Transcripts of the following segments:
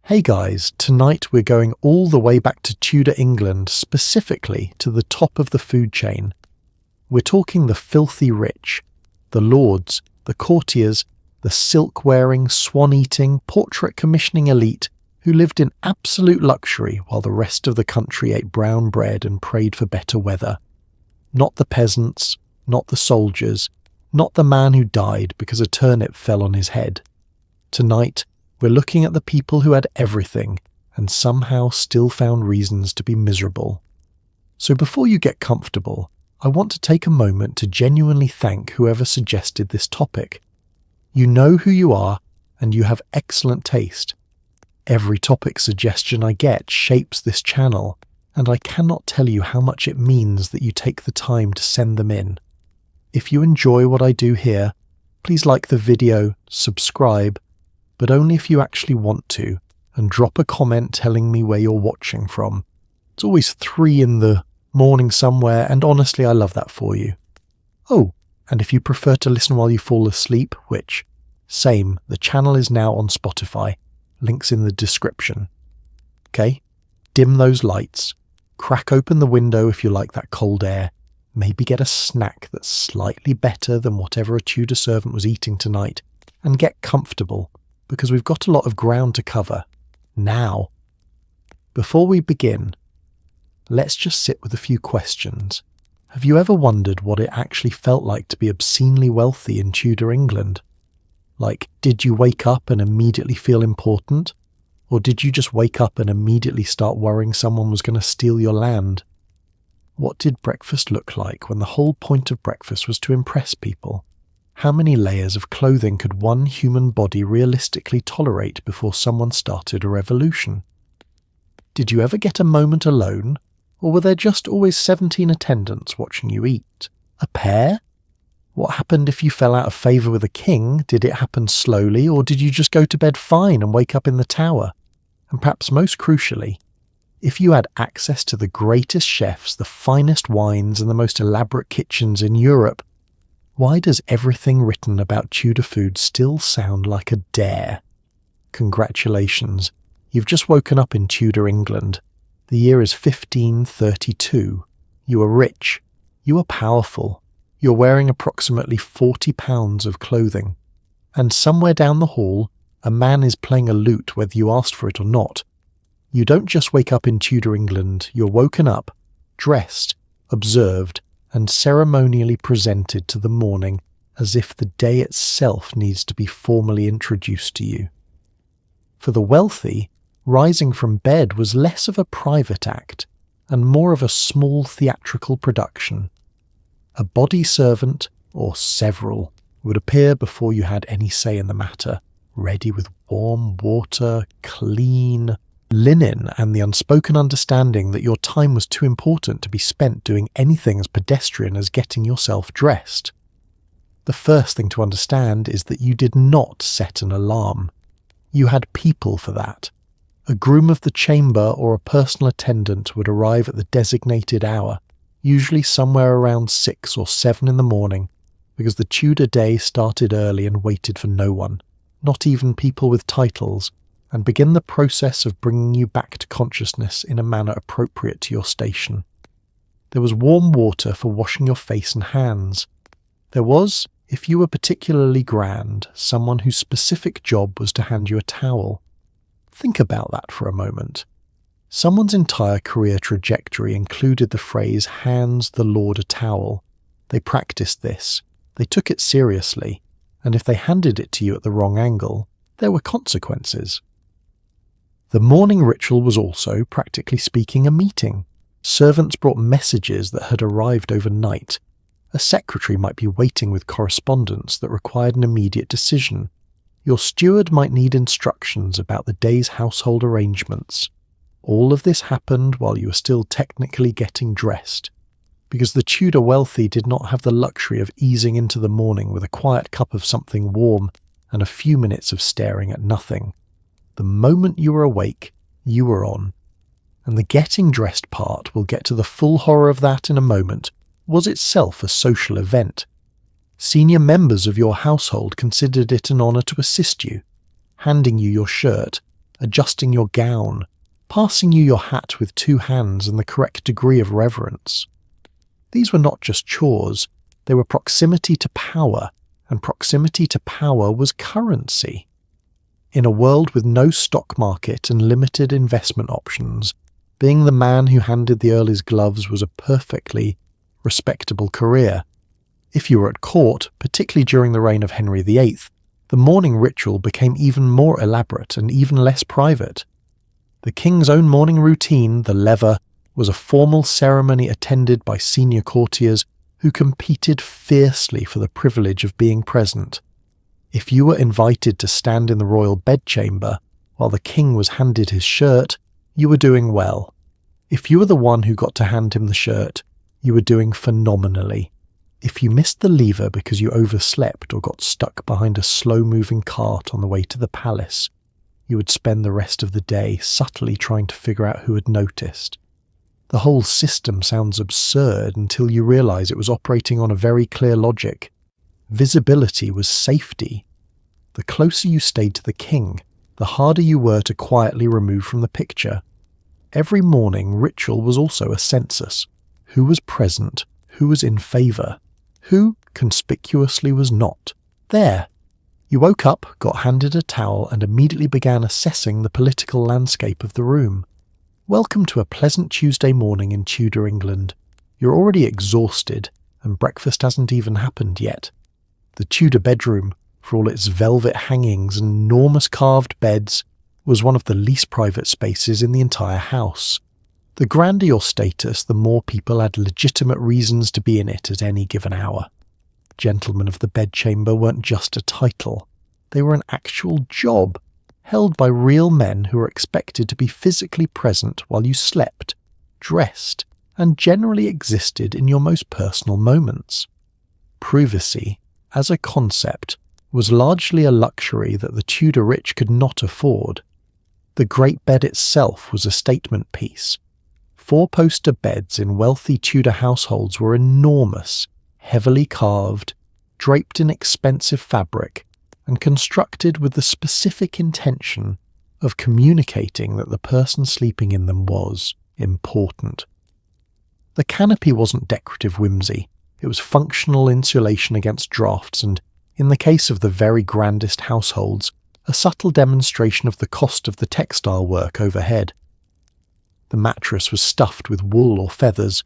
Hey guys, tonight we're going all the way back to Tudor England, specifically to the top of the food chain. We're talking the filthy rich, the lords, the courtiers, the silk-wearing, swan-eating, portrait-commissioning elite who lived in absolute luxury while the rest of the country ate brown bread and prayed for better weather. Not the peasants, not the soldiers, not the man who died because a turnip fell on his head. Tonight, we're looking at the people who had everything and somehow still found reasons to be miserable. So before you get comfortable, I want to take a moment to genuinely thank whoever suggested this topic. You know who you are and you have excellent taste. Every topic suggestion I get shapes this channel, and I cannot tell you how much it means that you take the time to send them in. If you enjoy what I do here, please like the video, subscribe, but only if you actually want to, and drop a comment telling me where you're watching from. It's always 3 in the morning somewhere, and honestly I love that for you. Oh, and if you prefer to listen while you fall asleep, which, same, the channel is now on Spotify, links in the description. Okay, dim those lights, crack open the window if you like that cold air, maybe get a snack that's slightly better than whatever a Tudor servant was eating tonight, and get comfortable, because we've got a lot of ground to cover. Now, before we begin, let's just sit with a few questions. Have you ever wondered what it actually felt like to be obscenely wealthy in Tudor England? Like, did you wake up and immediately feel important? Or did you just wake up and immediately start worrying someone was going to steal your land? What did breakfast look like when the whole point of breakfast was to impress people? How many layers of clothing could one human body realistically tolerate before someone started a revolution? Did you ever get a moment alone, or were there just always 17 attendants watching you eat? A pair? What happened if you fell out of favour with a king? Did it happen slowly, or did you just go to bed fine and wake up in the tower? And perhaps most crucially, if you had access to the greatest chefs, the finest wines, and the most elaborate kitchens in Europe, why does everything written about Tudor food still sound like a dare? Congratulations, you've just woken up in Tudor England. The year is 1532. You are rich. You are powerful. You're wearing approximately 40 pounds of clothing. And somewhere down the hall, a man is playing a lute whether you asked for it or not. You don't just wake up in Tudor England, you're woken up, dressed, observed, and ceremonially presented to the morning as if the day itself needs to be formally introduced to you. For the wealthy, rising from bed was less of a private act and more of a small theatrical production. A body servant, or several, would appear before you had any say in the matter, ready with warm water, clean linen, and the unspoken understanding that your time was too important to be spent doing anything as pedestrian as getting yourself dressed. The first thing to understand is that you did not set an alarm. You had people for that. A groom of the chamber or a personal attendant would arrive at the designated hour, usually somewhere around 6 or 7 in the morning, because the Tudor day started early and waited for no one, not even people with titles, and begin the process of bringing you back to consciousness in a manner appropriate to your station. There was warm water for washing your face and hands. There was, if you were particularly grand, someone whose specific job was to hand you a towel. Think about that for a moment. Someone's entire career trajectory included the phrase "hands the Lord a towel." They practiced this, they took it seriously, and if they handed it to you at the wrong angle, there were consequences. The morning ritual was also, practically speaking, a meeting. Servants brought messages that had arrived overnight. A secretary might be waiting with correspondence that required an immediate decision. Your steward might need instructions about the day's household arrangements. All of this happened while you were still technically getting dressed, because the Tudor wealthy did not have the luxury of easing into the morning with a quiet cup of something warm and a few minutes of staring at nothing. The moment you were awake, you were on. And the getting dressed part, we'll get to the full horror of that in a moment, was itself a social event. Senior members of your household considered it an honour to assist you, handing you your shirt, adjusting your gown, passing you your hat with 2 hands and the correct degree of reverence. These were not just chores, they were proximity to power, and proximity to power was currency. In a world with no stock market and limited investment options, being the man who handed the earl his gloves was a perfectly respectable career. If you were at court, particularly during the reign of Henry VIII, the morning ritual became even more elaborate and even less private. The king's own morning routine, the lever, was a formal ceremony attended by senior courtiers who competed fiercely for the privilege of being present. If you were invited to stand in the royal bedchamber while the king was handed his shirt, you were doing well. If you were the one who got to hand him the shirt, you were doing phenomenally. If you missed the lever because you overslept or got stuck behind a slow-moving cart on the way to the palace, you would spend the rest of the day subtly trying to figure out who had noticed. The whole system sounds absurd until you realise it was operating on a very clear logic. Visibility was safety. The closer you stayed to the king, the harder you were to quietly remove from the picture. Every morning, ritual was also a census. Who was present? Who was in favour? Who, conspicuously, was not? There. You woke up, got handed a towel, and immediately began assessing the political landscape of the room. Welcome to a pleasant Tuesday morning in Tudor England. You're already exhausted, and breakfast hasn't even happened yet. The Tudor bedroom, for all its velvet hangings and enormous carved beds, was one of the least private spaces in the entire house. The grander your status, the more people had legitimate reasons to be in it at any given hour. Gentlemen of the bedchamber weren't just a title. They were an actual job, held by real men who were expected to be physically present while you slept, dressed, and generally existed in your most personal moments. Privacy, as a concept, was largely a luxury that the Tudor rich could not afford. The great bed itself was a statement piece. 4-poster beds in wealthy Tudor households were enormous, heavily carved, draped in expensive fabric, and constructed with the specific intention of communicating that the person sleeping in them was important. The canopy wasn't decorative whimsy, it was functional insulation against drafts and, in the case of the very grandest households, a subtle demonstration of the cost of the textile work overhead. The mattress was stuffed with wool or feathers.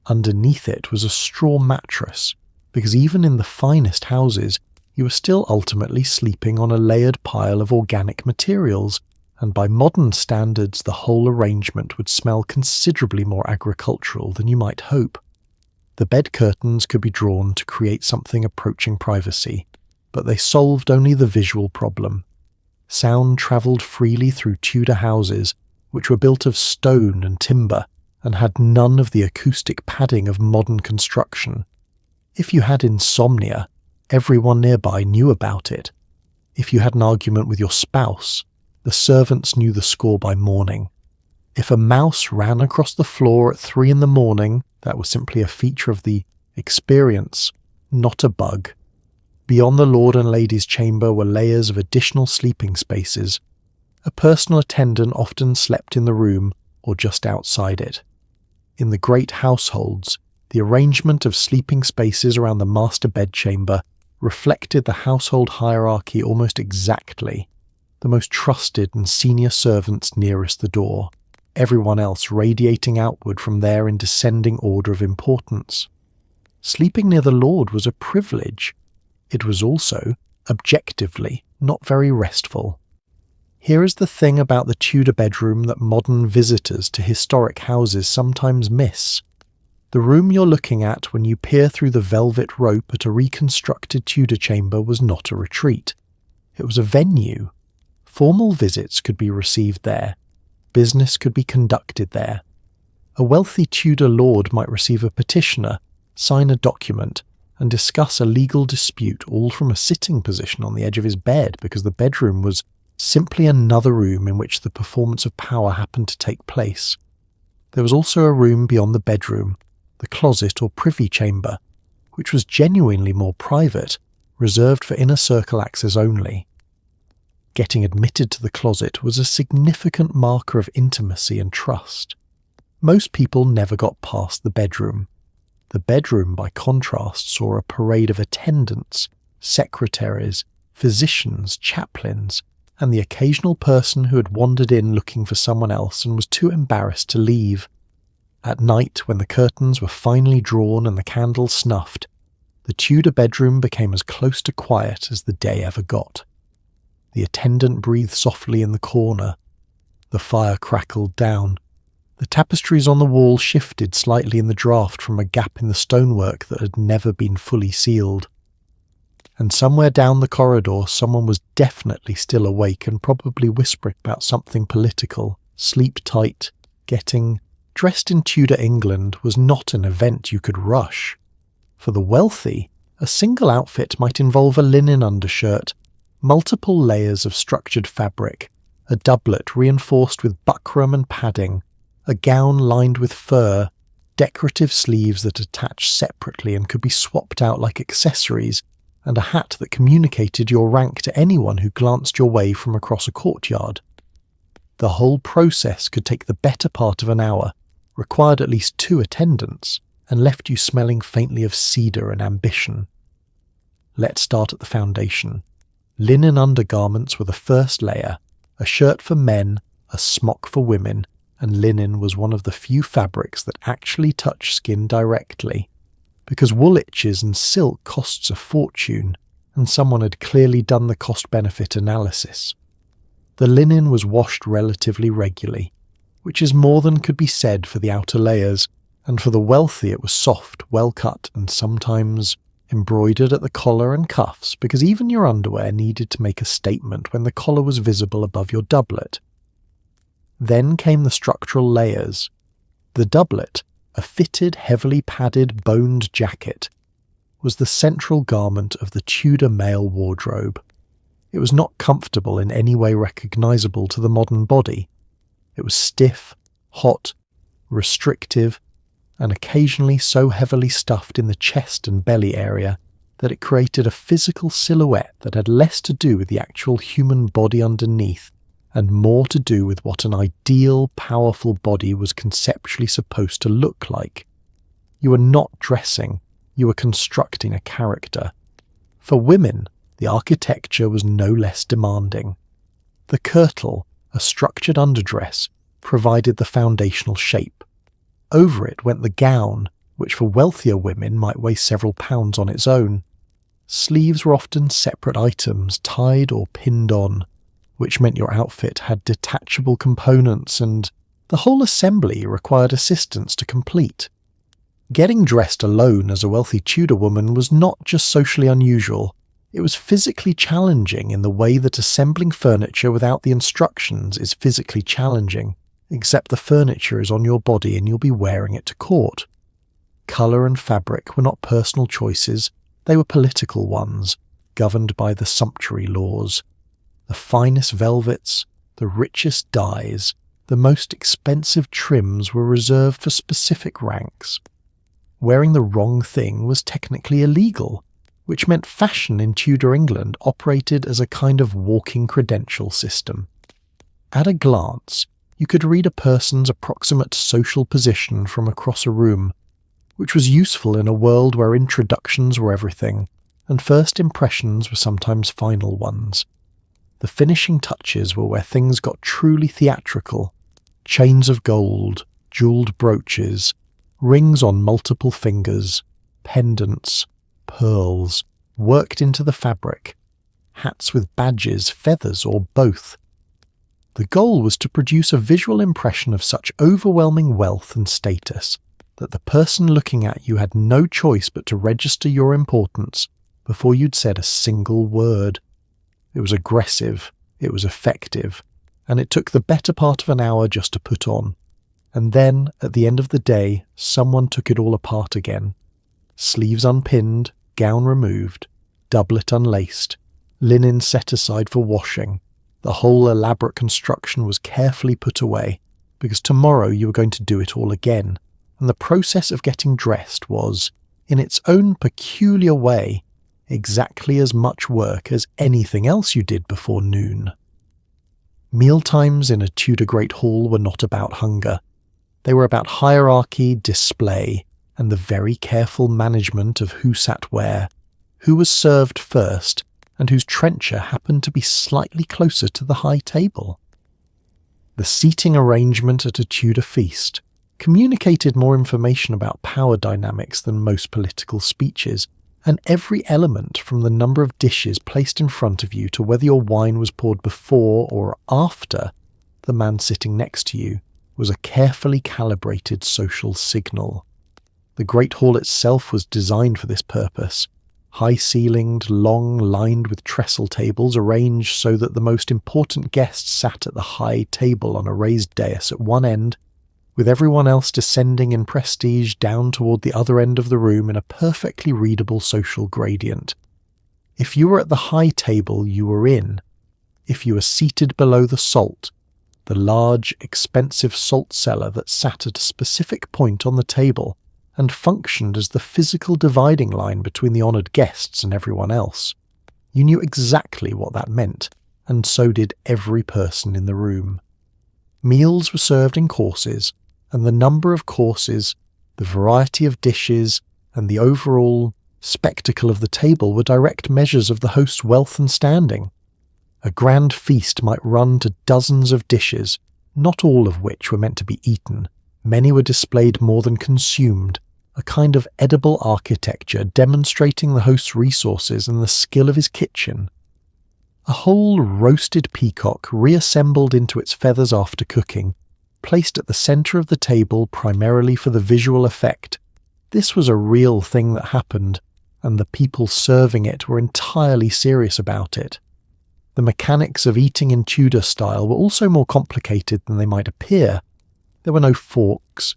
Underneath it was a straw mattress, because even in the finest houses, you were still ultimately sleeping on a layered pile of organic materials, and by modern standards the whole arrangement would smell considerably more agricultural than you might hope. The bed curtains could be drawn to create something approaching privacy, but they solved only the visual problem. Sound travelled freely through Tudor houses, which were built of stone and timber, and had none of the acoustic padding of modern construction. If you had insomnia, everyone nearby knew about it. If you had an argument with your spouse, the servants knew the score by morning. If a mouse ran across the floor at 3 a.m, that was simply a feature of the experience, not a bug. Beyond the Lord and Lady's chamber were layers of additional sleeping spaces. A personal attendant often slept in the room or just outside it. In the great households, the arrangement of sleeping spaces around the master bedchamber reflected the household hierarchy almost exactly. The most trusted and senior servants nearest the door, everyone else radiating outward from there in descending order of importance. Sleeping near the Lord was a privilege. It was also, objectively, not very restful. Here is the thing about the Tudor bedroom that modern visitors to historic houses sometimes miss. The room you're looking at when you peer through the velvet rope at a reconstructed Tudor chamber was not a retreat. It was a venue. Formal visits could be received there. Business could be conducted there. A wealthy Tudor lord might receive a petitioner, sign a document, and discuss a legal dispute all from a sitting position on the edge of his bed because the bedroom was simply another room in which the performance of power happened to take place. There was also a room beyond the bedroom, the closet or privy chamber, which was genuinely more private, reserved for inner circle access only. Getting admitted to the closet was a significant marker of intimacy and trust. Most people never got past the bedroom. The bedroom, by contrast, saw a parade of attendants, secretaries, physicians, chaplains, and the occasional person who had wandered in looking for someone else and was too embarrassed to leave. At night, when the curtains were finally drawn and the candles snuffed, the Tudor bedroom became as close to quiet as the day ever got. The attendant breathed softly in the corner. The fire crackled down. The tapestries on the wall shifted slightly in the draught from a gap in the stonework that had never been fully sealed. And somewhere down the corridor someone was definitely still awake and probably whispering about something political. Sleep tight. Getting dressed in Tudor England was not an event you could rush. For the wealthy, a single outfit might involve a linen undershirt, multiple layers of structured fabric, a doublet reinforced with buckram and padding, a gown lined with fur, decorative sleeves that attached separately and could be swapped out like accessories, and a hat that communicated your rank to anyone who glanced your way from across a courtyard. The whole process could take the better part of an hour, required at least 2 attendants, and left you smelling faintly of cedar and ambition. Let's start at the foundation. Linen undergarments were the first layer, a shirt for men, a smock for women, and linen was one of the few fabrics that actually touch skin directly, because wool itches and silk costs a fortune, and someone had clearly done the cost-benefit analysis. The linen was washed relatively regularly, which is more than could be said for the outer layers, and for the wealthy it was soft, well-cut, and sometimes embroidered at the collar and cuffs, because even your underwear needed to make a statement when the collar was visible above your doublet. Then came the structural layers. The doublet, a fitted, heavily padded, boned jacket, was the central garment of the Tudor male wardrobe. It was not comfortable in any way recognisable to the modern body. It was stiff, hot, restrictive, and occasionally so heavily stuffed in the chest and belly area that it created a physical silhouette that had less to do with the actual human body underneath and more to do with what an ideal, powerful body was conceptually supposed to look like. You were not dressing, you were constructing a character. For women, the architecture was no less demanding. The kirtle, a structured underdress, provided the foundational shape. Over it went the gown, which for wealthier women might weigh several pounds on its own. Sleeves were often separate items, tied or pinned on, which meant your outfit had detachable components and the whole assembly required assistance to complete. Getting dressed alone as a wealthy Tudor woman was not just socially unusual, it was physically challenging in the way that assembling furniture without the instructions is physically challenging, except the furniture is on your body and you'll be wearing it to court. Colour and fabric were not personal choices, they were political ones, governed by the Sumptuary laws. The finest velvets, the richest dyes, the most expensive trims were reserved for specific ranks. Wearing the wrong thing was technically illegal, which meant fashion in Tudor England operated as a kind of walking credential system. At a glance, you could read a person's approximate social position from across a room, which was useful in a world where introductions were everything, and first impressions were sometimes final ones. The finishing touches were where things got truly theatrical. Chains of gold, jewelled brooches, rings on multiple fingers, pendants, pearls, worked into the fabric, hats with badges, feathers, or both. The goal was to produce a visual impression of such overwhelming wealth and status that the person looking at you had no choice but to register your importance before you'd said a single word. It was aggressive, it was effective, and it took the better part of an hour just to put on. And then, at the end of the day, someone took it all apart again. Sleeves unpinned, gown removed, doublet unlaced, linen set aside for washing. The whole elaborate construction was carefully put away, because tomorrow you were going to do it all again, and the process of getting dressed was, in its own peculiar way, exactly as much work as anything else you did before noon. Mealtimes in a Tudor Great Hall were not about hunger. They were about hierarchy, display, and the very careful management of who sat where, who was served first, and whose trencher happened to be slightly closer to the high table. The seating arrangement at a Tudor feast communicated more information about power dynamics than most political speeches, and every element from the number of dishes placed in front of you to whether your wine was poured before or after the man sitting next to you was a carefully calibrated social signal. The Great Hall itself was designed for this purpose, high-ceilinged, long, lined with trestle tables arranged so that the most important guests sat at the high table on a raised dais at one end, with everyone else descending in prestige down toward the other end of the room in a perfectly readable social gradient. If you were at the high table, you were in. If you were seated below the salt, the large, expensive salt cellar that sat at a specific point on the table and functioned as the physical dividing line between the honoured guests and everyone else. You knew exactly what that meant, and so did every person in the room. Meals were served in courses, and the number of courses, the variety of dishes, and the overall spectacle of the table were direct measures of the host's wealth and standing. A grand feast might run to dozens of dishes, not all of which were meant to be eaten. Many were displayed more than consumed, a kind of edible architecture demonstrating the host's resources and the skill of his kitchen. A whole roasted peacock, reassembled into its feathers after cooking, placed at the centre of the table primarily for the visual effect. This was a real thing that happened, and the people serving it were entirely serious about it. The mechanics of eating in Tudor style were also more complicated than they might appear. There were no forks.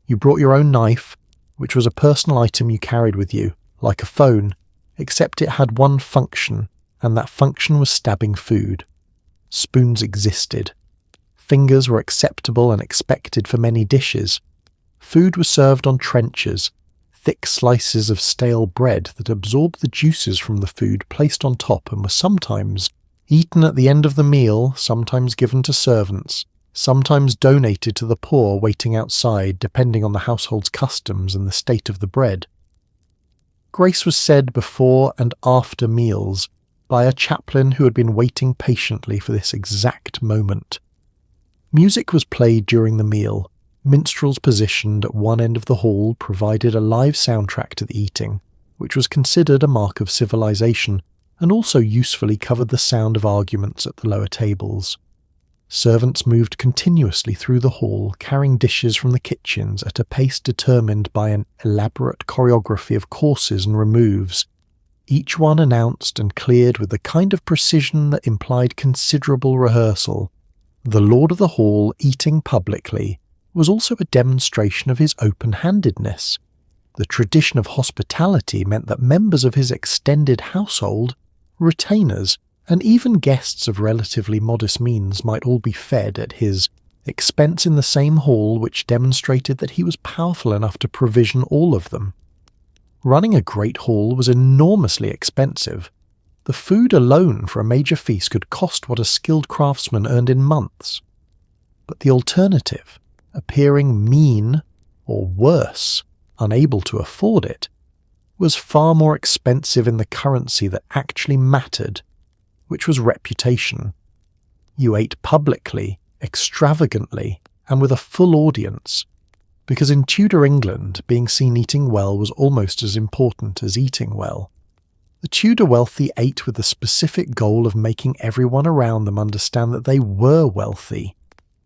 You brought your own knife, which was a personal item you carried with you, like a phone, except it had one function, and that function was stabbing food. Spoons existed. Fingers were acceptable and expected for many dishes. Food was served on trenchers, thick slices of stale bread that absorbed the juices from the food placed on top and were sometimes eaten at the end of the meal, sometimes given to servants, sometimes donated to the poor waiting outside, depending on the household's customs and the state of the bread. Grace was said before and after meals by a chaplain who had been waiting patiently for this exact moment. Music was played during the meal. Minstrels positioned at one end of the hall provided a live soundtrack to the eating, which was considered a mark of civilization, and also usefully covered the sound of arguments at the lower tables. Servants moved continuously through the hall, carrying dishes from the kitchens at a pace determined by an elaborate choreography of courses and removes, each one announced and cleared with the kind of precision that implied considerable rehearsal. The lord of the hall, eating publicly, was also a demonstration of his open-handedness. The tradition of hospitality meant that members of his extended household, retainers, and even guests of relatively modest means might all be fed at his expense in the same hall, which demonstrated that he was powerful enough to provision all of them. Running a great hall was enormously expensive. The food alone for a major feast could cost what a skilled craftsman earned in months. But the alternative, appearing mean or worse, unable to afford it, was far more expensive in the currency that actually mattered, which was reputation. You ate publicly, extravagantly, and with a full audience, because in Tudor England, being seen eating well was almost as important as eating well. The Tudor wealthy ate with the specific goal of making everyone around them understand that they were wealthy.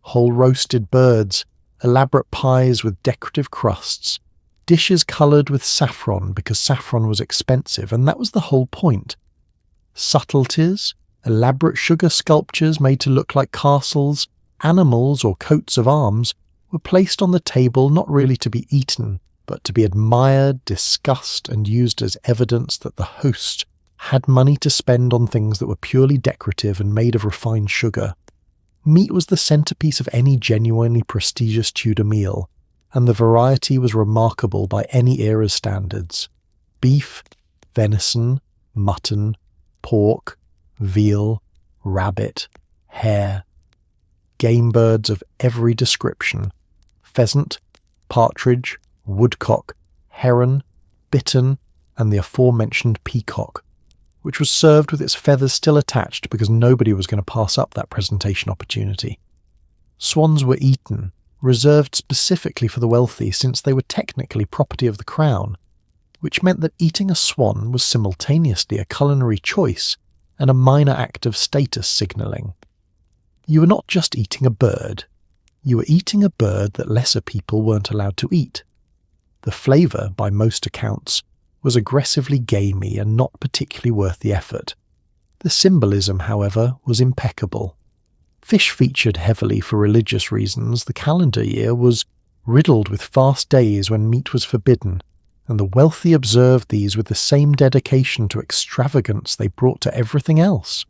Whole roasted birds, elaborate pies with decorative crusts, dishes coloured with saffron because saffron was expensive, and that was the whole point. Subtleties, elaborate sugar sculptures made to look like castles, animals or coats of arms were placed on the table not really to be eaten, but to be admired, discussed, and used as evidence that the host had money to spend on things that were purely decorative and made of refined sugar. Meat was the centerpiece of any genuinely prestigious Tudor meal, and the variety was remarkable by any era's standards. Beef, venison, mutton, pork, veal, rabbit, hare, game birds of every description: pheasant, partridge, woodcock, heron, bittern, and the aforementioned peacock, which was served with its feathers still attached because nobody was going to pass up that presentation opportunity. Swans were eaten, reserved specifically for the wealthy since they were technically property of the crown, which meant that eating a swan was simultaneously a culinary choice and a minor act of status signalling. You were not just eating a bird, you were eating a bird that lesser people weren't allowed to eat. The flavour, by most accounts, was aggressively gamey and not particularly worth the effort. The symbolism, however, was impeccable. Fish featured heavily for religious reasons. The calendar year was riddled with fast days when meat was forbidden, and the wealthy observed these with the same dedication to extravagance they brought to everything else.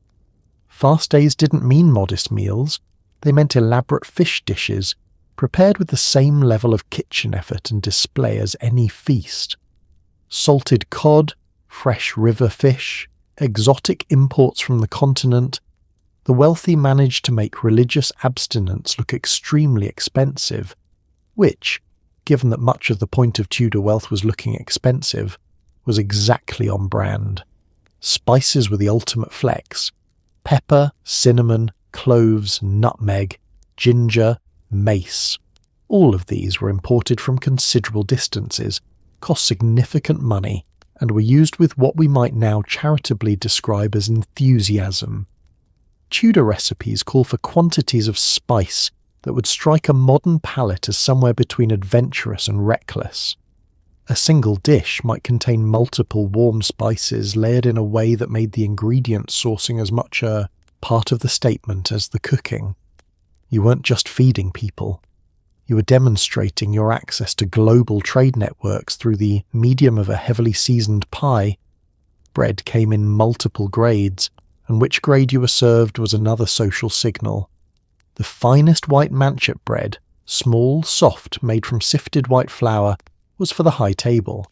Fast days didn't mean modest meals, they meant elaborate fish dishes, prepared with the same level of kitchen effort and display as any feast. Salted cod, fresh river fish, exotic imports from the continent. The wealthy managed to make religious abstinence look extremely expensive, which, given that much of the point of Tudor wealth was looking expensive, was exactly on brand. Spices were the ultimate flex. Pepper, cinnamon, cloves, nutmeg, ginger, mace. All of these were imported from considerable distances, cost significant money, and were used with what we might now charitably describe as enthusiasm. Tudor recipes call for quantities of spice that would strike a modern palate as somewhere between adventurous and reckless. A single dish might contain multiple warm spices layered in a way that made the ingredient sourcing as much a part of the statement as the cooking. You weren't just feeding people. You were demonstrating your access to global trade networks through the medium of a heavily seasoned pie. Bread came in multiple grades, and which grade you were served was another social signal. The finest white manchet bread, small, soft, made from sifted white flour, was for the high table.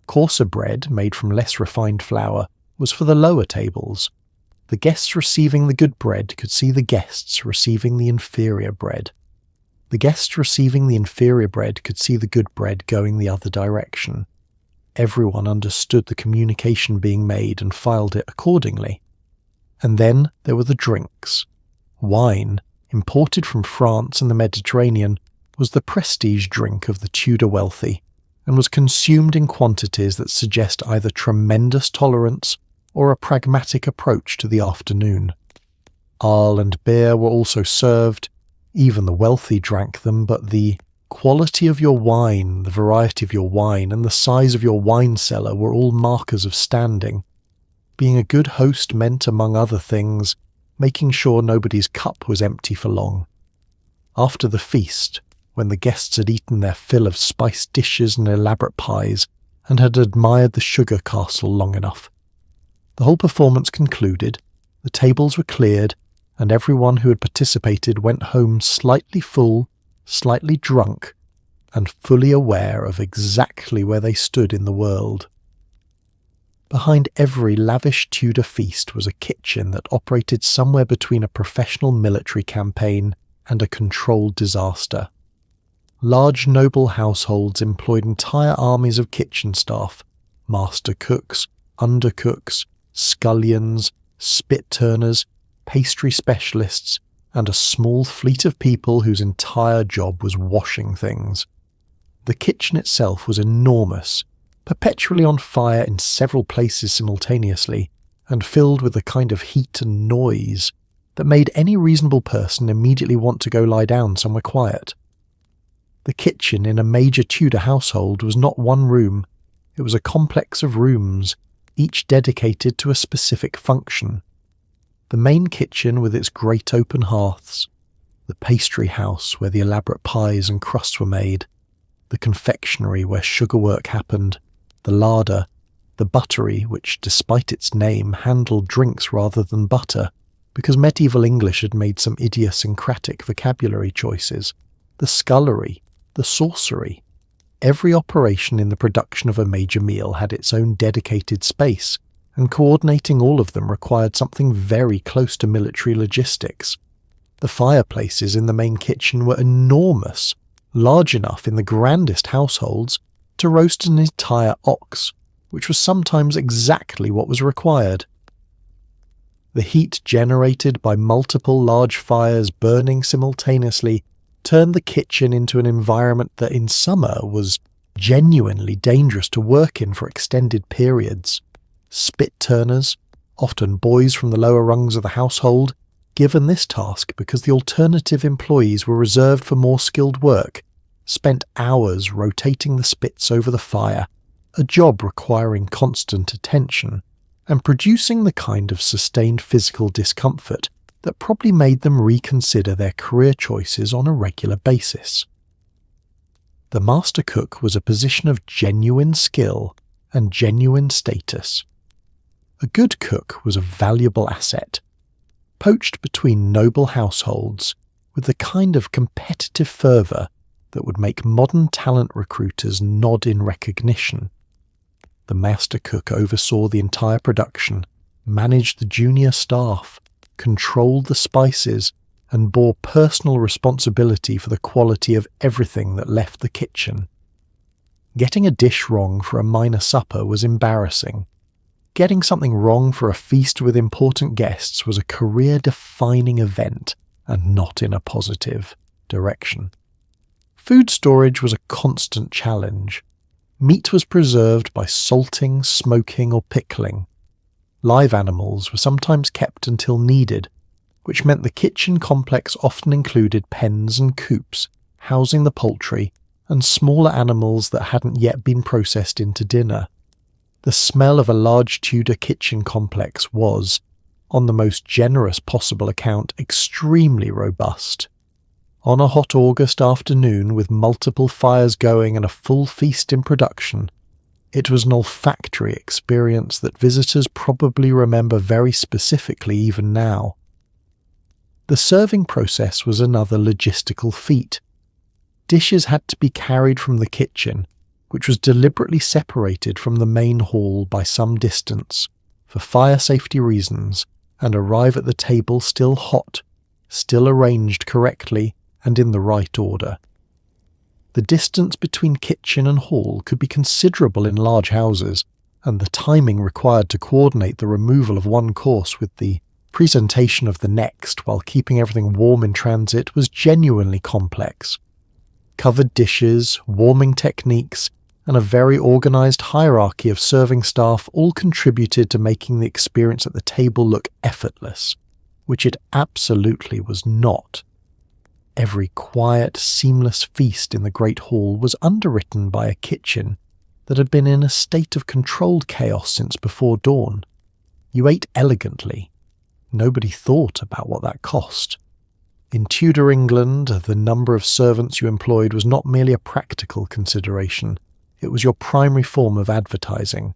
Coarser bread, made from less refined flour, was for the lower tables. The guests receiving the good bread could see the guests receiving the inferior bread. The guests receiving the inferior bread could see the good bread going the other direction. Everyone understood the communication being made and filed it accordingly. And then there were the drinks. Wine, imported from France and the Mediterranean, was the prestige drink of the Tudor wealthy, and was consumed in quantities that suggest either tremendous tolerance or a pragmatic approach to the afternoon. Ale and beer were also served. Even the wealthy drank them, but the quality of your wine, the variety of your wine, and the size of your wine cellar were all markers of standing. Being a good host meant, among other things, making sure nobody's cup was empty for long. After the feast, when the guests had eaten their fill of spiced dishes and elaborate pies, and had admired the sugar castle long enough, the whole performance concluded, the tables were cleared, and everyone who had participated went home slightly full, slightly drunk, and fully aware of exactly where they stood in the world. Behind every lavish Tudor feast was a kitchen that operated somewhere between a professional military campaign and a controlled disaster. Large noble households employed entire armies of kitchen staff, master cooks, undercooks, scullions, spit-turners, pastry specialists, and a small fleet of people whose entire job was washing things. The kitchen itself was enormous, perpetually on fire in several places simultaneously, and filled with a kind of heat and noise that made any reasonable person immediately want to go lie down somewhere quiet. The kitchen in a major Tudor household was not one room, it was a complex of rooms, each dedicated to a specific function. The main kitchen with its great open hearths, the pastry house where the elaborate pies and crusts were made, the confectionery where sugar work happened, the larder, the buttery which, despite its name, handled drinks rather than butter, because medieval English had made some idiosyncratic vocabulary choices, the scullery, the saucery. Every operation in the production of a major meal had its own dedicated space, and coordinating all of them required something very close to military logistics. The fireplaces in the main kitchen were enormous, large enough in the grandest households to roast an entire ox, which was sometimes exactly what was required. The heat generated by multiple large fires burning simultaneously turned the kitchen into an environment that in summer was genuinely dangerous to work in for extended periods. Spit turners, often boys from the lower rungs of the household, given this task because the alternative employees were reserved for more skilled work, spent hours rotating the spits over the fire, a job requiring constant attention, and producing the kind of sustained physical discomfort that probably made them reconsider their career choices on a regular basis. The master cook was a position of genuine skill and genuine status. A good cook was a valuable asset, poached between noble households with the kind of competitive fervour that would make modern talent recruiters nod in recognition. The master cook oversaw the entire production, managed the junior staff, controlled the spices, and bore personal responsibility for the quality of everything that left the kitchen. Getting a dish wrong for a minor supper was embarrassing. Getting something wrong for a feast with important guests was a career-defining event, and not in a positive direction. Food storage was a constant challenge. Meat was preserved by salting, smoking, or pickling. Live animals were sometimes kept until needed, which meant the kitchen complex often included pens and coops, housing the poultry, and smaller animals that hadn't yet been processed into dinner. The smell of a large Tudor kitchen complex was, on the most generous possible account, extremely robust. On a hot August afternoon with multiple fires going and a full feast in production, it was an olfactory experience that visitors probably remember very specifically even now. The serving process was another logistical feat. Dishes had to be carried from the kitchen, which was deliberately separated from the main hall by some distance, for fire safety reasons, and arrive at the table still hot, still arranged correctly, and in the right order. The distance between kitchen and hall could be considerable in large houses, and the timing required to coordinate the removal of one course with the presentation of the next while keeping everything warm in transit was genuinely complex. Covered dishes, warming techniques, and a very organised hierarchy of serving staff all contributed to making the experience at the table look effortless, which it absolutely was not. Every quiet, seamless feast in the Great Hall was underwritten by a kitchen that had been in a state of controlled chaos since before dawn. You ate elegantly. Nobody thought about what that cost. In Tudor England, the number of servants you employed was not merely a practical consideration, it was your primary form of advertising.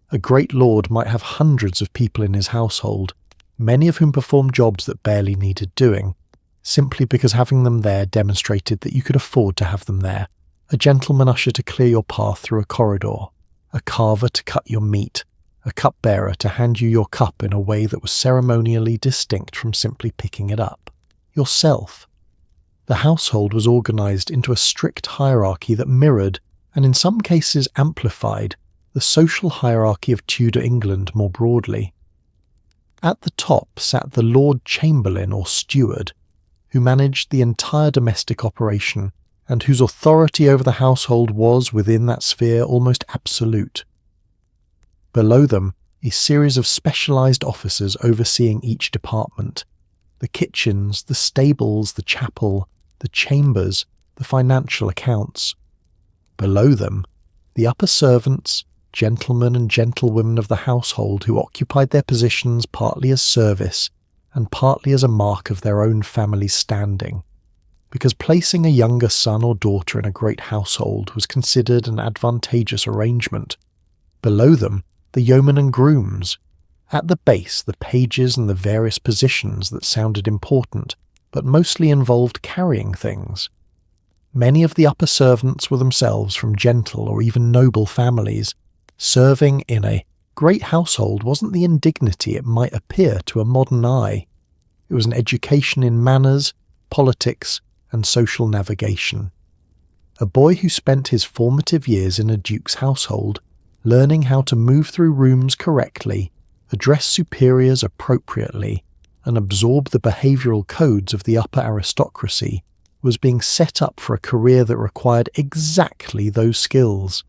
A great lord might have hundreds of people in his household, many of whom performed jobs that barely needed doing, simply because having them there demonstrated that you could afford to have them there. A gentleman usher to clear your path through a corridor, a carver to cut your meat, a cupbearer to hand you your cup in a way that was ceremonially distinct from simply picking it up. Yourself. The household was organised into a strict hierarchy that mirrored, and in some cases amplified, the social hierarchy of Tudor England more broadly. At the top sat the Lord Chamberlain or Steward, who managed the entire domestic operation and whose authority over the household was, within that sphere, almost absolute. Below them, a series of specialised officers overseeing each department: the kitchens, the stables, the chapel, the chambers, the financial accounts. Below them, the upper servants, gentlemen and gentlewomen of the household who occupied their positions partly as service and partly as a mark of their own family's standing, because placing a younger son or daughter in a great household was considered an advantageous arrangement. Below them, the yeomen and grooms. At the base, the pages and the various positions that sounded important, but mostly involved carrying things. Many of the upper servants were themselves from gentle or even noble families. Serving in a great household wasn't the indignity it might appear to a modern eye. It was an education in manners, politics, and social navigation. A boy who spent his formative years in a duke's household, learning how to move through rooms correctly, address superiors appropriately, and absorb the behavioural codes of the upper aristocracy, was being set up for a career that required exactly those skills.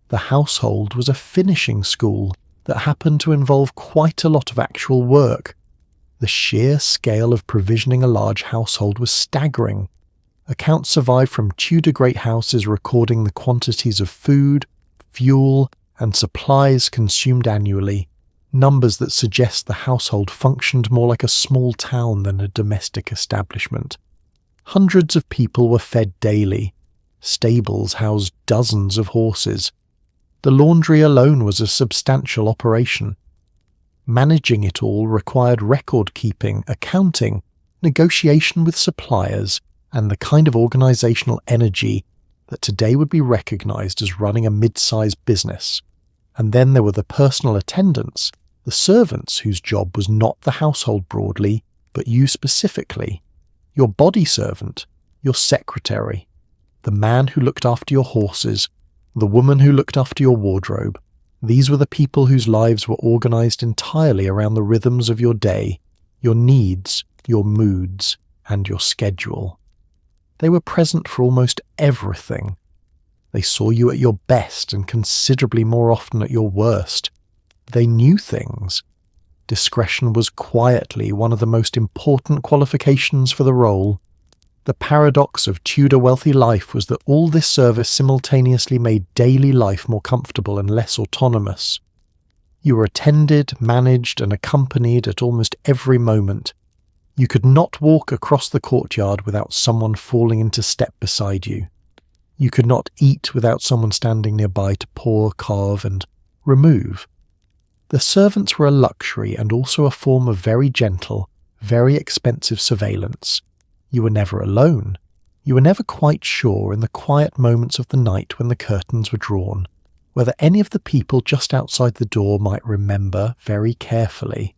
The household was a finishing school that happened to involve quite a lot of actual work. The sheer scale of provisioning a large household was staggering. Accounts survive from Tudor great houses recording the quantities of food, fuel, and supplies consumed annually, numbers that suggest the household functioned more like a small town than a domestic establishment. Hundreds of people were fed daily. Stables housed dozens of horses. The laundry alone was a substantial operation. Managing it all required record-keeping, accounting, negotiation with suppliers, and the kind of organisational energy that today would be recognised as running a mid-sized business. And then there were the personal attendants, the servants whose job was not the household broadly, but you specifically. Your body servant, your secretary, the man who looked after your horses, the woman who looked after your wardrobe. These were the people whose lives were organised entirely around the rhythms of your day, your needs, your moods, and your schedule. They were present for almost everything. They saw you at your best and considerably more often at your worst. They knew things. Discretion was quietly one of the most important qualifications for the role. The paradox of Tudor wealthy life was that all this service simultaneously made daily life more comfortable and less autonomous. You were attended, managed, and accompanied at almost every moment. You could not walk across the courtyard without someone falling into step beside you. You could not eat without someone standing nearby to pour, carve, and remove. The servants were a luxury and also a form of very gentle, very expensive surveillance. You were never alone. You were never quite sure in the quiet moments of the night when the curtains were drawn, whether any of the people just outside the door might remember very carefully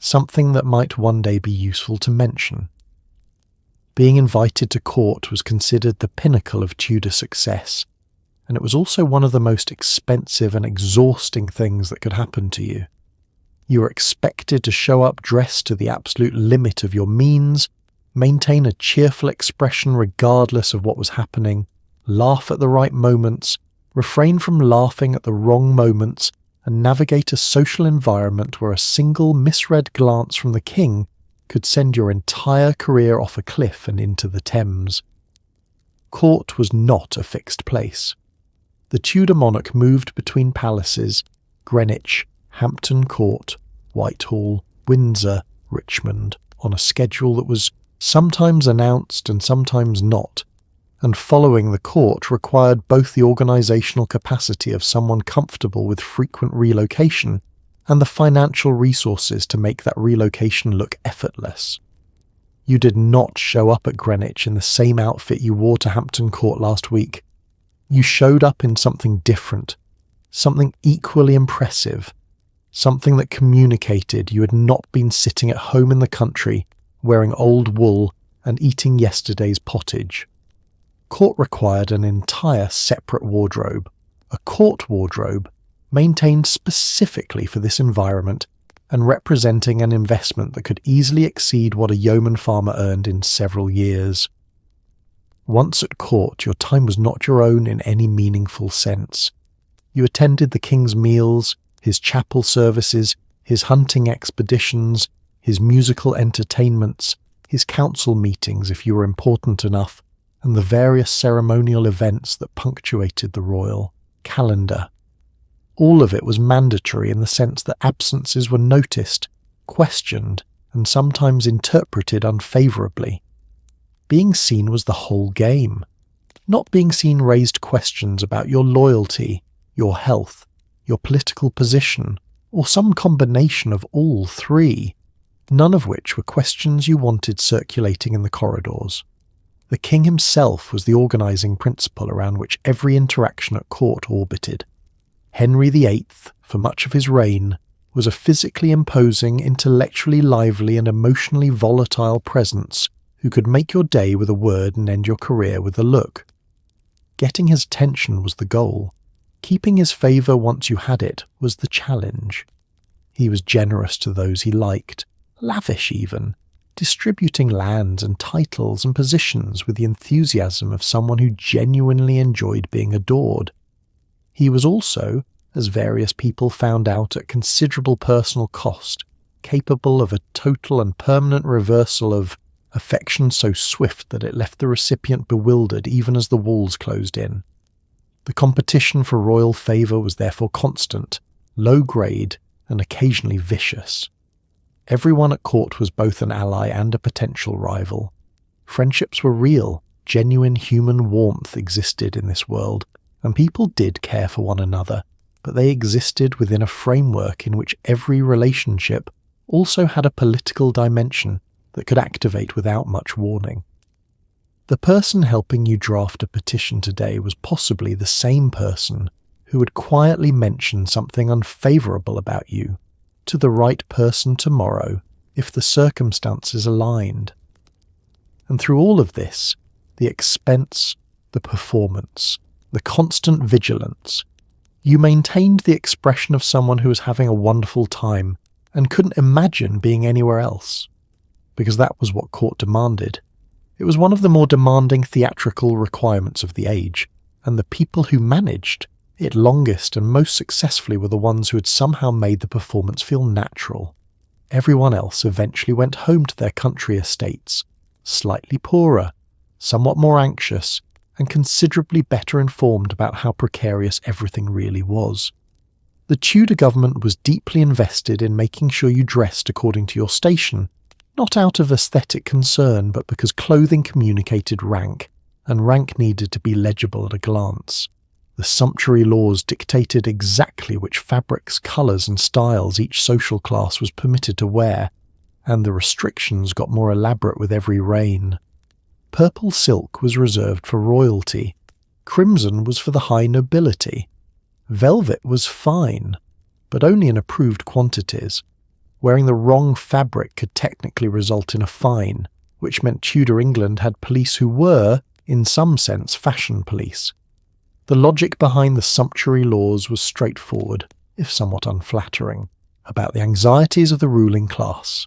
something that might one day be useful to mention. Being invited to court was considered the pinnacle of Tudor success, and it was also one of the most expensive and exhausting things that could happen to you. You were expected to show up dressed to the absolute limit of your means, maintain a cheerful expression regardless of what was happening, laugh at the right moments, refrain from laughing at the wrong moments, and navigate a social environment where a single misread glance from the king could send your entire career off a cliff and into the Thames. Court was not a fixed place. The Tudor monarch moved between palaces, Greenwich, Hampton Court, Whitehall, Windsor, Richmond, on a schedule that was sometimes announced and sometimes not, and following the court required both the organisational capacity of someone comfortable with frequent relocation and the financial resources to make that relocation look effortless. You did not show up at Greenwich in the same outfit you wore to Hampton Court last week. You showed up in something different, something equally impressive, something that communicated you had not been sitting at home in the country, wearing old wool and eating yesterday's pottage. Court required an entire separate wardrobe, a court wardrobe, maintained specifically for this environment and representing an investment that could easily exceed what a yeoman farmer earned in several years. Once at court, your time was not your own in any meaningful sense. You attended the king's meals, his chapel services, his hunting expeditions, his musical entertainments, his council meetings if you were important enough, and the various ceremonial events that punctuated the royal calendar. All of it was mandatory in the sense that absences were noticed, questioned, and sometimes interpreted unfavourably. Being seen was the whole game. Not being seen raised questions about your loyalty, your health, your political position, or some combination of all three, none of which were questions you wanted circulating in the corridors. The king himself was the organising principle around which every interaction at court orbited. Henry VIII, for much of his reign, was a physically imposing, intellectually lively and emotionally volatile presence who could make your day with a word and end your career with a look. Getting his attention was the goal. Keeping his favour once you had it was the challenge. He was generous to those he liked, lavish even, distributing lands and titles and positions with the enthusiasm of someone who genuinely enjoyed being adored. He was also, as various people found out at considerable personal cost, capable of a total and permanent reversal of affection so swift that it left the recipient bewildered even as the walls closed in. The competition for royal favour was therefore constant, low-grade, and occasionally vicious. Everyone at court was both an ally and a potential rival. Friendships were real, genuine human warmth existed in this world, and people did care for one another, but they existed within a framework in which every relationship also had a political dimension that could activate without much warning. The person helping you draft a petition today was possibly the same person who would quietly mention something unfavourable about you to the right person tomorrow if the circumstances aligned. And through all of this, the expense, the performance, the constant vigilance, you maintained the expression of someone who was having a wonderful time and couldn't imagine being anywhere else, because that was what court demanded. It was one of the more demanding theatrical requirements of the age, and the people who managed it longest and most successfully were the ones who had somehow made the performance feel natural. Everyone else eventually went home to their country estates, slightly poorer, somewhat more anxious, and considerably better informed about how precarious everything really was. The Tudor government was deeply invested in making sure you dressed according to your station, not out of aesthetic concern but because clothing communicated rank, and rank needed to be legible at a glance. The sumptuary laws dictated exactly which fabrics, colours and styles each social class was permitted to wear, and the restrictions got more elaborate with every reign. Purple silk was reserved for royalty, crimson was for the high nobility, velvet was fine, but only in approved quantities. Wearing the wrong fabric could technically result in a fine, which meant Tudor England had police who were, in some sense, fashion police. The logic behind the sumptuary laws was straightforward, if somewhat unflattering, about the anxieties of the ruling class.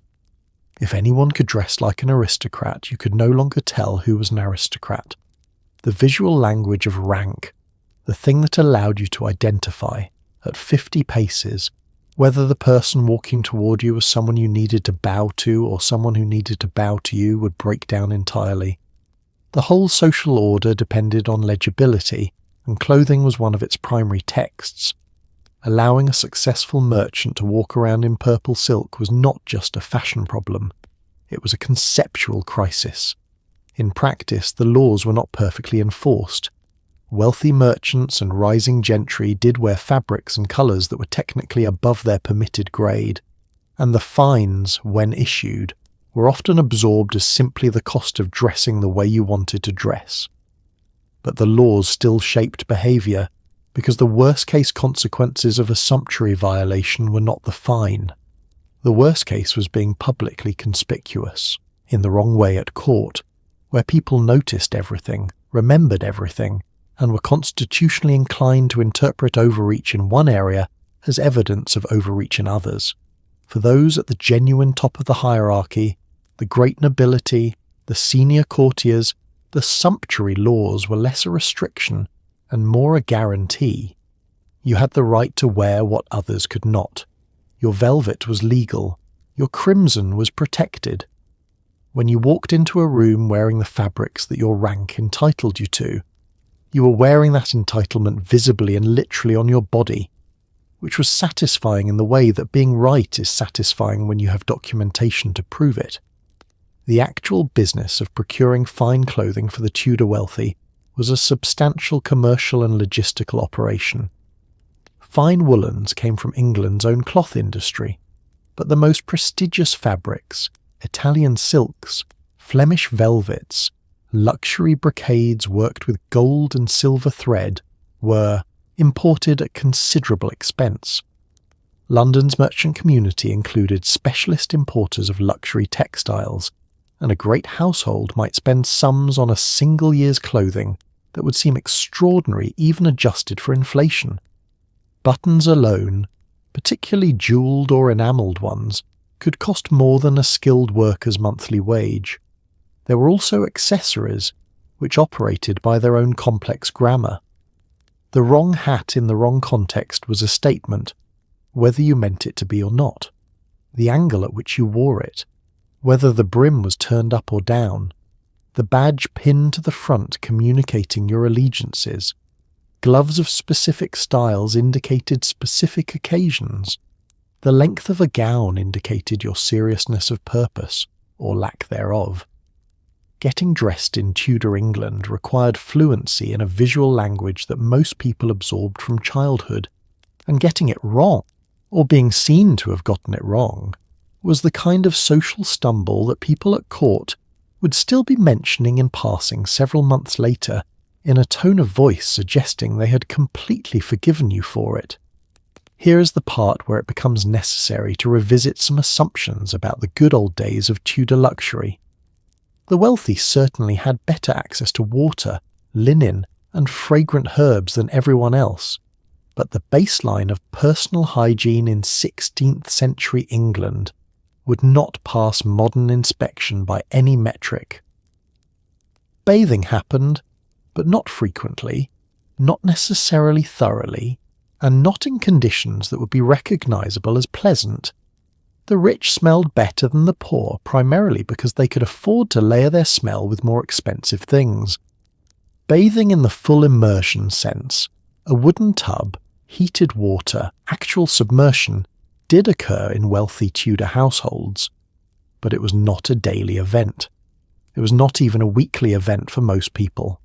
If anyone could dress like an aristocrat, you could no longer tell who was an aristocrat. The visual language of rank, the thing that allowed you to identify, at 50 paces, whether the person walking toward you was someone you needed to bow to or someone who needed to bow to you, would break down entirely. The whole social order depended on legibility, and clothing was one of its primary texts. Allowing a successful merchant to walk around in purple silk was not just a fashion problem, it was a conceptual crisis. In practice, the laws were not perfectly enforced. Wealthy merchants and rising gentry did wear fabrics and colours that were technically above their permitted grade, and the fines, when issued, were often absorbed as simply the cost of dressing the way you wanted to dress. But the laws still shaped behaviour, because the worst-case consequences of a sumptuary violation were not the fine. The worst case was being publicly conspicuous, in the wrong way at court, where people noticed everything, remembered everything, and were constitutionally inclined to interpret overreach in one area as evidence of overreach in others. For those at the genuine top of the hierarchy, the great nobility, the senior courtiers, the sumptuary laws were less a restriction and more a guarantee. You had the right to wear what others could not. Your velvet was legal. Your crimson was protected. When you walked into a room wearing the fabrics that your rank entitled you to, you were wearing that entitlement visibly and literally on your body, which was satisfying in the way that being right is satisfying when you have documentation to prove it. The actual business of procuring fine clothing for the Tudor wealthy was a substantial commercial and logistical operation. Fine woolens came from England's own cloth industry, but the most prestigious fabrics, Italian silks, Flemish velvets, luxury brocades worked with gold and silver thread, were imported at considerable expense. London's merchant community included specialist importers of luxury textiles, and a great household might spend sums on a single year's clothing that would seem extraordinary even adjusted for inflation. Buttons alone, particularly jewelled or enamelled ones, could cost more than a skilled worker's monthly wage. There were also accessories, which operated by their own complex grammar. The wrong hat in the wrong context was a statement, whether you meant it to be or not. The angle at which you wore it, whether the brim was turned up or down, the badge pinned to the front communicating your allegiances. Gloves of specific styles indicated specific occasions. The length of a gown indicated your seriousness of purpose, or lack thereof. Getting dressed in Tudor England required fluency in a visual language that most people absorbed from childhood, and getting it wrong, or being seen to have gotten it wrong, was the kind of social stumble that people at court would still be mentioning in passing several months later, in a tone of voice suggesting they had completely forgiven you for it. Here is the part where it becomes necessary to revisit some assumptions about the good old days of Tudor luxury. The wealthy certainly had better access to water, linen, and fragrant herbs than everyone else, but the baseline of personal hygiene in 16th century England would not pass modern inspection by any metric. Bathing happened, but not frequently, not necessarily thoroughly, and not in conditions that would be recognisable as pleasant. The rich smelled better than the poor, primarily because they could afford to layer their smell with more expensive things. Bathing in the full immersion sense, a wooden tub, heated water, actual submersion, did occur in wealthy Tudor households, but it was not a daily event. It was not even a weekly event for most people.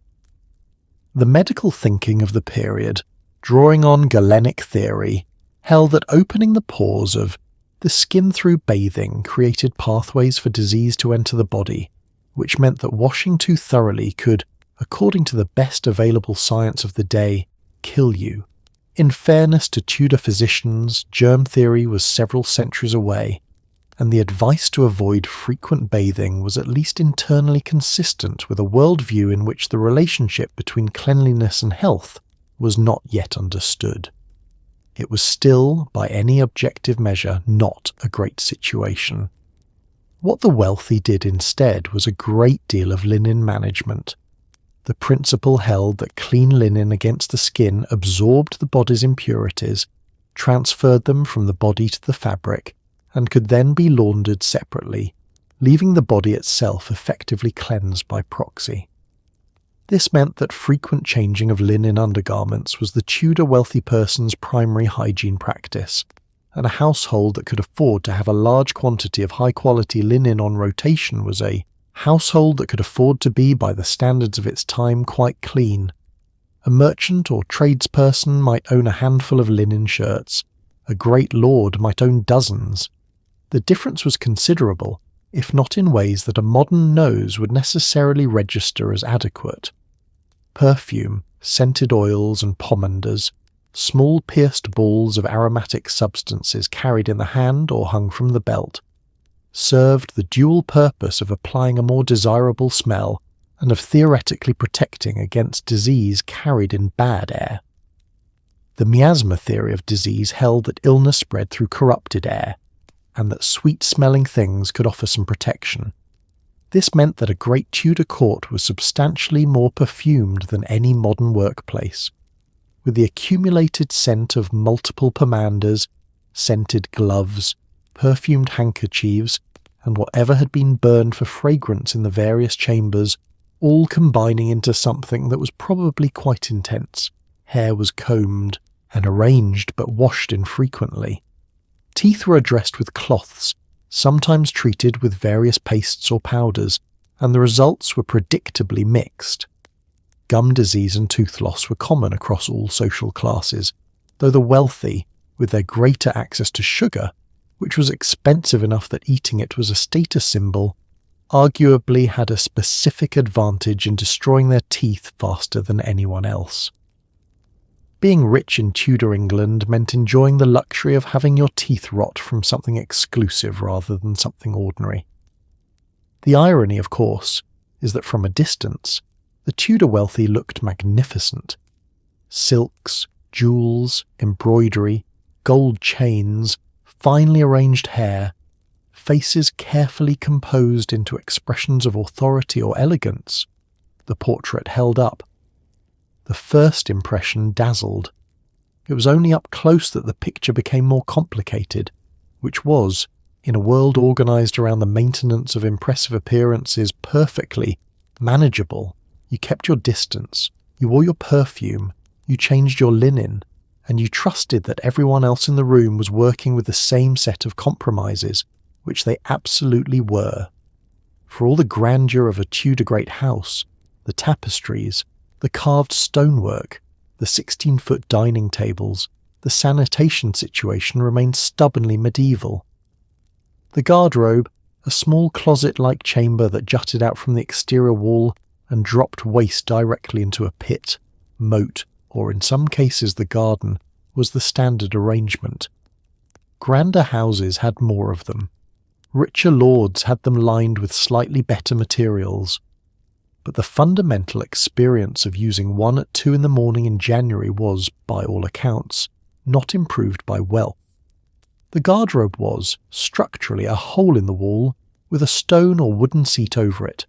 The medical thinking of the period, drawing on Galenic theory, held that opening the pores of the skin through bathing created pathways for disease to enter the body, which meant that washing too thoroughly could, according to the best available science of the day, kill you. In fairness to Tudor physicians, germ theory was several centuries away, and the advice to avoid frequent bathing was at least internally consistent with a worldview in which the relationship between cleanliness and health was not yet understood. It was still, by any objective measure, not a great situation. What the wealthy did instead was a great deal of linen management. The principle held that clean linen against the skin absorbed the body's impurities, transferred them from the body to the fabric, and could then be laundered separately, leaving the body itself effectively cleansed by proxy. This meant that frequent changing of linen undergarments was the Tudor wealthy person's primary hygiene practice, and a household that could afford to have a large quantity of high-quality linen on rotation was a household that could afford to be, by the standards of its time, quite clean. A merchant or tradesperson might own a handful of linen shirts. A great lord might own dozens. The difference was considerable, if not in ways that a modern nose would necessarily register as adequate. Perfume, scented oils and pomanders, small pierced balls of aromatic substances carried in the hand or hung from the belt, served the dual purpose of applying a more desirable smell and of theoretically protecting against disease carried in bad air. The miasma theory of disease held that illness spread through corrupted air, and that sweet-smelling things could offer some protection. This meant that a great Tudor court was substantially more perfumed than any modern workplace, with the accumulated scent of multiple pomanders, scented gloves, perfumed handkerchiefs, and whatever had been burned for fragrance in the various chambers, all combining into something that was probably quite intense. Hair was combed and arranged but washed infrequently. Teeth were addressed with cloths, sometimes treated with various pastes or powders, and the results were predictably mixed. Gum disease and tooth loss were common across all social classes, though the wealthy, with their greater access to sugar, which was expensive enough that eating it was a status symbol, arguably had a specific advantage in destroying their teeth faster than anyone else. Being rich in Tudor England meant enjoying the luxury of having your teeth rot from something exclusive rather than something ordinary. The irony, of course, is that from a distance, the Tudor wealthy looked magnificent. Silks, jewels, embroidery, gold chains, finely arranged hair, faces carefully composed into expressions of authority or elegance, the portrait held up. The first impression dazzled. It was only up close that the picture became more complicated, which was, in a world organised around the maintenance of impressive appearances, perfectly manageable. You kept your distance, you wore your perfume, you changed your linen, and you trusted that everyone else in the room was working with the same set of compromises, which they absolutely were. For all the grandeur of a Tudor great house, the tapestries, the carved stonework, the 16-foot dining tables, the sanitation situation remained stubbornly medieval. The garderobe, a small closet-like chamber that jutted out from the exterior wall and dropped waste directly into a pit, moat, or in some cases the garden, was the standard arrangement. Grander houses had more of them. Richer lords had them lined with slightly better materials. But the fundamental experience of using one at 2 a.m. in January was, by all accounts, not improved by wealth. The garderobe was, structurally, a hole in the wall with a stone or wooden seat over it.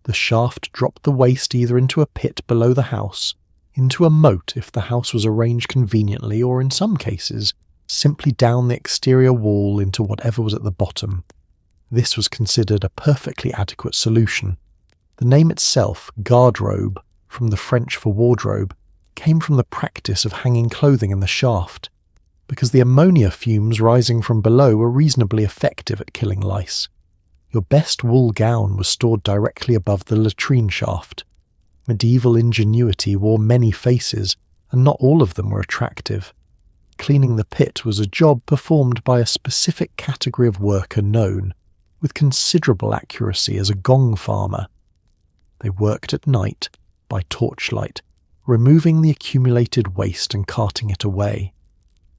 The shaft dropped the waste either into a pit below the house, into a moat if the house was arranged conveniently, or in some cases, simply down the exterior wall into whatever was at the bottom. This was considered a perfectly adequate solution. The name itself, garderobe, from the French for wardrobe, came from the practice of hanging clothing in the shaft, because the ammonia fumes rising from below were reasonably effective at killing lice. Your best wool gown was stored directly above the latrine shaft. Medieval ingenuity wore many faces, and not all of them were attractive. Cleaning the pit was a job performed by a specific category of worker known, with considerable accuracy, as a gong farmer. They worked at night, by torchlight, removing the accumulated waste and carting it away.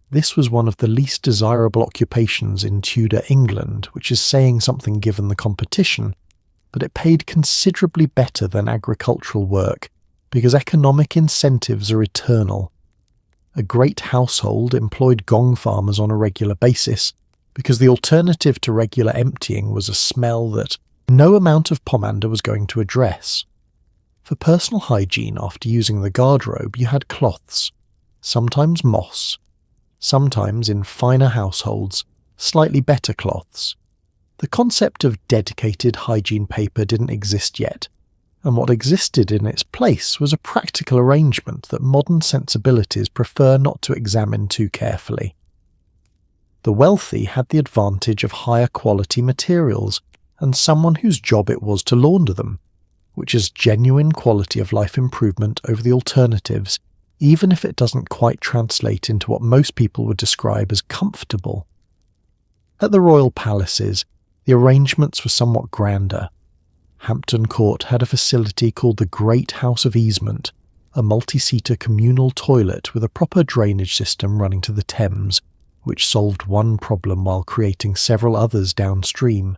This was one of the least desirable occupations in Tudor England, which is saying something given the competition, but it paid considerably better than agricultural work, because economic incentives are eternal. A great household employed gong farmers on a regular basis, because the alternative to regular emptying was a smell that no amount of pomander was going to address. For personal hygiene after using the garderobe, you had cloths, sometimes moss, sometimes in finer households, slightly better cloths. The concept of dedicated hygiene paper didn't exist yet, and what existed in its place was a practical arrangement that modern sensibilities prefer not to examine too carefully. The wealthy had the advantage of higher quality materials and someone whose job it was to launder them, which is genuine quality of life improvement over the alternatives, even if it doesn't quite translate into what most people would describe as comfortable. At the royal palaces, the arrangements were somewhat grander. Hampton Court had a facility called the Great House of Easement, a multi-seater communal toilet with a proper drainage system running to the Thames, which solved one problem while creating several others downstream.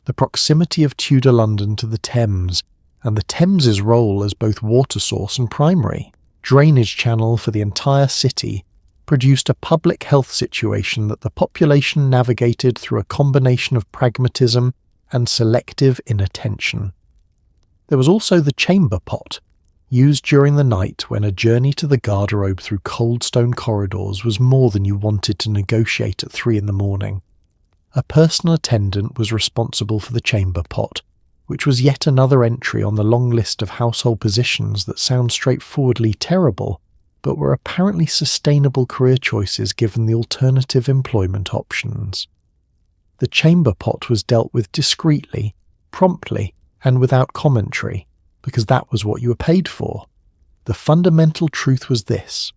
The proximity of Tudor London to the Thames, and the Thames's role as both water source and primary drainage channel for the entire city, produced a public health situation that the population navigated through a combination of pragmatism and selective inattention. There was also the chamber pot, used during the night when a journey to the garderobe through cold stone corridors was more than you wanted to negotiate at 3 a.m. A personal attendant was responsible for the chamber pot, which was yet another entry on the long list of household positions that sound straightforwardly terrible, but were apparently sustainable career choices given the alternative employment options. The chamber pot was dealt with discreetly, promptly, and without commentary, because that was what you were paid for. The fundamental truth was this: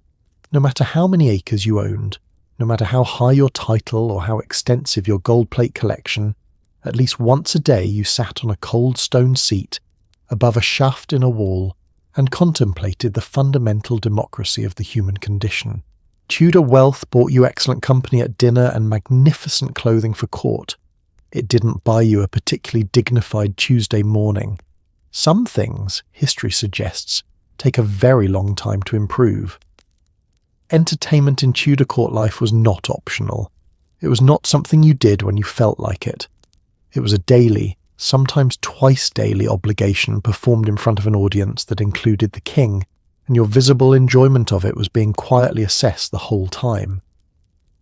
no matter how many acres you owned, no matter how high your title or how extensive your gold plate collection, at least once a day you sat on a cold stone seat, above a shaft in a wall, and contemplated the fundamental democracy of the human condition. Tudor wealth bought you excellent company at dinner and magnificent clothing for court. It didn't buy you a particularly dignified Tuesday morning. Some things, history suggests, take a very long time to improve. Entertainment in Tudor court life was not optional. It was not something you did when you felt like it. It was a daily, sometimes twice daily obligation performed in front of an audience that included the king, and your visible enjoyment of it was being quietly assessed the whole time.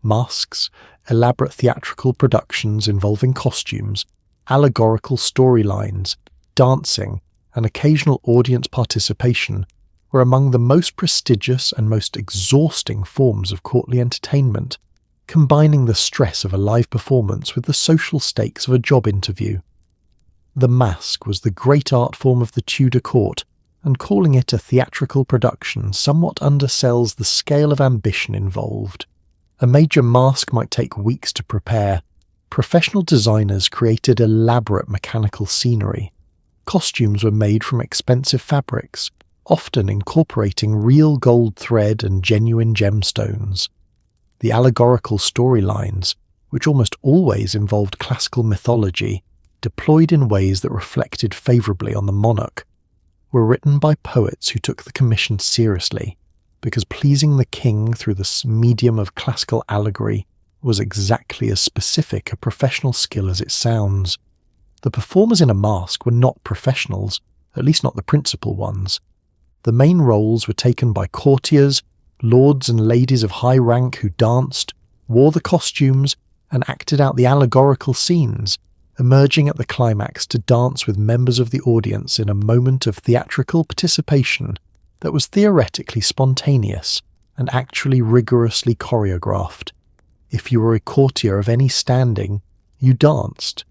Masks, elaborate theatrical productions involving costumes, allegorical storylines, dancing, and occasional audience participation were among the most prestigious and most exhausting forms of courtly entertainment, combining the stress of a live performance with the social stakes of a job interview. The masque was the great art form of the Tudor court, and calling it a theatrical production somewhat undersells the scale of ambition involved. A major masque might take weeks to prepare. Professional designers created elaborate mechanical scenery. Costumes were made from expensive fabrics, often incorporating real gold thread and genuine gemstones. The allegorical storylines, which almost always involved classical mythology, deployed in ways that reflected favourably on the monarch, were written by poets who took the commission seriously, because pleasing the king through the medium of classical allegory was exactly as specific a professional skill as it sounds. The performers in a masque were not professionals, at least not the principal ones. The main roles were taken by courtiers, lords and ladies of high rank who danced, wore the costumes, and acted out the allegorical scenes, emerging at the climax to dance with members of the audience in a moment of theatrical participation that was theoretically spontaneous and actually rigorously choreographed. If you were a courtier of any standing, you danced.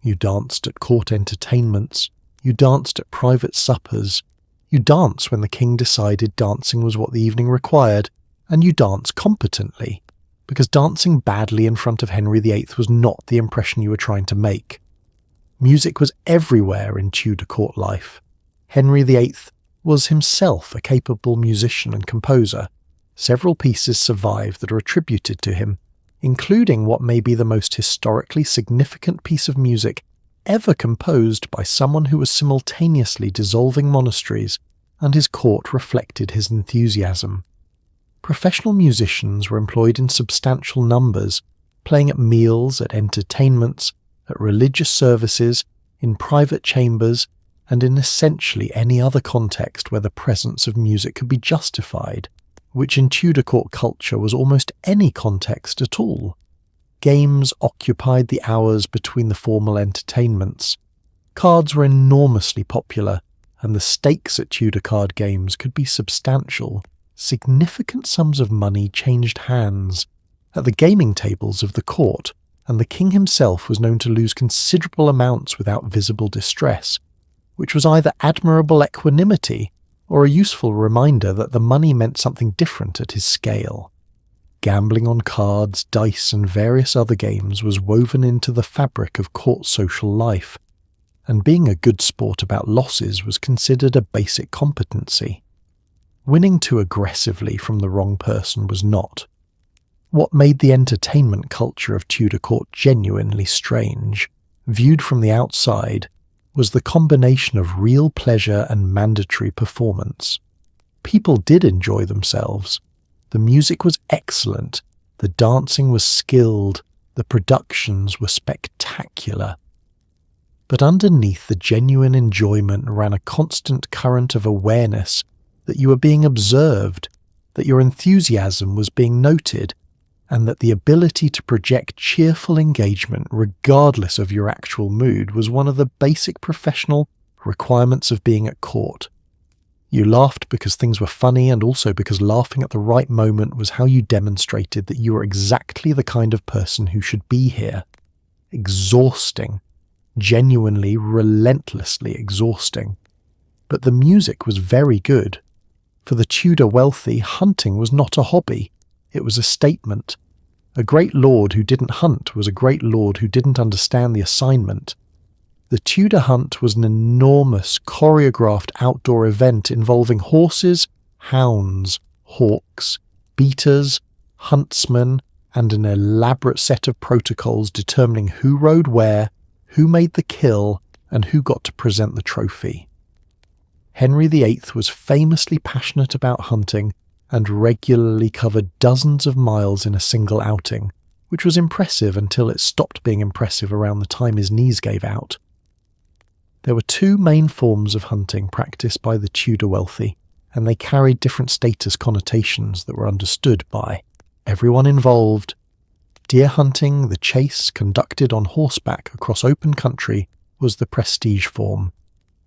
You danced at court entertainments. You danced at private suppers. You danced when the king decided dancing was what the evening required, and you danced competently, because dancing badly in front of Henry VIII was not the impression you were trying to make. Music was everywhere in Tudor court life. Henry VIII was himself a capable musician and composer. Several pieces survive that are attributed to him, including what may be the most historically significant piece of music ever composed by someone who was simultaneously dissolving monasteries, and his court reflected his enthusiasm. Professional musicians were employed in substantial numbers, playing at meals, at entertainments, at religious services, in private chambers, and in essentially any other context where the presence of music could be justified, which in Tudor court culture was almost any context at all. Games occupied the hours between the formal entertainments. Cards were enormously popular, and the stakes at Tudor card games could be substantial. Significant sums of money changed hands at the gaming tables of the court, and the king himself was known to lose considerable amounts without visible distress, which was either admirable equanimity or a useful reminder that the money meant something different at his scale. Gambling on cards, dice, and various other games was woven into the fabric of court social life, and being a good sport about losses was considered a basic competency. Winning too aggressively from the wrong person was not. What made the entertainment culture of Tudor court genuinely strange, viewed from the outside, was the combination of real pleasure and mandatory performance. People did enjoy themselves. The music was excellent, the dancing was skilled, the productions were spectacular. But underneath the genuine enjoyment ran a constant current of awareness that you were being observed, that your enthusiasm was being noted, and that the ability to project cheerful engagement regardless of your actual mood was one of the basic professional requirements of being at court. You laughed because things were funny, and also because laughing at the right moment was how you demonstrated that you were exactly the kind of person who should be here. Exhausting. Genuinely, relentlessly exhausting. But the music was very good. For the Tudor wealthy, hunting was not a hobby. It was a statement. A great lord who didn't hunt was a great lord who didn't understand the assignment. The Tudor hunt was an enormous, choreographed outdoor event involving horses, hounds, hawks, beaters, huntsmen, and an elaborate set of protocols determining who rode where, who made the kill, and who got to present the trophy. Henry VIII was famously passionate about hunting and regularly covered dozens of miles in a single outing, which was impressive until it stopped being impressive around the time his knees gave out. There were two main forms of hunting practiced by the Tudor wealthy, and they carried different status connotations that were understood by everyone involved. Deer hunting, the chase conducted on horseback across open country, was the prestige form.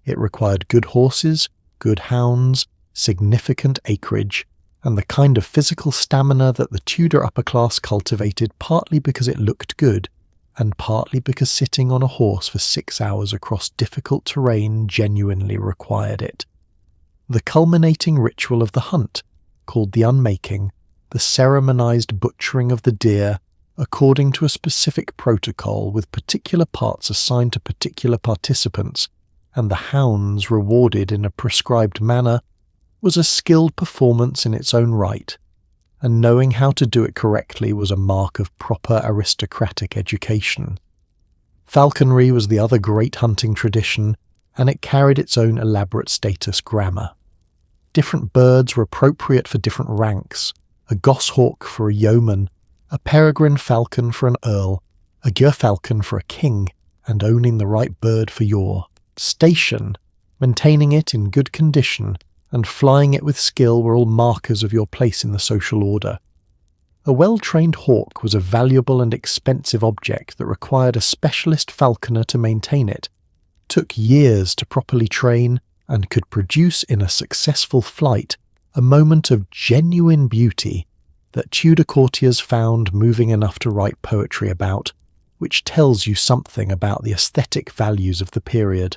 It required good horses, good hounds, significant acreage, and the kind of physical stamina that the Tudor upper class cultivated partly because it looked good, and partly because sitting on a horse for 6 hours across difficult terrain genuinely required it. The culminating ritual of the hunt, called the unmaking, the ceremonized butchering of the deer, according to a specific protocol with particular parts assigned to particular participants, and the hounds rewarded in a prescribed manner, was a skilled performance in its own right, and knowing how to do it correctly was a mark of proper aristocratic education. Falconry was the other great hunting tradition, and it carried its own elaborate status grammar. Different birds were appropriate for different ranks: a goshawk for a yeoman, a peregrine falcon for an earl, a gerfalcon for a king, and owning the right bird for your station, maintaining it in good condition, and flying it with skill were all markers of your place in the social order. A well-trained hawk was a valuable and expensive object that required a specialist falconer to maintain it, took years to properly train, and could produce in a successful flight a moment of genuine beauty that Tudor courtiers found moving enough to write poetry about, which tells you something about the aesthetic values of the period.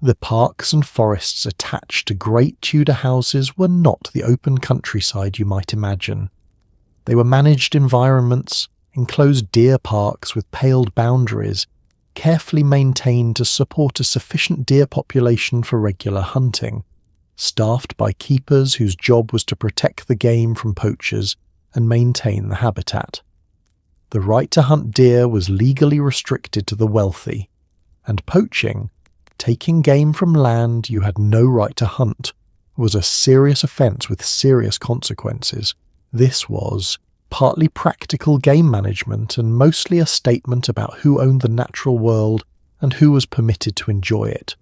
The parks and forests attached to great Tudor houses were not the open countryside you might imagine. They were managed environments, enclosed deer parks with paled boundaries, carefully maintained to support a sufficient deer population for regular hunting, staffed by keepers whose job was to protect the game from poachers and maintain the habitat. The right to hunt deer was legally restricted to the wealthy, and poaching, taking game from land you had no right to hunt, was a serious offence with serious consequences. This was partly practical game management and mostly a statement about who owned the natural world and who was permitted to enjoy it.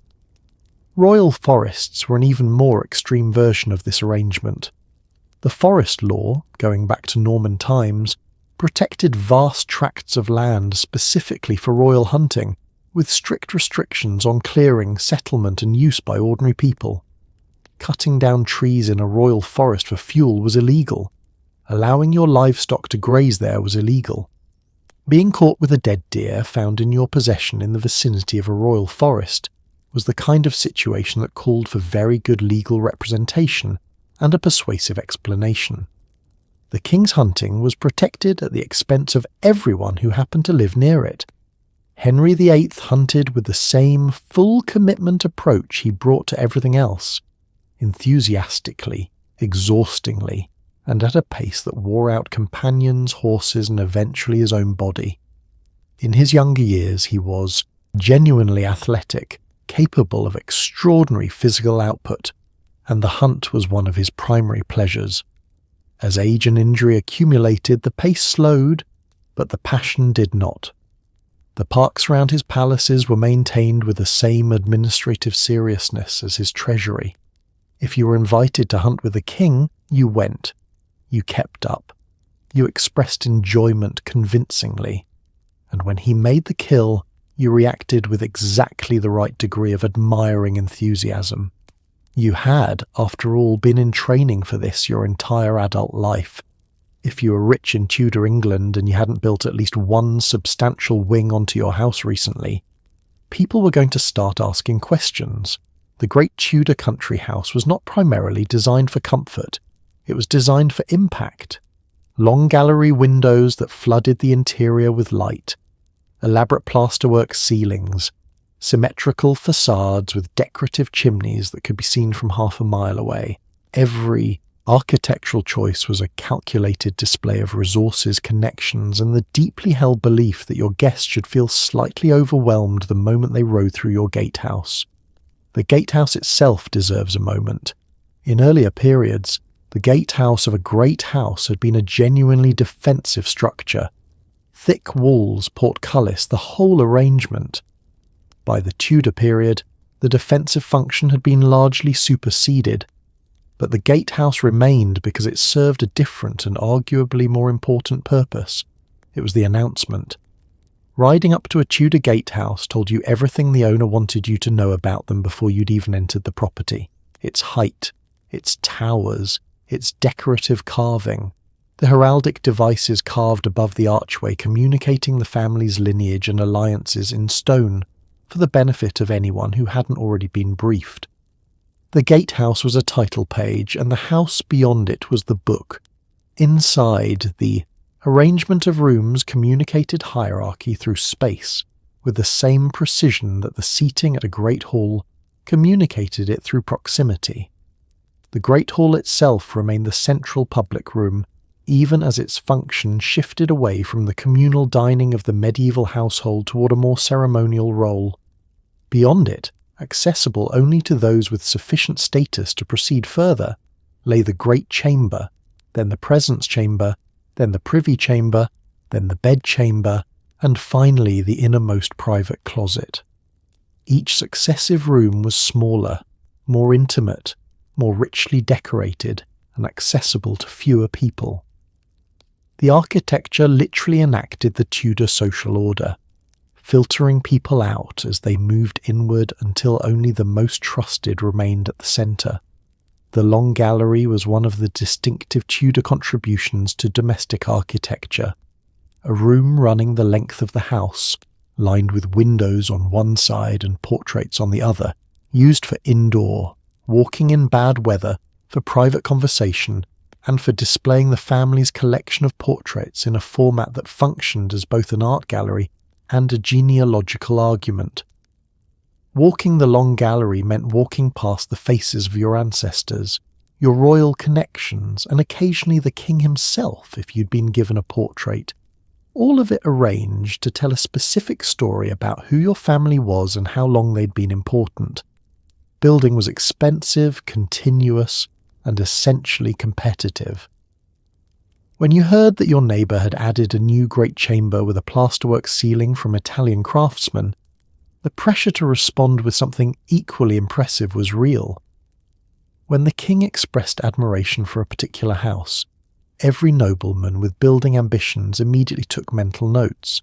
Royal forests were an even more extreme version of this arrangement. The forest law, going back to Norman times, protected vast tracts of land specifically for royal hunting, with strict restrictions on clearing, settlement and use by ordinary people. Cutting down trees in a royal forest for fuel was illegal. Allowing your livestock to graze there was illegal. Being caught with a dead deer found in your possession in the vicinity of a royal forest was the kind of situation that called for very good legal representation and a persuasive explanation. The king's hunting was protected at the expense of everyone who happened to live near it. Henry VIII hunted with the same full commitment approach he brought to everything else, enthusiastically, exhaustingly, and at a pace that wore out companions, horses, and eventually his own body. In his younger years he was genuinely athletic, capable of extraordinary physical output, and the hunt was one of his primary pleasures. As age and injury accumulated, the pace slowed, but the passion did not. The parks around his palaces were maintained with the same administrative seriousness as his treasury. If you were invited to hunt with the king, you went. You kept up. You expressed enjoyment convincingly. And when he made the kill, you reacted with exactly the right degree of admiring enthusiasm. You had, after all, been in training for this your entire adult life. If you were rich in Tudor England and you hadn't built at least one substantial wing onto your house recently, people were going to start asking questions. The great Tudor country house was not primarily designed for comfort. It was designed for impact. Long gallery windows that flooded the interior with light. elaborate plasterwork ceilings, symmetrical facades with decorative chimneys that could be seen from half a mile away. Every architectural choice was a calculated display of resources, connections, and the deeply held belief that your guests should feel slightly overwhelmed the moment they rode through your gatehouse. The gatehouse itself deserves a moment. In earlier periods, the gatehouse of a great house had been a genuinely defensive structure. Thick walls, portcullis, the whole arrangement. By the Tudor period, the defensive function had been largely superseded, but the gatehouse remained because it served a different and arguably more important purpose. It was the announcement. Riding up to a Tudor gatehouse told you everything the owner wanted you to know about them before you'd even entered the property. Its height, its towers, its decorative carving, the heraldic devices carved above the archway communicating the family's lineage and alliances in stone for the benefit of anyone who hadn't already been briefed. The gatehouse was a title page, and the house beyond it was the book. Inside, the arrangement of rooms communicated hierarchy through space, with the same precision that the seating at a great hall communicated it through proximity. The great hall itself remained the central public room, even as its function shifted away from the communal dining of the medieval household toward a more ceremonial role. Beyond it, accessible only to those with sufficient status to proceed further, lay the great chamber, then the presence chamber, then the privy chamber, then the bedchamber, and finally the innermost private closet. Each successive room was smaller, more intimate, more richly decorated, and accessible to fewer people. The architecture literally enacted the Tudor social order, filtering people out as they moved inward until only the most trusted remained at the centre. The Long Gallery was one of the distinctive Tudor contributions to domestic architecture, a room running the length of the house, lined with windows on one side and portraits on the other, used for indoor, walking in bad weather, for private conversation, and for displaying the family's collection of portraits in a format that functioned as both an art gallery and a genealogical argument. Walking the Long Gallery meant walking past the faces of your ancestors, your royal connections, and occasionally the king himself if you'd been given a portrait, all of it arranged to tell a specific story about who your family was and how long they'd been important. Building was expensive, continuous, and essentially competitive. When you heard that your neighbour had added a new great chamber with a plasterwork ceiling from Italian craftsmen, the pressure to respond with something equally impressive was real. When the king expressed admiration for a particular house, every nobleman with building ambitions immediately took mental notes.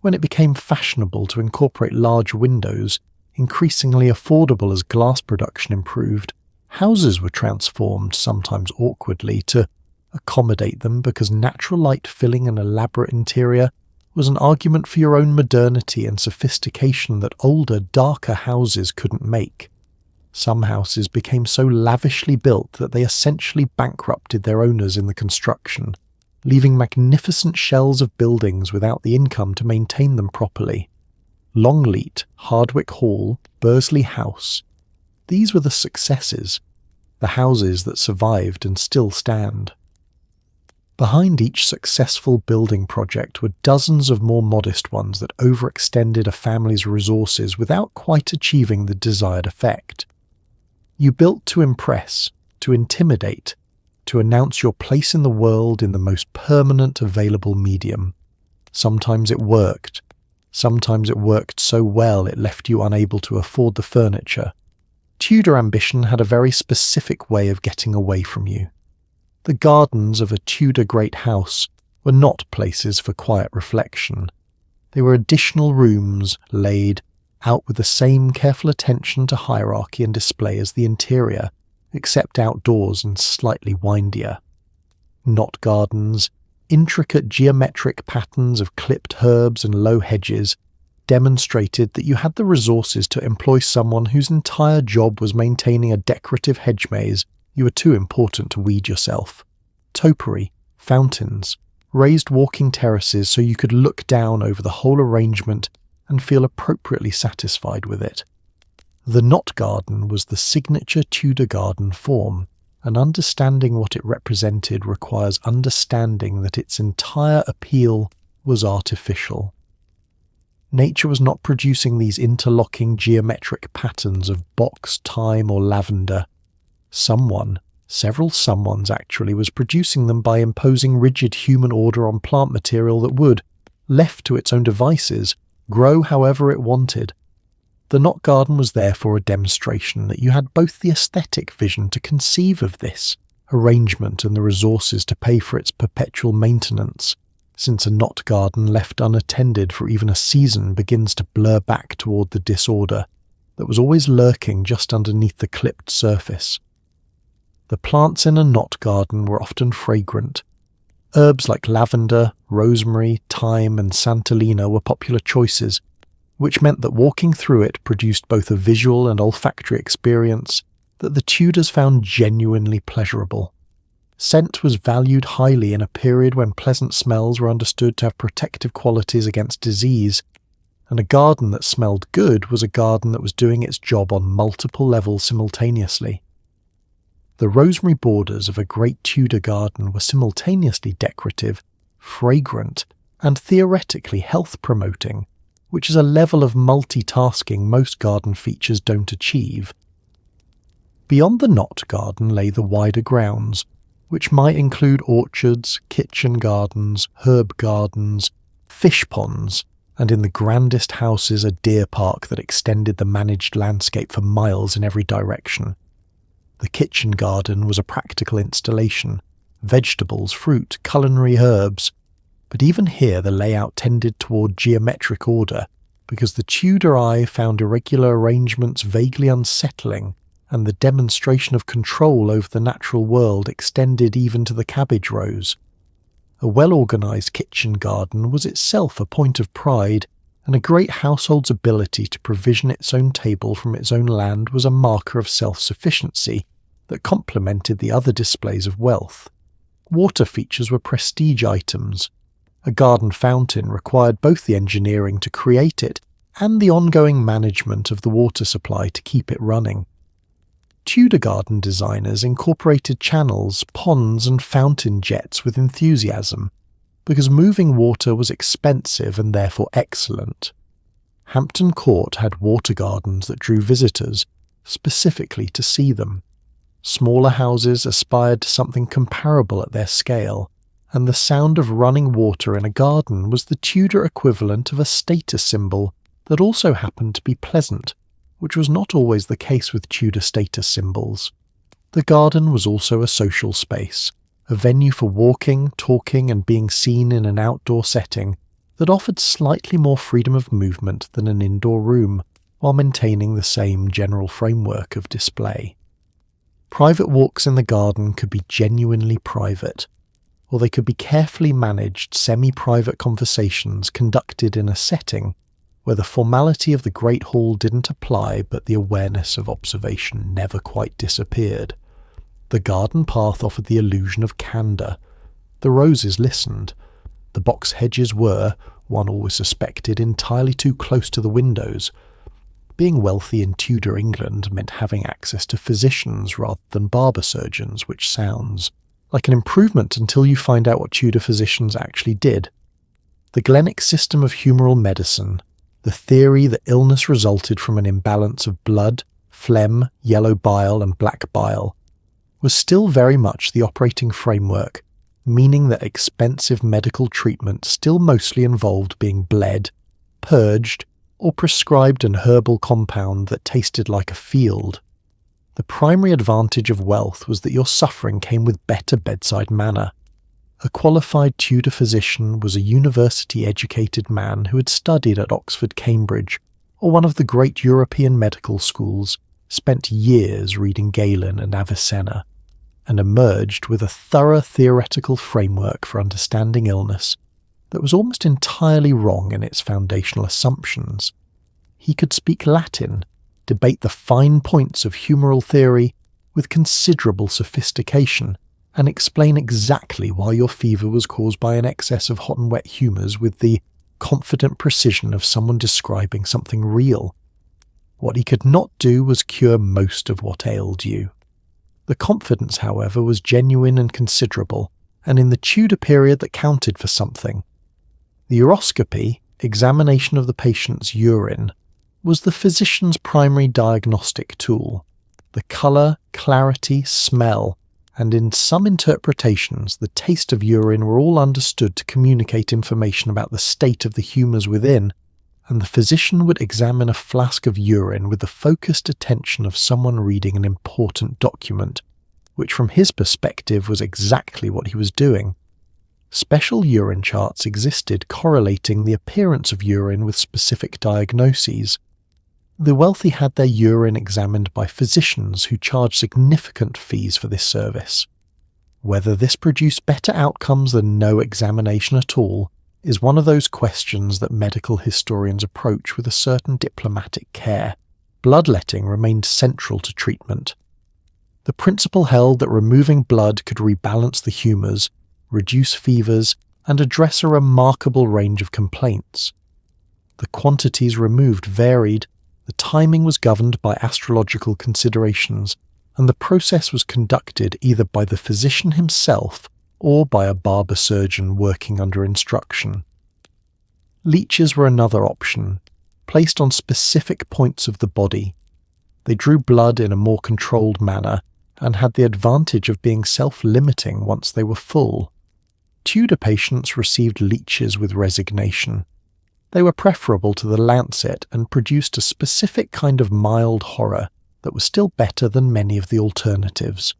When it became fashionable to incorporate large windows, increasingly affordable as glass production improved, houses were transformed, sometimes awkwardly, to accommodate them because natural light filling an elaborate interior was an argument for your own modernity and sophistication that older, darker houses couldn't make. Some houses became so lavishly built that they essentially bankrupted their owners in the construction, leaving magnificent shells of buildings without the income to maintain them properly. Longleat, Hardwicke Hall, Bursley House. These were the successes, the houses that survived and still stand. Behind each successful building project were dozens of more modest ones that overextended a family's resources without quite achieving the desired effect. You built to impress, to intimidate, to announce your place in the world in the most permanent available medium. Sometimes it worked. Sometimes it worked so well it left you unable to afford the furniture. Tudor ambition had a very specific way of getting away from you. The gardens of a Tudor great house were not places for quiet reflection. They were additional rooms laid out with the same careful attention to hierarchy and display as the interior, except outdoors and slightly windier. Not gardens, intricate geometric patterns of clipped herbs and low hedges demonstrated that you had the resources to employ someone whose entire job was maintaining a decorative hedge maze you were too important to weed yourself. Topiary, fountains, raised walking terraces so you could look down over the whole arrangement and feel appropriately satisfied with it. The knot garden was the signature Tudor garden form, and understanding what it represented requires understanding that its entire appeal was artificial. Nature was not producing these interlocking geometric patterns of box, thyme, or lavender. Someone, several someones actually, was producing them by imposing rigid human order on plant material that would, left to its own devices, grow however it wanted. The knot garden was therefore a demonstration that you had both the aesthetic vision to conceive of this arrangement and the resources to pay for its perpetual maintenance, since a knot garden left unattended for even a season begins to blur back toward the disorder that was always lurking just underneath the clipped surface. The plants in a knot garden were often fragrant. Herbs like lavender, rosemary, thyme, and santolina were popular choices, which meant that walking through it produced both a visual and olfactory experience that the Tudors found genuinely pleasurable. Scent was valued highly in a period when pleasant smells were understood to have protective qualities against disease, and a garden that smelled good was a garden that was doing its job on multiple levels simultaneously. The rosemary borders of a great Tudor garden were simultaneously decorative, fragrant, and theoretically health-promoting, which is a level of multitasking most garden features don't achieve. Beyond the knot garden lay the wider grounds, which might include orchards, kitchen gardens, herb gardens, fish ponds, and in the grandest houses a deer park that extended the managed landscape for miles in every direction. The kitchen garden was a practical installation, vegetables, fruit, culinary herbs, but even here the layout tended toward geometric order, because the Tudor eye found irregular arrangements vaguely unsettling, and the demonstration of control over the natural world extended even to the cabbage rows. A well-organised kitchen garden was itself a point of pride, and a great household's ability to provision its own table from its own land was a marker of self-sufficiency that complemented the other displays of wealth. Water features were prestige items. A garden fountain required both the engineering to create it and the ongoing management of the water supply to keep it running. Tudor garden designers incorporated channels, ponds, and fountain jets with enthusiasm, because moving water was expensive and therefore excellent. Hampton Court had water gardens that drew visitors, specifically to see them. Smaller houses aspired to something comparable at their scale, and the sound of running water in a garden was the Tudor equivalent of a status symbol that also happened to be pleasant, which was not always the case with Tudor status symbols. The garden was also a social space, a venue for walking, talking, and being seen in an outdoor setting that offered slightly more freedom of movement than an indoor room, while maintaining the same general framework of display. Private walks in the garden could be genuinely private, or they could be carefully managed semi-private conversations conducted in a setting where the formality of the Great Hall didn't apply but the awareness of observation never quite disappeared. The garden path offered the illusion of candour. The roses listened. The box hedges were, one always suspected, entirely too close to the windows. Being wealthy in Tudor England meant having access to physicians rather than barber surgeons, which sounds like an improvement until you find out what Tudor physicians actually did. The Glenic system of humoral medicine, the theory that illness resulted from an imbalance of blood, phlegm, yellow bile, and black bile, was still very much the operating framework, meaning that expensive medical treatment still mostly involved being bled, purged, or prescribed an herbal compound that tasted like a field. The primary advantage of wealth was that your suffering came with better bedside manner. A qualified Tudor physician was a university-educated man who had studied at Oxford, Cambridge, or one of the great European medical schools, spent years reading Galen and Avicenna, and emerged with a thorough theoretical framework for understanding illness that was almost entirely wrong in its foundational assumptions. He could speak Latin, debate the fine points of humoral theory with considerable sophistication, and explain exactly why your fever was caused by an excess of hot and wet humours with the confident precision of someone describing something real. What he could not do was cure most of what ailed you. The confidence, however, was genuine and considerable, and in the Tudor period that counted for something. The uroscopy, examination of the patient's urine, was the physician's primary diagnostic tool. The colour, clarity, smell, and in some interpretations the taste of urine were all understood to communicate information about the state of the humours within, and the physician would examine a flask of urine with the focused attention of someone reading an important document, which from his perspective was exactly what he was doing. Special urine charts existed correlating the appearance of urine with specific diagnoses. The wealthy had their urine examined by physicians who charged significant fees for this service. Whether this produced better outcomes than no examination at all is one of those questions that medical historians approach with a certain diplomatic care. Bloodletting remained central to treatment. The principle held that removing blood could rebalance the humours, reduce fevers, and address a remarkable range of complaints. The quantities removed varied, the timing was governed by astrological considerations, and the process was conducted either by the physician himself or by a barber surgeon working under instruction. Leeches were another option, placed on specific points of the body. They drew blood in a more controlled manner and had the advantage of being self-limiting once they were full. Tudor patients received leeches with resignation. They were preferable to the lancet and produced a specific kind of mild horror that was still better than many of the alternatives.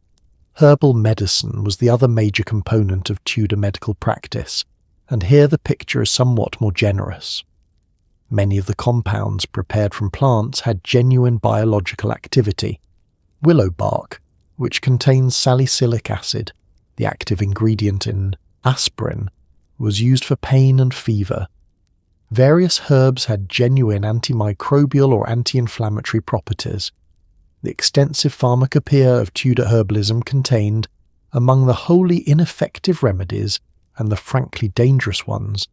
Herbal medicine was the other major component of Tudor medical practice, and here the picture is somewhat more generous. Many of the compounds prepared from plants had genuine biological activity. Willow bark, which contains salicylic acid, the active ingredient in aspirin, was used for pain and fever. Various herbs had genuine antimicrobial or anti-inflammatory properties. The extensive pharmacopoeia of Tudor herbalism contained, among the wholly ineffective remedies and the frankly dangerous ones,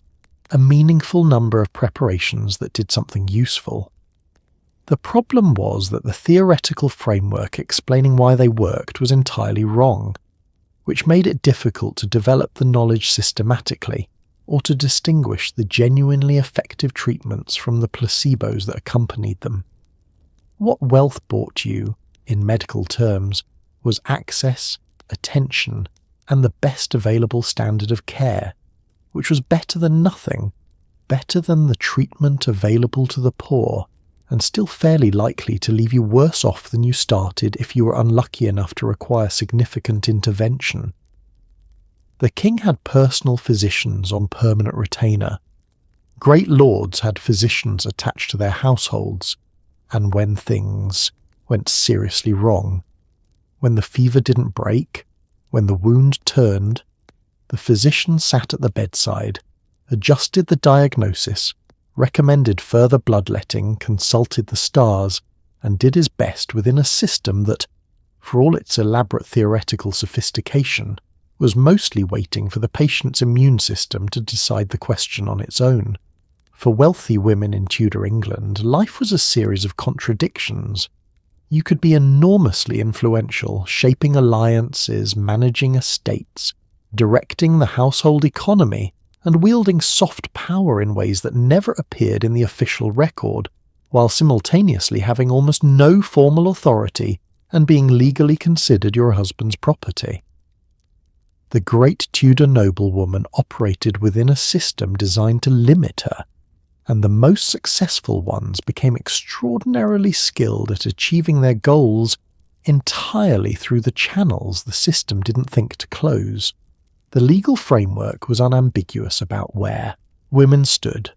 a meaningful number of preparations that did something useful. The problem was that the theoretical framework explaining why they worked was entirely wrong, which made it difficult to develop the knowledge systematically or to distinguish the genuinely effective treatments from the placebos that accompanied them. What wealth brought you, in medical terms, was access, attention, and the best available standard of care, which was better than nothing, better than the treatment available to the poor, and still fairly likely to leave you worse off than you started if you were unlucky enough to require significant intervention. The king had personal physicians on permanent retainer. Great lords had physicians attached to their households, and when things went seriously wrong, when the fever didn't break, when the wound turned, the physician sat at the bedside, adjusted the diagnosis, recommended further bloodletting, consulted the stars, and did his best within a system that, for all its elaborate theoretical sophistication, was mostly waiting for the patient's immune system to decide the question on its own. For wealthy women in Tudor England, life was a series of contradictions. You could be enormously influential, shaping alliances, managing estates, directing the household economy, and wielding soft power in ways that never appeared in the official record, while simultaneously having almost no formal authority and being legally considered your husband's property. The great Tudor noblewoman operated within a system designed to limit her, and the most successful ones became extraordinarily skilled at achieving their goals entirely through the channels the system didn't think to close. The legal framework was unambiguous about where women stood.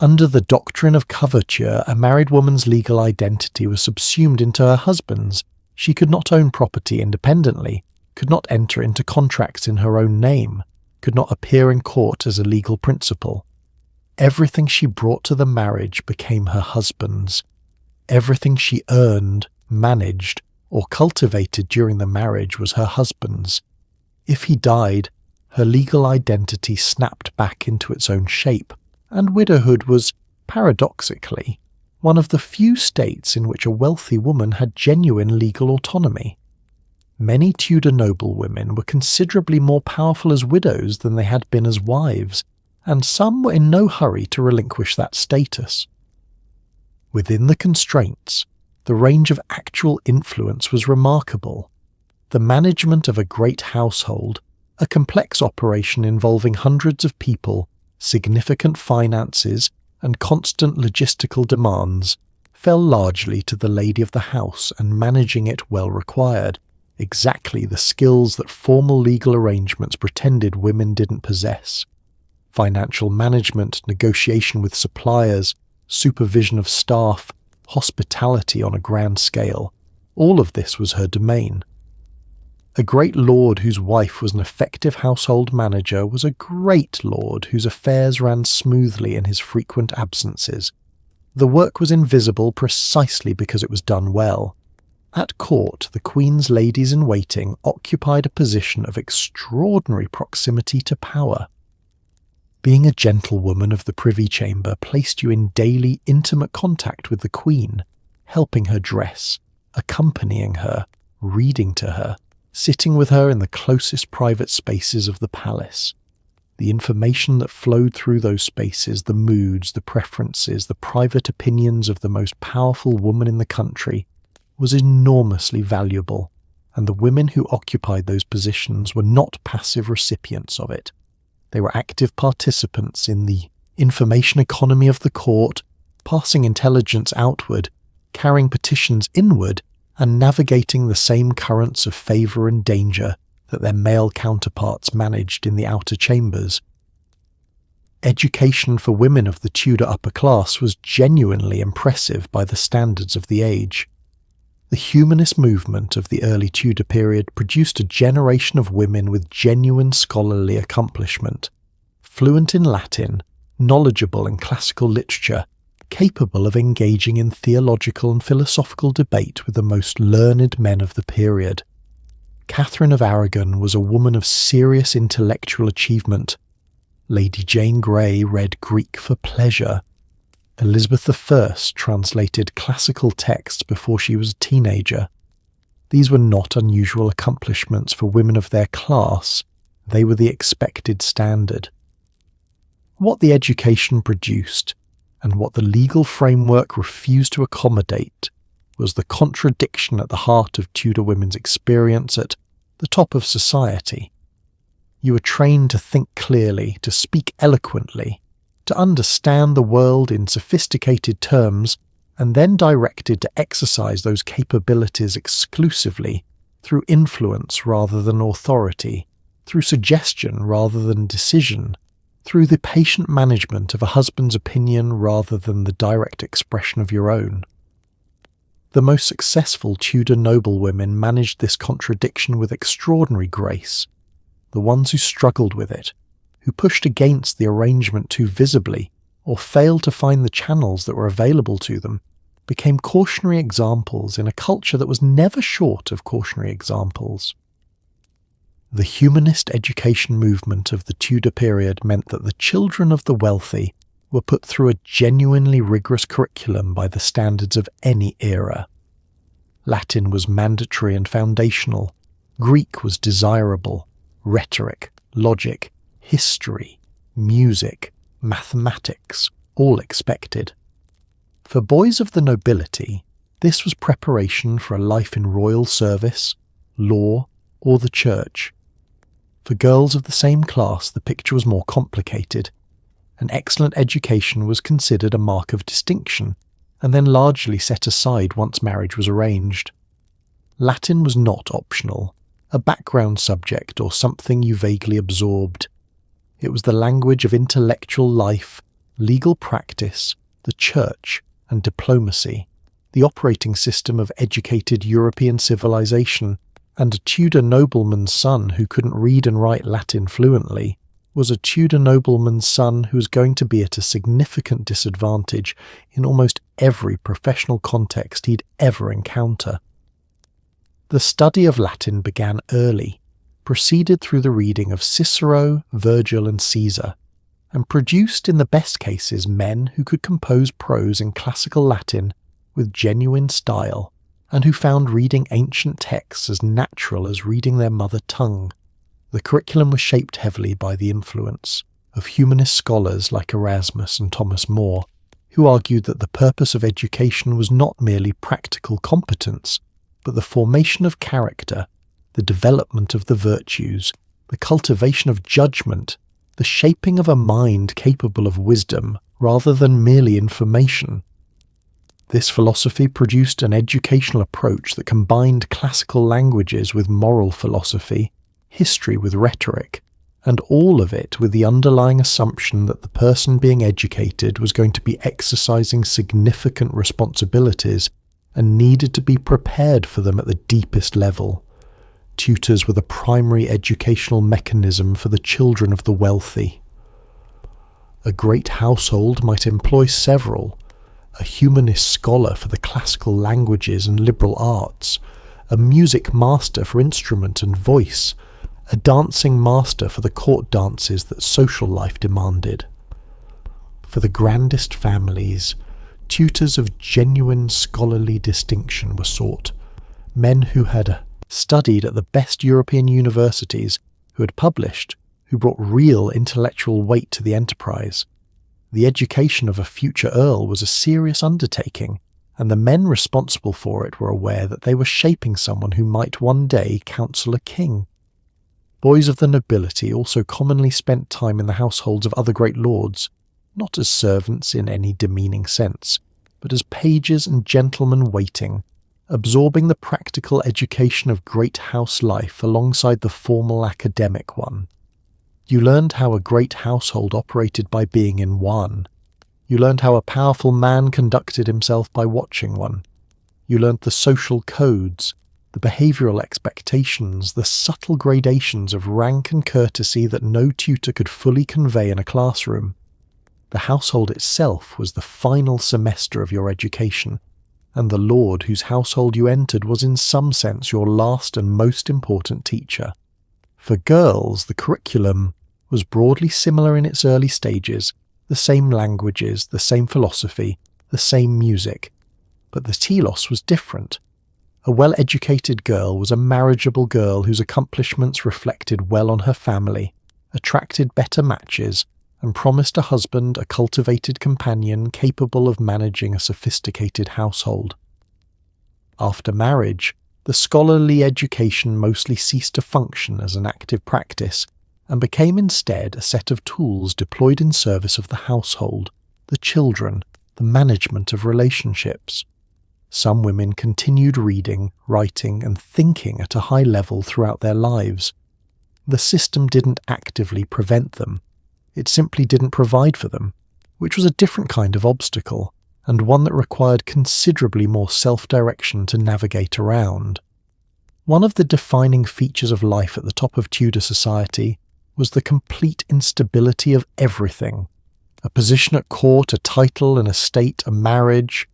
Under the doctrine of coverture, a married woman's legal identity was subsumed into her husband's. She could not own property independently, could not enter into contracts in her own name, could not appear in court as a legal principal. Everything she brought to the marriage became her husband's. Everything she earned, managed, or cultivated during the marriage was her husband's. If he died, her legal identity snapped back into its own shape, and widowhood was, paradoxically, one of the few states in which a wealthy woman had genuine legal autonomy. Many Tudor noblewomen were considerably more powerful as widows than they had been as wives, and some were in no hurry to relinquish that status. Within the constraints, the range of actual influence was remarkable. The management of a great household, a complex operation involving hundreds of people, significant finances, and constant logistical demands, fell largely to the lady of the house, and managing it well required exactly the skills that formal legal arrangements pretended women didn't possess. Financial management, negotiation with suppliers, supervision of staff, hospitality on a grand scale, all of this was her domain. A great lord whose wife was an effective household manager was a great lord whose affairs ran smoothly in his frequent absences. The work was invisible precisely because it was done well. At court, the Queen's ladies-in-waiting occupied a position of extraordinary proximity to power. Being a gentlewoman of the Privy Chamber placed you in daily, intimate contact with the Queen, helping her dress, accompanying her, reading to her, sitting with her in the closest private spaces of the palace. The information that flowed through those spaces, the moods, the preferences, the private opinions of the most powerful woman in the country, was enormously valuable, and the women who occupied those positions were not passive recipients of it. They were active participants in the information economy of the court, passing intelligence outward, carrying petitions inward, and navigating the same currents of favour and danger that their male counterparts managed in the outer chambers. Education for women of the Tudor upper class was genuinely impressive by the standards of the age. The Humanist movement of the early Tudor period produced a generation of women with genuine scholarly accomplishment, fluent in Latin, knowledgeable in classical literature, capable of engaging in theological and philosophical debate with the most learned men of the period. Catherine of Aragon was a woman of serious intellectual achievement. Lady Jane Grey read Greek for pleasure. Elizabeth I translated classical texts before she was a teenager. These were not unusual accomplishments for women of their class. They were the expected standard. What the education produced, and what the legal framework refused to accommodate, was the contradiction at the heart of Tudor women's experience at the top of society. You were trained to think clearly, to speak eloquently, to understand the world in sophisticated terms, and then directed to exercise those capabilities exclusively through influence rather than authority, through suggestion rather than decision, through the patient management of a husband's opinion rather than the direct expression of your own. The most successful Tudor noblewomen managed this contradiction with extraordinary grace. The ones who struggled with it, who pushed against the arrangement too visibly, or failed to find the channels that were available to them, became cautionary examples in a culture that was never short of cautionary examples. The humanist education movement of the Tudor period meant that the children of the wealthy were put through a genuinely rigorous curriculum by the standards of any era. Latin was mandatory and foundational, Greek was desirable, rhetoric, logic, history, music, mathematics, all expected. For boys of the nobility, this was preparation for a life in royal service, law, or the church. For girls of the same class, the picture was more complicated. An excellent education was considered a mark of distinction, and then largely set aside once marriage was arranged. Latin was not optional, a background subject or something you vaguely absorbed. It was the language of intellectual life, legal practice, the church, and diplomacy, the operating system of educated European civilization, and a Tudor nobleman's son who couldn't read and write Latin fluently was a Tudor nobleman's son who was going to be at a significant disadvantage in almost every professional context he'd ever encounter. The study of Latin began early. proceeded through the reading of Cicero, Virgil and Caesar, and produced in the best cases men who could compose prose in classical Latin with genuine style, and who found reading ancient texts as natural as reading their mother tongue. The curriculum was shaped heavily by the influence of humanist scholars like Erasmus and Thomas More, who argued that the purpose of education was not merely practical competence, but the formation of character, the development of the virtues, the cultivation of judgment, the shaping of a mind capable of wisdom rather than merely information. This philosophy produced an educational approach that combined classical languages with moral philosophy, history with rhetoric, and all of it with the underlying assumption that the person being educated was going to be exercising significant responsibilities and needed to be prepared for them at the deepest level. Tutors were the primary educational mechanism for the children of the wealthy. A great household might employ several: a humanist scholar for the classical languages and liberal arts, a music master for instrument and voice, a dancing master for the court dances that social life demanded. For the grandest families, tutors of genuine scholarly distinction were sought, men who had studied at the best European universities, who had published, who brought real intellectual weight to the enterprise. The education of a future earl was a serious undertaking, and the men responsible for it were aware that they were shaping someone who might one day counsel a king. Boys of the nobility also commonly spent time in the households of other great lords, not as servants in any demeaning sense, but as pages and gentlemen waiting, absorbing the practical education of great house life alongside the formal academic one. You learned how a great household operated by being in one. You learned how a powerful man conducted himself by watching one. You learned the social codes, the behavioural expectations, the subtle gradations of rank and courtesy that no tutor could fully convey in a classroom. The household itself was the final semester of your education, and the lord whose household you entered was in some sense your last and most important teacher. For girls, the curriculum was broadly similar in its early stages, the same languages, the same philosophy, the same music, but the telos was different. A well-educated girl was a marriageable girl whose accomplishments reflected well on her family, attracted better matches, and promised a husband a cultivated companion capable of managing a sophisticated household. After marriage, the scholarly education mostly ceased to function as an active practice and became instead a set of tools deployed in service of the household, the children, the management of relationships. Some women continued reading, writing, and thinking at a high level throughout their lives. The system didn't actively prevent them. It simply didn't provide for them, which was a different kind of obstacle, and one that required considerably more self-direction to navigate around. One of the defining features of life at the top of Tudor society was the complete instability of everything. A position at court, a title, an estate, a marriage,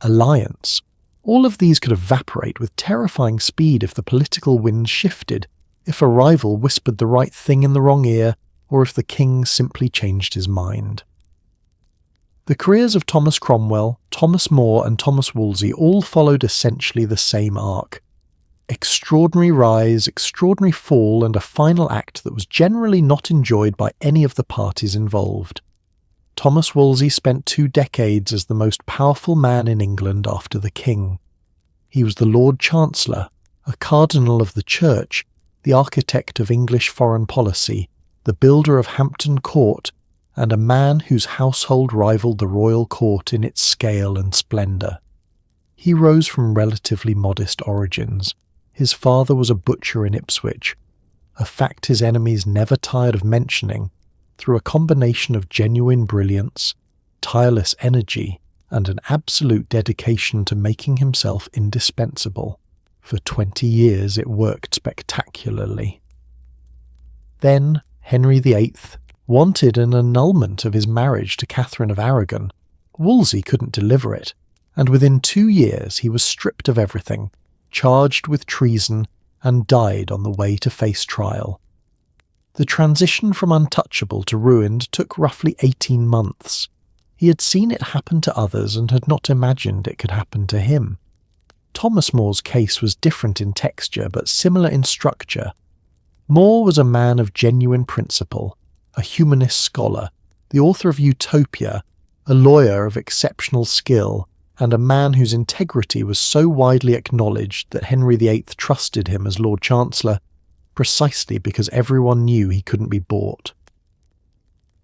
alliance. All of these could evaporate with terrifying speed if the political wind shifted, if a rival whispered the right thing in the wrong ear, or if the king simply changed his mind. The careers of Thomas Cromwell, Thomas More and Thomas Wolsey all followed essentially the same arc. Extraordinary rise, extraordinary fall, and a final act that was generally not enjoyed by any of the parties involved. Thomas Wolsey spent 2 decades as the most powerful man in England after the king. He was the Lord Chancellor, a cardinal of the Church, the architect of English foreign policy, the builder of Hampton Court, and a man whose household rivaled the royal court in its scale and splendour. He rose from relatively modest origins. His father was a butcher in Ipswich, a fact his enemies never tired of mentioning. Through a combination of genuine brilliance, tireless energy, and an absolute dedication to making himself indispensable. For 20 years it worked spectacularly. Then Henry VIII wanted an annulment of his marriage to Catherine of Aragon. Wolsey couldn't deliver it, and within 2 years he was stripped of everything, charged with treason, and died on the way to face trial. The transition from untouchable to ruined took roughly 18 months. He had seen it happen to others and had not imagined it could happen to him. Thomas More's case was different in texture but similar in structure. More was a man of genuine principle, a humanist scholar, the author of Utopia, a lawyer of exceptional skill, and a man whose integrity was so widely acknowledged that Henry VIII trusted him as Lord Chancellor precisely because everyone knew he couldn't be bought.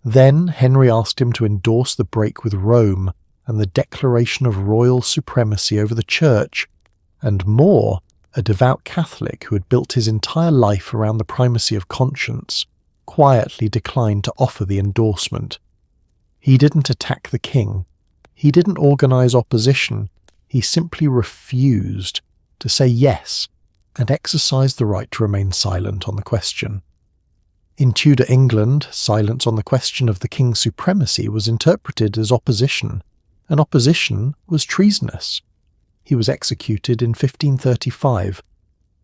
Then Henry asked him to endorse the break with Rome and the declaration of royal supremacy over the Church, and More, a devout Catholic who had built his entire life around the primacy of conscience, quietly declined to offer the endorsement. He didn't attack the king. He didn't organise opposition. He simply refused to say yes and exercise the right to remain silent on the question. In Tudor England, silence on the question of the king's supremacy was interpreted as opposition, and opposition was treasonous. He was executed in 1535.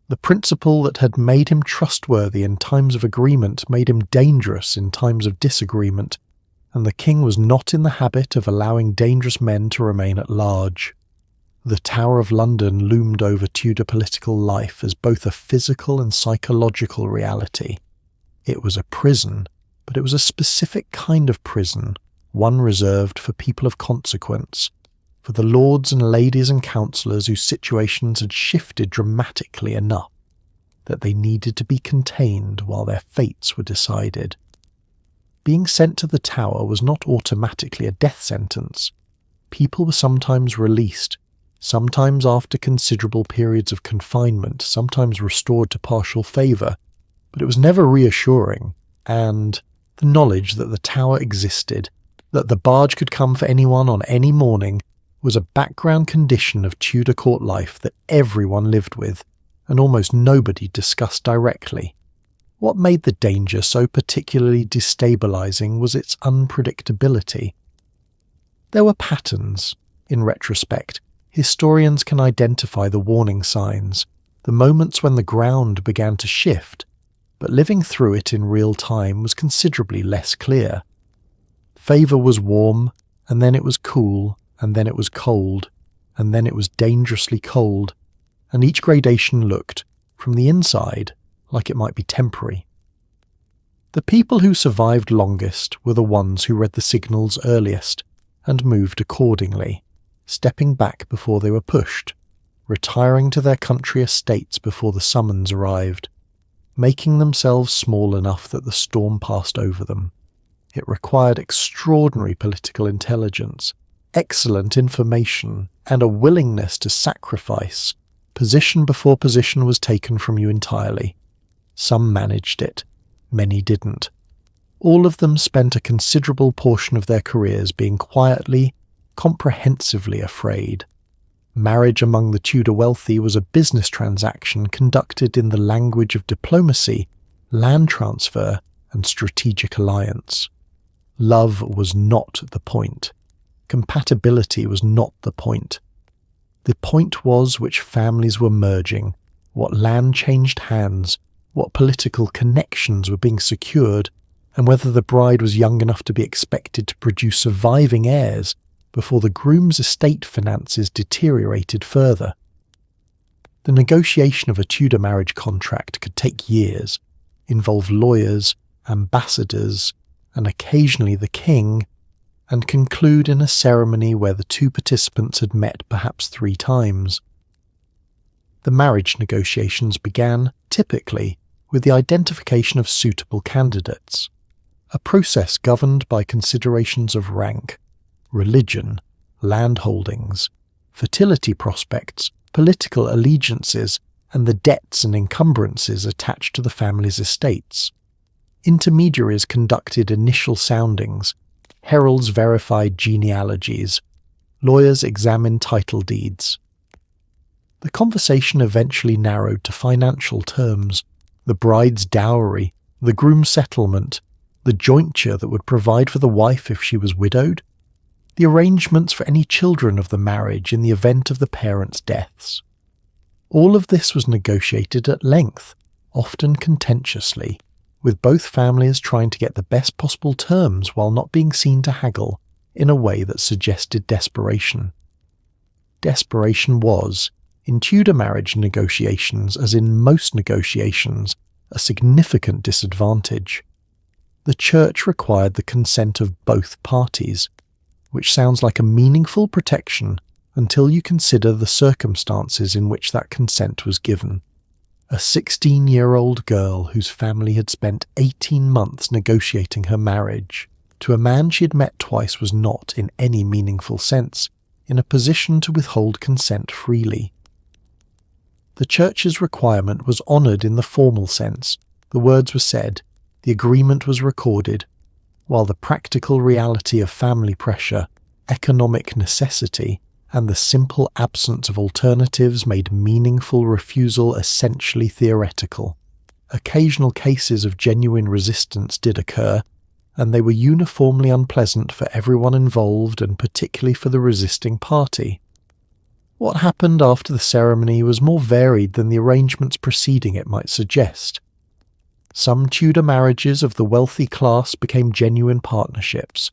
The principle that had made him trustworthy in times of agreement made him dangerous in times of disagreement, and the king was not in the habit of allowing dangerous men to remain at large. The Tower of London loomed over Tudor political life as both a physical and psychological reality. It was a prison, but it was a specific kind of prison, one reserved for people of consequence, for the lords and ladies and councillors whose situations had shifted dramatically enough that they needed to be contained while their fates were decided. Being sent to the Tower was not automatically a death sentence. People were sometimes released, sometimes after considerable periods of confinement, sometimes restored to partial favour, but it was never reassuring, and the knowledge that the Tower existed, that the barge could come for anyone on any morning, was a background condition of Tudor court life that everyone lived with, and almost nobody discussed directly. What made the danger so particularly destabilising was its unpredictability. There were patterns. In retrospect, historians can identify the warning signs, the moments when the ground began to shift, but living through it in real time was considerably less clear. Favour was warm, and then it was cool, and then it was cold, and then it was dangerously cold, and each gradation looked, from the inside, like it might be temporary. The people who survived longest were the ones who read the signals earliest and moved accordingly, stepping back before they were pushed, retiring to their country estates before the summons arrived, making themselves small enough that the storm passed over them. It required extraordinary political intelligence, excellent information, and a willingness to sacrifice. Position before position was taken from you entirely. Some managed it, many didn't. All of them spent a considerable portion of their careers being quietly, comprehensively afraid. Marriage among the Tudor wealthy was a business transaction conducted in the language of diplomacy, land transfer, and strategic alliance. Love was not the point. Compatibility was not the point. The point was which families were merging, what land changed hands, what political connections were being secured, and whether the bride was young enough to be expected to produce surviving heirs before the groom's estate finances deteriorated further. The negotiation of a Tudor marriage contract could take years, involve lawyers, ambassadors, and occasionally the king, and conclude in a ceremony where the two participants had met perhaps 3 times. The marriage negotiations began, typically, with the identification of suitable candidates, a process governed by considerations of rank, religion, land holdings, fertility prospects, political allegiances, and the debts and encumbrances attached to the family's estates. Intermediaries conducted initial soundings, heralds verified genealogies, lawyers examined title deeds. The conversation eventually narrowed to financial terms, the bride's dowry, the groom's settlement, the jointure that would provide for the wife if she was widowed, the arrangements for any children of the marriage in the event of the parents' deaths. All of this was negotiated at length, often contentiously, with both families trying to get the best possible terms while not being seen to haggle in a way that suggested desperation. Desperation was, in Tudor marriage negotiations as in most negotiations, a significant disadvantage. The church required the consent of both parties, which sounds like a meaningful protection until you consider the circumstances in which that consent was given. A 16-year-old girl whose family had spent 18 months negotiating her marriage to a man she had met twice was not, in any meaningful sense, in a position to withhold consent freely. The church's requirement was honoured in the formal sense. The words were said, the agreement was recorded, while the practical reality of family pressure, economic necessity, and the simple absence of alternatives made meaningful refusal essentially theoretical. Occasional cases of genuine resistance did occur, and they were uniformly unpleasant for everyone involved and particularly for the resisting party. What happened after the ceremony was more varied than the arrangements preceding it might suggest. Some Tudor marriages of the wealthy class became genuine partnerships,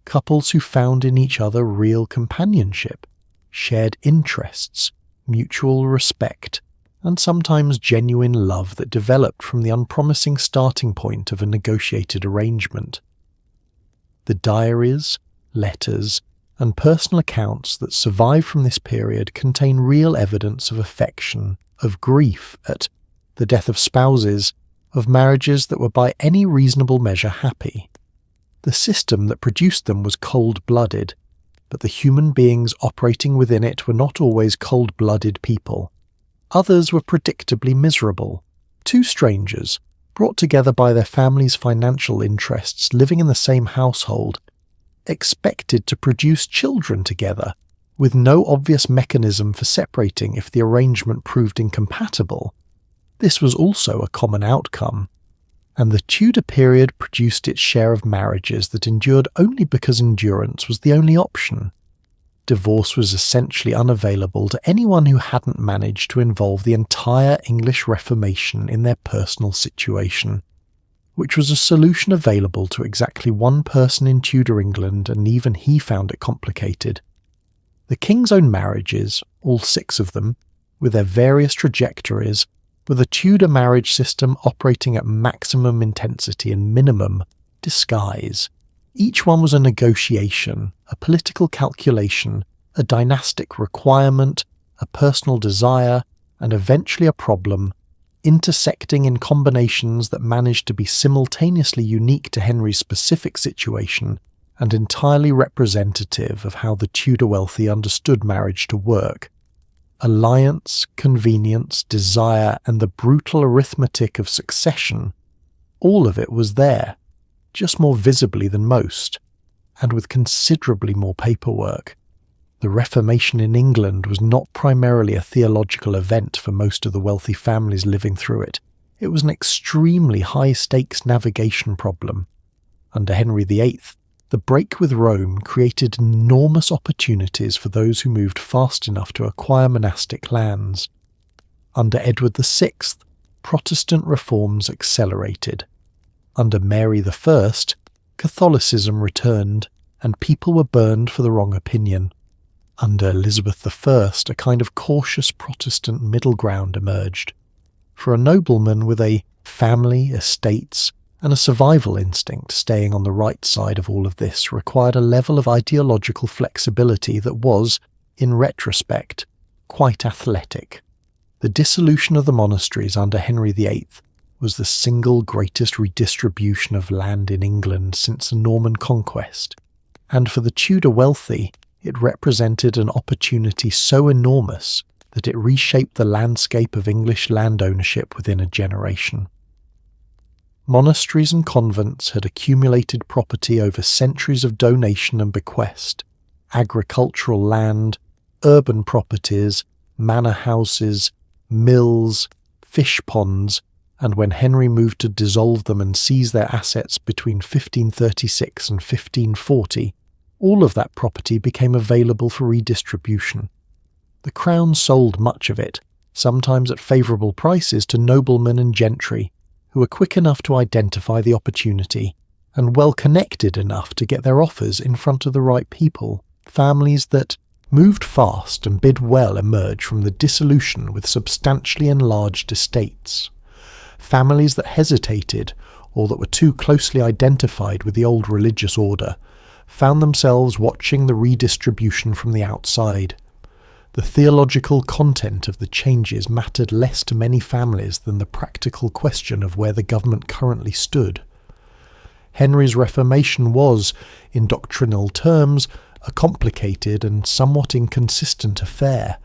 couples who found in each other real companionship, shared interests, mutual respect, and sometimes genuine love that developed from the unpromising starting point of a negotiated arrangement. The diaries, letters, and personal accounts that survive from this period contain real evidence of affection, of grief at the death of spouses, of marriages that were by any reasonable measure happy. The system that produced them was cold-blooded, but the human beings operating within it were not always cold-blooded people. Others were predictably miserable. Two strangers, brought together by their families' financial interests, living in the same household, expected to produce children together, with no obvious mechanism for separating if the arrangement proved incompatible. This was also a common outcome, and the Tudor period produced its share of marriages that endured only because endurance was the only option. Divorce was essentially unavailable to anyone who hadn't managed to involve the entire English Reformation in their personal situation, which was a solution available to exactly one person in Tudor England, and even he found it complicated. The king's own marriages, all 6 of them, with their various trajectories, were the Tudor marriage system operating at maximum intensity and minimum disguise. Each one was a negotiation, a political calculation, a dynastic requirement, a personal desire, and eventually a problem, intersecting in combinations that managed to be simultaneously unique to Henry's specific situation and entirely representative of how the Tudor wealthy understood marriage to work. Alliance, convenience, desire, and the brutal arithmetic of succession, all of it was there, just more visibly than most, and with considerably more paperwork. The Reformation in England was not primarily a theological event for most of the wealthy families living through it. It was an extremely high-stakes navigation problem. Under Henry VIII, the break with Rome created enormous opportunities for those who moved fast enough to acquire monastic lands. Under Edward VI, Protestant reforms accelerated. Under Mary I, Catholicism returned, and people were burned for the wrong opinion. Under Elizabeth I, a kind of cautious Protestant middle ground emerged. For a nobleman with a family, estates, and a survival instinct, staying on the right side of all of this required a level of ideological flexibility that was, in retrospect, quite athletic. The dissolution of the monasteries under Henry VIII was the single greatest redistribution of land in England since the Norman conquest, and for the Tudor wealthy, it represented an opportunity so enormous that it reshaped the landscape of English land ownership within a generation. Monasteries and convents had accumulated property over centuries of donation and bequest, agricultural land, urban properties, manor houses, mills, fish ponds, and when Henry moved to dissolve them and seize their assets between 1536 and 1540, all of that property became available for redistribution. The Crown sold much of it, sometimes at favourable prices to noblemen and gentry who were quick enough to identify the opportunity and well connected enough to get their offers in front of the right people. Families that moved fast and bid well emerge from the dissolution with substantially enlarged estates. Families that hesitated or that were too closely identified with the old religious order found themselves watching the redistribution from the outside. The theological content of the changes mattered less to many families than the practical question of where the government currently stood. Henry's Reformation was, in doctrinal terms, a complicated and somewhat inconsistent affair.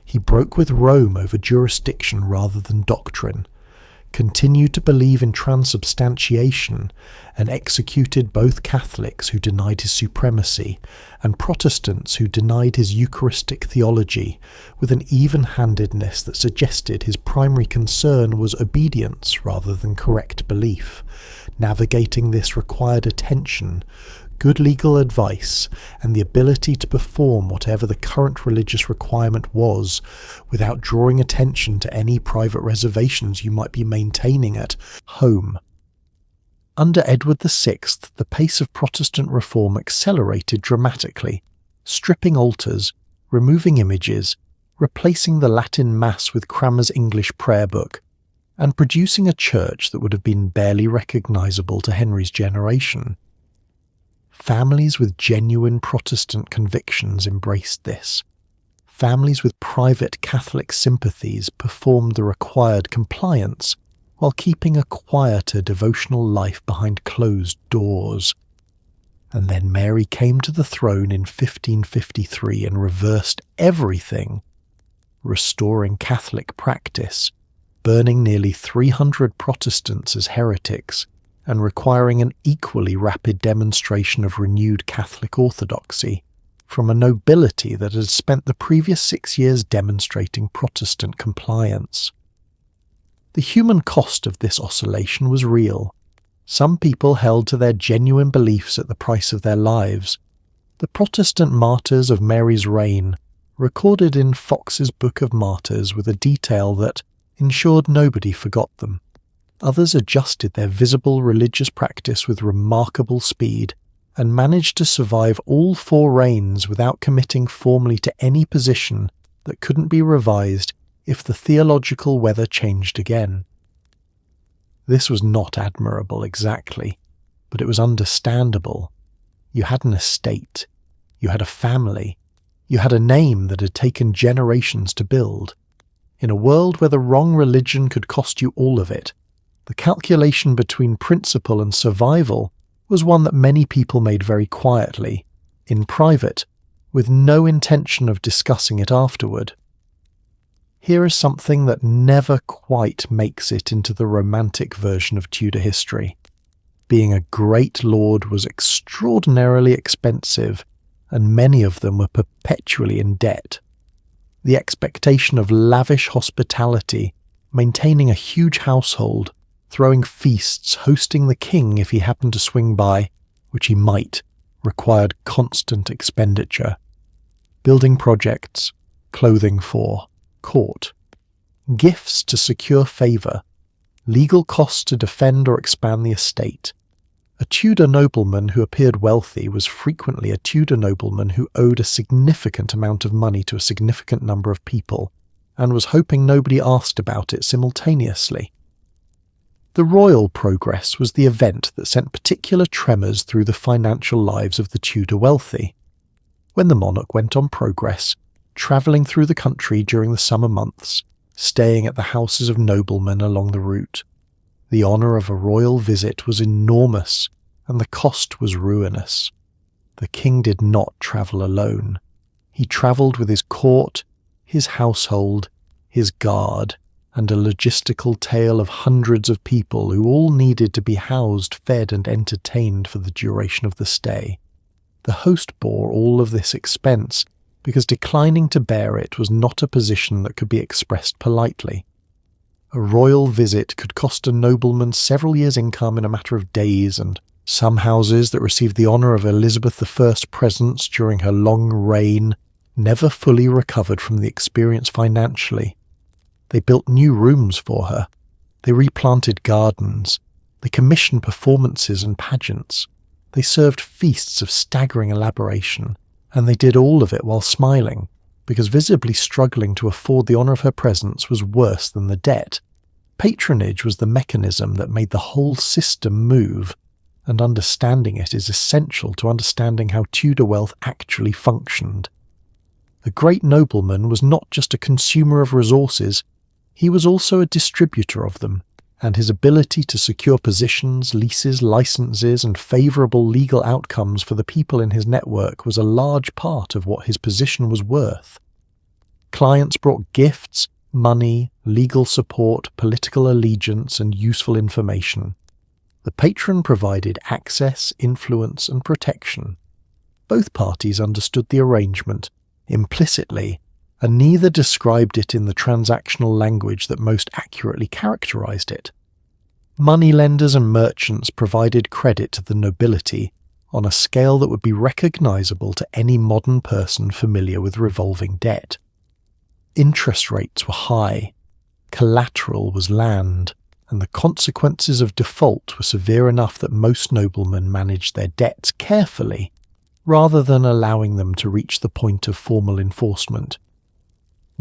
He broke with Rome over jurisdiction rather than doctrine, continued to believe in transubstantiation, and executed both Catholics who denied his supremacy and Protestants who denied his Eucharistic theology with an even-handedness that suggested his primary concern was obedience rather than correct belief. Navigating this required attention, good legal advice, and the ability to perform whatever the current religious requirement was without drawing attention to any private reservations you might be maintaining at home. Under Edward VI, the pace of Protestant reform accelerated dramatically, stripping altars, removing images, replacing the Latin Mass with Cranmer's English prayer book, and producing a church that would have been barely recognisable to Henry's generation. Families with genuine Protestant convictions embraced this. Families with private Catholic sympathies performed the required compliance while keeping a quieter devotional life behind closed doors. And then Mary came to the throne in 1553 and reversed everything, restoring Catholic practice, burning nearly 300 Protestants as heretics, and requiring an equally rapid demonstration of renewed Catholic orthodoxy from a nobility that had spent the previous 6 years demonstrating Protestant compliance. The human cost of this oscillation was real. Some people held to their genuine beliefs at the price of their lives. The Protestant martyrs of Mary's reign, recorded in Fox's Book of Martyrs with a detail that ensured nobody forgot them. Others adjusted their visible religious practice with remarkable speed and managed to survive all 4 reigns without committing formally to any position that couldn't be revised if the theological weather changed again. This was not admirable exactly, but it was understandable. You had an estate, you had a family, you had a name that had taken generations to build. In a world where the wrong religion could cost you all of it, the calculation between principle and survival was one that many people made very quietly, in private, with no intention of discussing it afterward. Here is something that never quite makes it into the romantic version of Tudor history. Being a great lord was extraordinarily expensive, and many of them were perpetually in debt. The expectation of lavish hospitality, maintaining a huge household, throwing feasts, hosting the king if he happened to swing by, which he might, required constant expenditure. Building projects, clothing for, court, gifts to secure favour, legal costs to defend or expand the estate. A Tudor nobleman who appeared wealthy was frequently a Tudor nobleman who owed a significant amount of money to a significant number of people, and was hoping nobody asked about it simultaneously. The royal progress was the event that sent particular tremors through the financial lives of the Tudor wealthy. When the monarch went on progress, travelling through the country during the summer months, staying at the houses of noblemen along the route, the honour of a royal visit was enormous, and the cost was ruinous. The king did not travel alone. He travelled with his court, his household, his guard, and a logistical tail of hundreds of people who all needed to be housed, fed, and entertained for the duration of the stay. The host bore all of this expense, because declining to bear it was not a position that could be expressed politely. A royal visit could cost a nobleman several years' income in a matter of days, and some houses that received the honour of Elizabeth I's presence during her long reign never fully recovered from the experience financially. They built new rooms for her. They replanted gardens. They commissioned performances and pageants. They served feasts of staggering elaboration, and they did all of it while smiling, because visibly struggling to afford the honour of her presence was worse than the debt. Patronage was the mechanism that made the whole system move, and understanding it is essential to understanding how Tudor wealth actually functioned. The great nobleman was not just a consumer of resources, he was also a distributor of them, and his ability to secure positions, leases, licenses, and favourable legal outcomes for the people in his network was a large part of what his position was worth. Clients brought gifts, money, legal support, political allegiance, and useful information. The patron provided access, influence, and protection. Both parties understood the arrangement, implicitly, and neither described it in the transactional language that most accurately characterized it. Moneylenders and merchants provided credit to the nobility on a scale that would be recognizable to any modern person familiar with revolving debt. Interest rates were high, collateral was land, and the consequences of default were severe enough that most noblemen managed their debts carefully, rather than allowing them to reach the point of formal enforcement.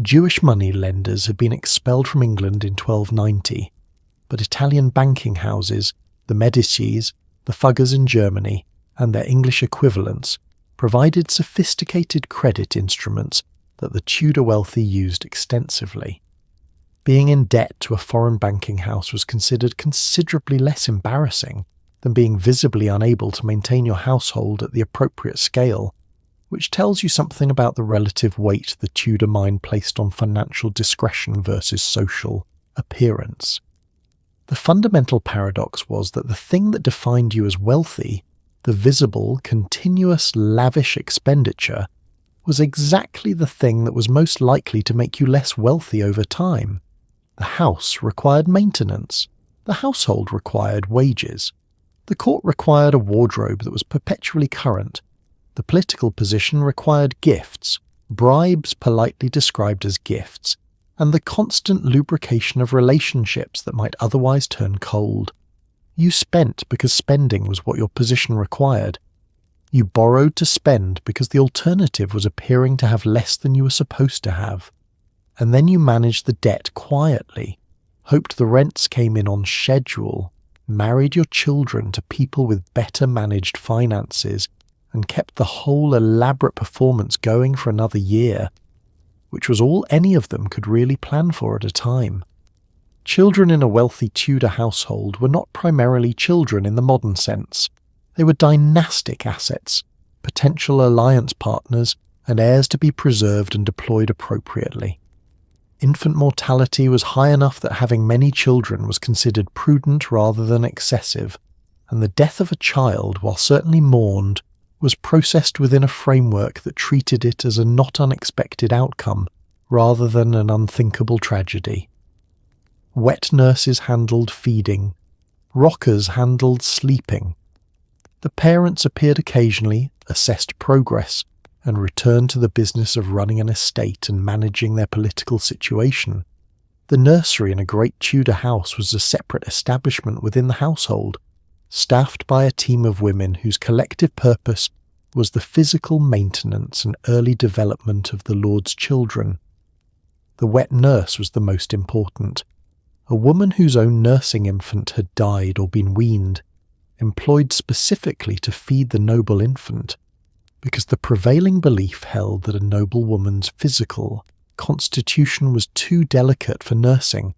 Jewish money lenders had been expelled from England in 1290, but Italian banking houses, the Medicis, the Fuggers in Germany, and their English equivalents, provided sophisticated credit instruments that the Tudor wealthy used extensively. Being in debt to a foreign banking house was considered considerably less embarrassing than being visibly unable to maintain your household at the appropriate scale, which tells you something about the relative weight the Tudor mind placed on financial discretion versus social appearance. The fundamental paradox was that the thing that defined you as wealthy, the visible, continuous, lavish expenditure, was exactly the thing that was most likely to make you less wealthy over time. The house required maintenance. The household required wages. The court required a wardrobe that was perpetually current. The political position required gifts, bribes politely described as gifts, and the constant lubrication of relationships that might otherwise turn cold. You spent because spending was what your position required. You borrowed to spend because the alternative was appearing to have less than you were supposed to have. And then you managed the debt quietly, hoped the rents came in on schedule, married your children to people with better managed finances, and kept the whole elaborate performance going for another year, which was all any of them could really plan for at a time. Children in a wealthy Tudor household were not primarily children in the modern sense. They were dynastic assets, potential alliance partners, and heirs to be preserved and deployed appropriately. Infant mortality was high enough that having many children was considered prudent rather than excessive, and the death of a child, while certainly mourned, was processed within a framework that treated it as a not unexpected outcome rather than an unthinkable tragedy. Wet nurses handled feeding. Rockers handled sleeping. The parents appeared occasionally, assessed progress, and returned to the business of running an estate and managing their political situation. The nursery in a great Tudor house was a separate establishment within the household, staffed by a team of women whose collective purpose was the physical maintenance and early development of the Lord's children. The wet nurse was the most important, a woman whose own nursing infant had died or been weaned, employed specifically to feed the noble infant, because the prevailing belief held that a noble woman's physical constitution was too delicate for nursing,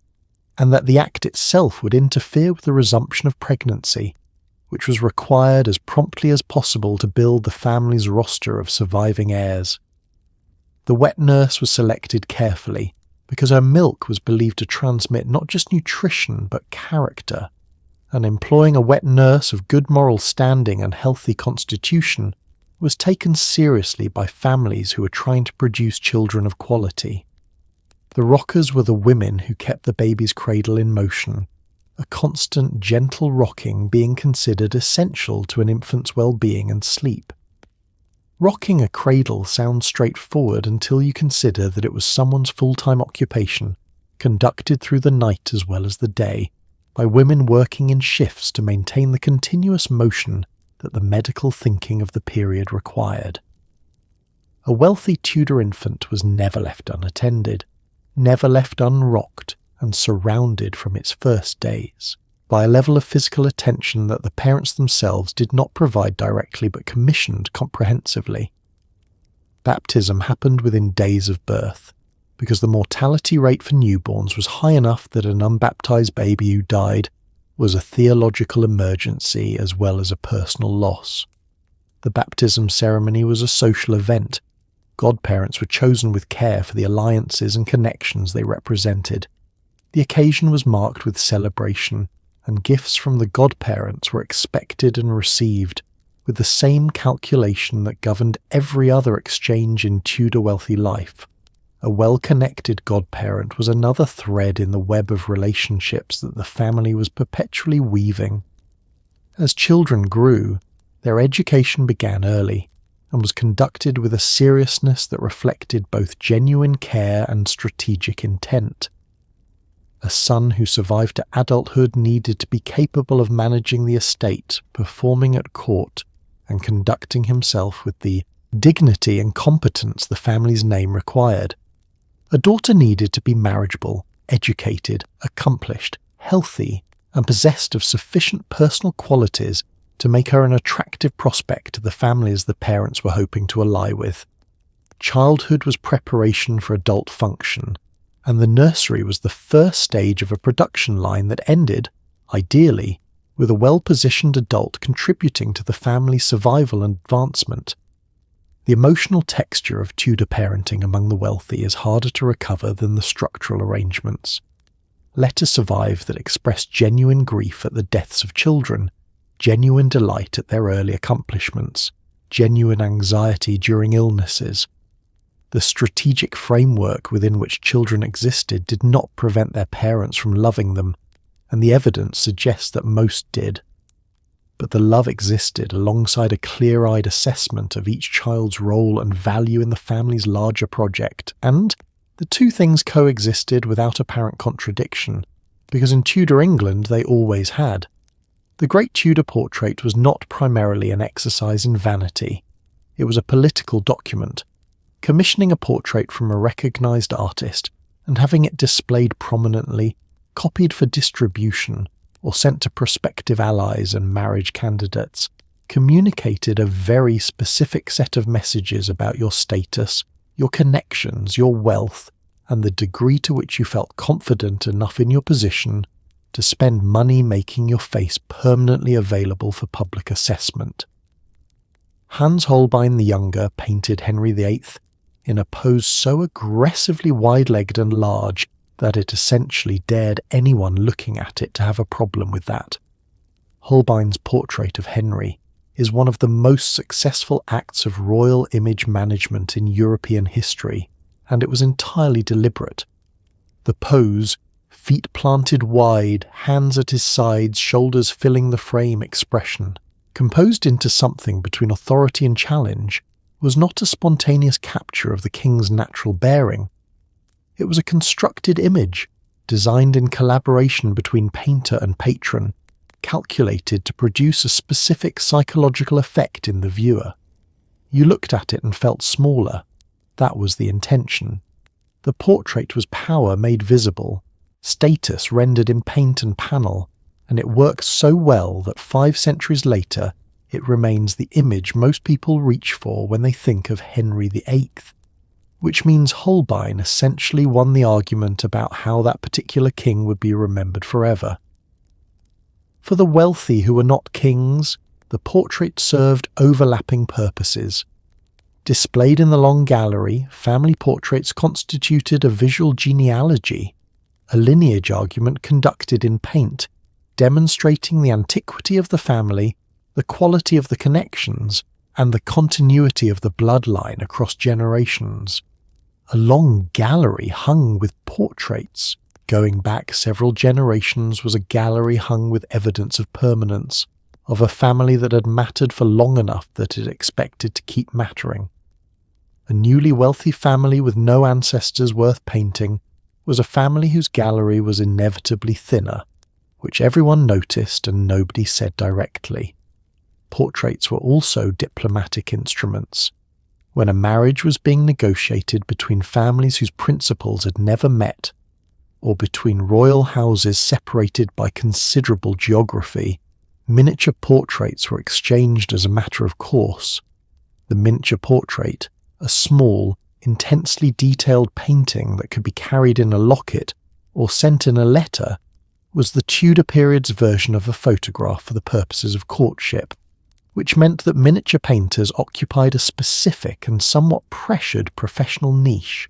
and that the act itself would interfere with the resumption of pregnancy, which was required as promptly as possible to build the family's roster of surviving heirs. The wet nurse was selected carefully because her milk was believed to transmit not just nutrition but character, and employing a wet nurse of good moral standing and healthy constitution was taken seriously by families who were trying to produce children of quality. The rockers were the women who kept the baby's cradle in motion, a constant, gentle rocking being considered essential to an infant's well-being and sleep. Rocking a cradle sounds straightforward until you consider that it was someone's full-time occupation, conducted through the night as well as the day, by women working in shifts to maintain the continuous motion that the medical thinking of the period required. A wealthy Tudor infant was never left unattended, never left unrocked and surrounded from its first days by a level of physical attention that the parents themselves did not provide directly but commissioned comprehensively. Baptism happened within days of birth, because the mortality rate for newborns was high enough that an unbaptized baby who died was a theological emergency as well as a personal loss. The baptism ceremony was a social event. Godparents were chosen with care for the alliances and connections they represented. The occasion was marked with celebration, and gifts from the godparents were expected and received, with the same calculation that governed every other exchange in Tudor wealthy life. A well-connected godparent was another thread in the web of relationships that the family was perpetually weaving. As children grew, their education began early, and was conducted with a seriousness that reflected both genuine care and strategic intent. A son who survived to adulthood needed to be capable of managing the estate, performing at court, and conducting himself with the dignity and competence the family's name required. A daughter needed to be marriageable, educated, accomplished, healthy, and possessed of sufficient personal qualities to make her an attractive prospect to the families the parents were hoping to ally with. Childhood was preparation for adult function, and the nursery was the first stage of a production line that ended, ideally, with a well-positioned adult contributing to the family's survival and advancement. The emotional texture of Tudor parenting among the wealthy is harder to recover than the structural arrangements. Letters survive that express genuine grief at the deaths of children, genuine delight at their early accomplishments, genuine anxiety during illnesses. The strategic framework within which children existed did not prevent their parents from loving them, and the evidence suggests that most did. But the love existed alongside a clear-eyed assessment of each child's role and value in the family's larger project, and the two things coexisted without apparent contradiction, because in Tudor England they always had. The Great Tudor Portrait was not primarily an exercise in vanity. It was a political document. Commissioning a portrait from a recognised artist and having it displayed prominently, copied for distribution, or sent to prospective allies and marriage candidates, communicated a very specific set of messages about your status, your connections, your wealth, and the degree to which you felt confident enough in your position to spend money making your face permanently available for public assessment. Hans Holbein the Younger painted Henry VIII in a pose so aggressively wide-legged and large that it essentially dared anyone looking at it to have a problem with that. Holbein's portrait of Henry is one of the most successful acts of royal image management in European history, and it was entirely deliberate. The pose, feet planted wide, hands at his sides, shoulders filling the frame expression, composed into something between authority and challenge, was not a spontaneous capture of the king's natural bearing. It was a constructed image, designed in collaboration between painter and patron, calculated to produce a specific psychological effect in the viewer. You looked at it and felt smaller. That was the intention. The portrait was power made visible, status rendered in paint and panel, and it works so well that 5 centuries later it remains the image most people reach for when they think of Henry VIII, which means Holbein essentially won the argument about how that particular king would be remembered forever. For the wealthy who were not kings, the portrait served overlapping purposes. Displayed in the long gallery, family portraits constituted a visual genealogy, a lineage argument conducted in paint, demonstrating the antiquity of the family, the quality of the connections, and the continuity of the bloodline across generations. A long gallery hung with portraits. Going back several generations was a gallery hung with evidence of permanence, of a family that had mattered for long enough that it expected to keep mattering. A newly wealthy family with no ancestors worth painting, was a family whose gallery was inevitably thinner, which everyone noticed and nobody said directly. Portraits were also diplomatic instruments. When a marriage was being negotiated between families whose principles had never met, or between royal houses separated by considerable geography, miniature portraits were exchanged as a matter of course. The miniature portrait, a small, intensely detailed painting that could be carried in a locket or sent in a letter, was the Tudor period's version of a photograph for the purposes of courtship, which meant that miniature painters occupied a specific and somewhat pressured professional niche.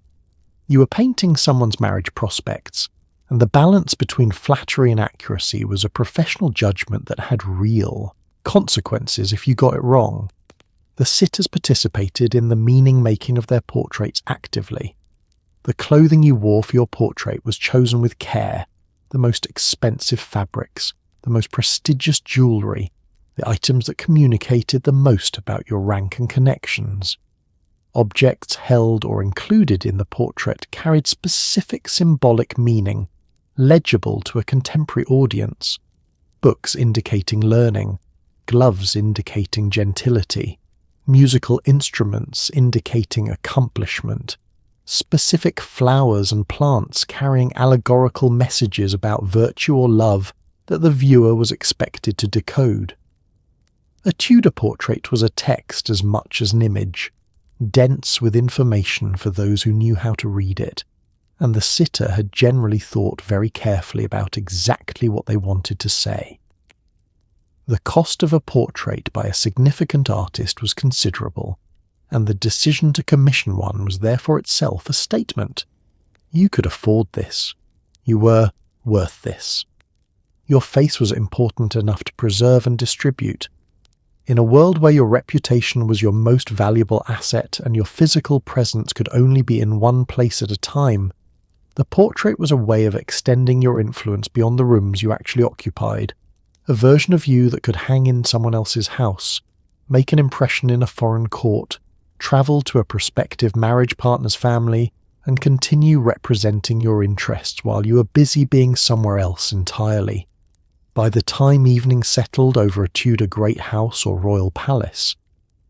You were painting someone's marriage prospects, and the balance between flattery and accuracy was a professional judgment that had real consequences if you got it wrong. The sitters participated in the meaning-making of their portraits actively. The clothing you wore for your portrait was chosen with care, the most expensive fabrics, the most prestigious jewellery, the items that communicated the most about your rank and connections. Objects held or included in the portrait carried specific symbolic meaning, legible to a contemporary audience. Books indicating learning, gloves indicating gentility, musical instruments indicating accomplishment, specific flowers and plants carrying allegorical messages about virtue or love that the viewer was expected to decode. A Tudor portrait was a text as much as an image, dense with information for those who knew how to read it, and the sitter had generally thought very carefully about exactly what they wanted to say. The cost of a portrait by a significant artist was considerable, and the decision to commission one was therefore itself a statement. You could afford this. You were worth this. Your face was important enough to preserve and distribute. In a world where your reputation was your most valuable asset and your physical presence could only be in one place at a time, the portrait was a way of extending your influence beyond the rooms you actually occupied, a version of you that could hang in someone else's house, make an impression in a foreign court, travel to a prospective marriage partner's family, and continue representing your interests while you were busy being somewhere else entirely. By the time evening settled over a Tudor great house or royal palace,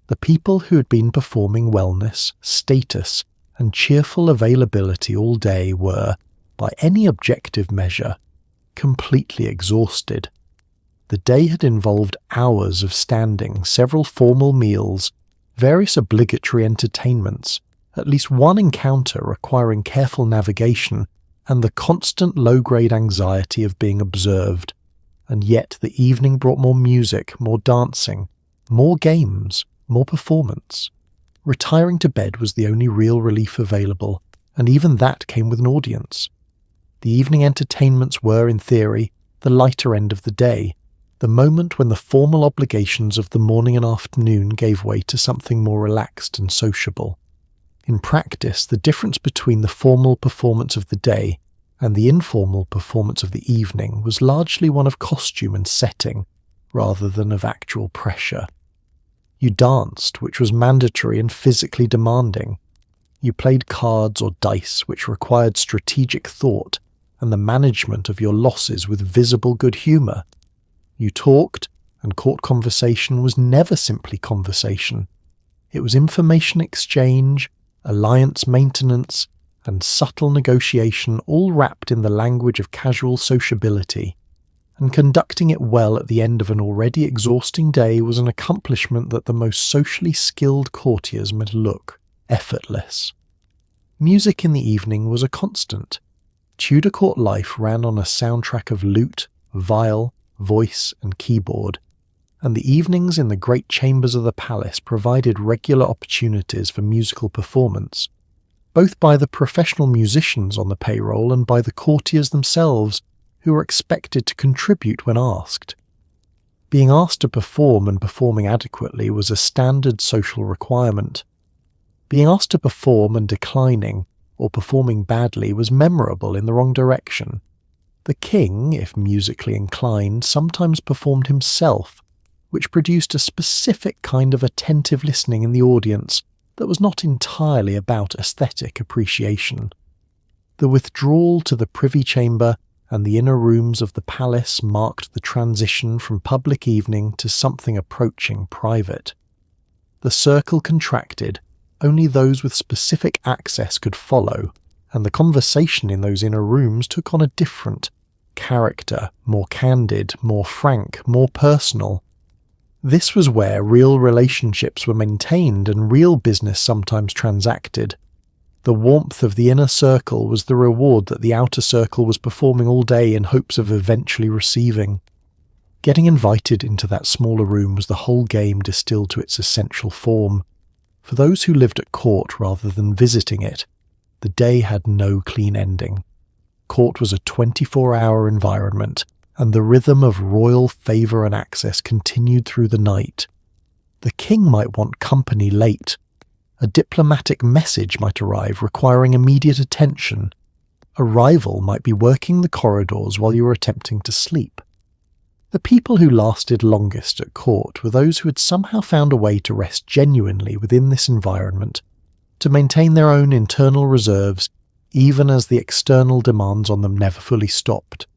the people who had been performing wellness, status, and cheerful availability all day were, by any objective measure, completely exhausted. The day had involved hours of standing, several formal meals, various obligatory entertainments, at least one encounter requiring careful navigation, and the constant low-grade anxiety of being observed. And yet the evening brought more music, more dancing, more games, more performance. Retiring to bed was the only real relief available, and even that came with an audience. The evening entertainments were, in theory, the lighter end of the day, the moment when the formal obligations of the morning and afternoon gave way to something more relaxed and sociable. In practice, the difference between the formal performance of the day and the informal performance of the evening was largely one of costume and setting, rather than of actual pressure. You danced, which was mandatory and physically demanding. You played cards or dice, which required strategic thought and the management of your losses with visible good humour. You talked, and court conversation was never simply conversation. It was information exchange, alliance maintenance, and subtle negotiation, all wrapped in the language of casual sociability, and conducting it well at the end of an already exhausting day was an accomplishment that the most socially skilled courtiers might look effortless. Music in the evening was a constant. Tudor court life ran on a soundtrack of lute, viol, voice, and keyboard, and the evenings in the great chambers of the palace provided regular opportunities for musical performance, both by the professional musicians on the payroll and by the courtiers themselves, who were expected to contribute when asked. Being asked to perform and performing adequately was a standard social requirement. Being asked to perform and declining, or performing badly, was memorable in the wrong direction. The king, if musically inclined, sometimes performed himself, which produced a specific kind of attentive listening in the audience that was not entirely about aesthetic appreciation. The withdrawal to the privy chamber and the inner rooms of the palace marked the transition from public evening to something approaching private. The circle contracted, only those with specific access could follow, and the conversation in those inner rooms took on a different character, more candid, more frank, more personal. This was where real relationships were maintained and real business sometimes transacted. The warmth of the inner circle was the reward that the outer circle was performing all day in hopes of eventually receiving. Getting invited into that smaller room was the whole game distilled to its essential form. For those who lived at court rather than visiting it, the day had no clean ending. Court was a 24-hour environment, and the rhythm of royal favour and access continued through the night. The king might want company late. A diplomatic message might arrive requiring immediate attention. A rival might be working the corridors while you were attempting to sleep. The people who lasted longest at court were those who had somehow found a way to rest genuinely within this environment, to maintain their own internal reserves even as the external demands on them never fully stopped.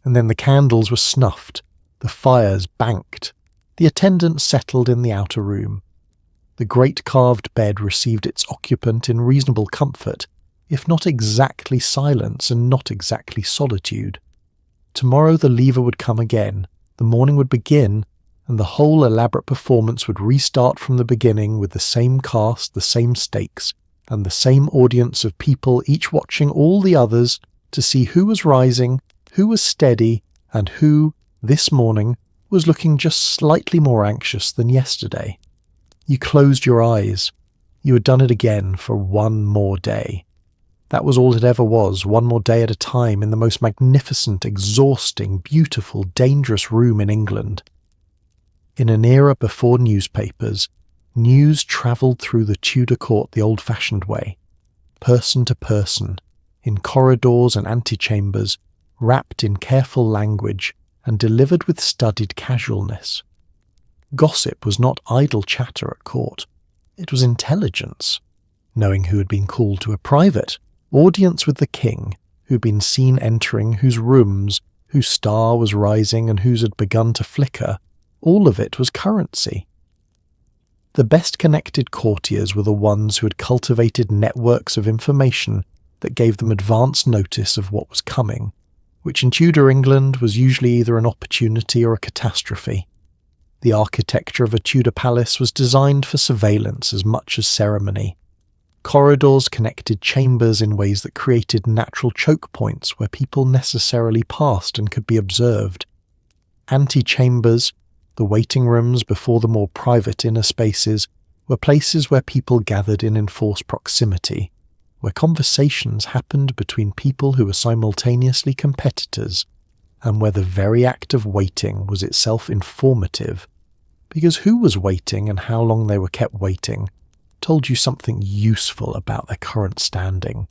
And then the candles were snuffed, the fires banked, the attendants settled in the outer room. The great carved bed received its occupant in reasonable comfort, if not exactly silence and not exactly solitude. Tomorrow the lever would come again, the morning would begin, and the whole elaborate performance would restart from the beginning with the same cast, the same stakes, and the same audience of people each watching all the others to see who was rising, who was steady, and who, this morning, was looking just slightly more anxious than yesterday. You closed your eyes. You had done it again for one more day. That was all it ever was, one more day at a time in the most magnificent, exhausting, beautiful, dangerous room in England. In an era before newspapers, news travelled through the Tudor court the old-fashioned way, person to person, in corridors and antechambers, wrapped in careful language and delivered with studied casualness. Gossip was not idle chatter at court. It was intelligence, knowing who had been called to a private audience with the king, who had been seen entering, whose rooms, whose star was rising and whose had begun to flicker. All of it was currency. The best-connected courtiers were the ones who had cultivated networks of information that gave them advance notice of what was coming, which in Tudor England was usually either an opportunity or a catastrophe. The architecture of a Tudor palace was designed for surveillance as much as ceremony. Corridors connected chambers in ways that created natural choke points where people necessarily passed and could be observed. Antechambers, the waiting rooms before the more private inner spaces, were places where people gathered in enforced proximity, where conversations happened between people who were simultaneously competitors, and where the very act of waiting was itself informative, because who was waiting and how long they were kept waiting told you something useful about their current standing.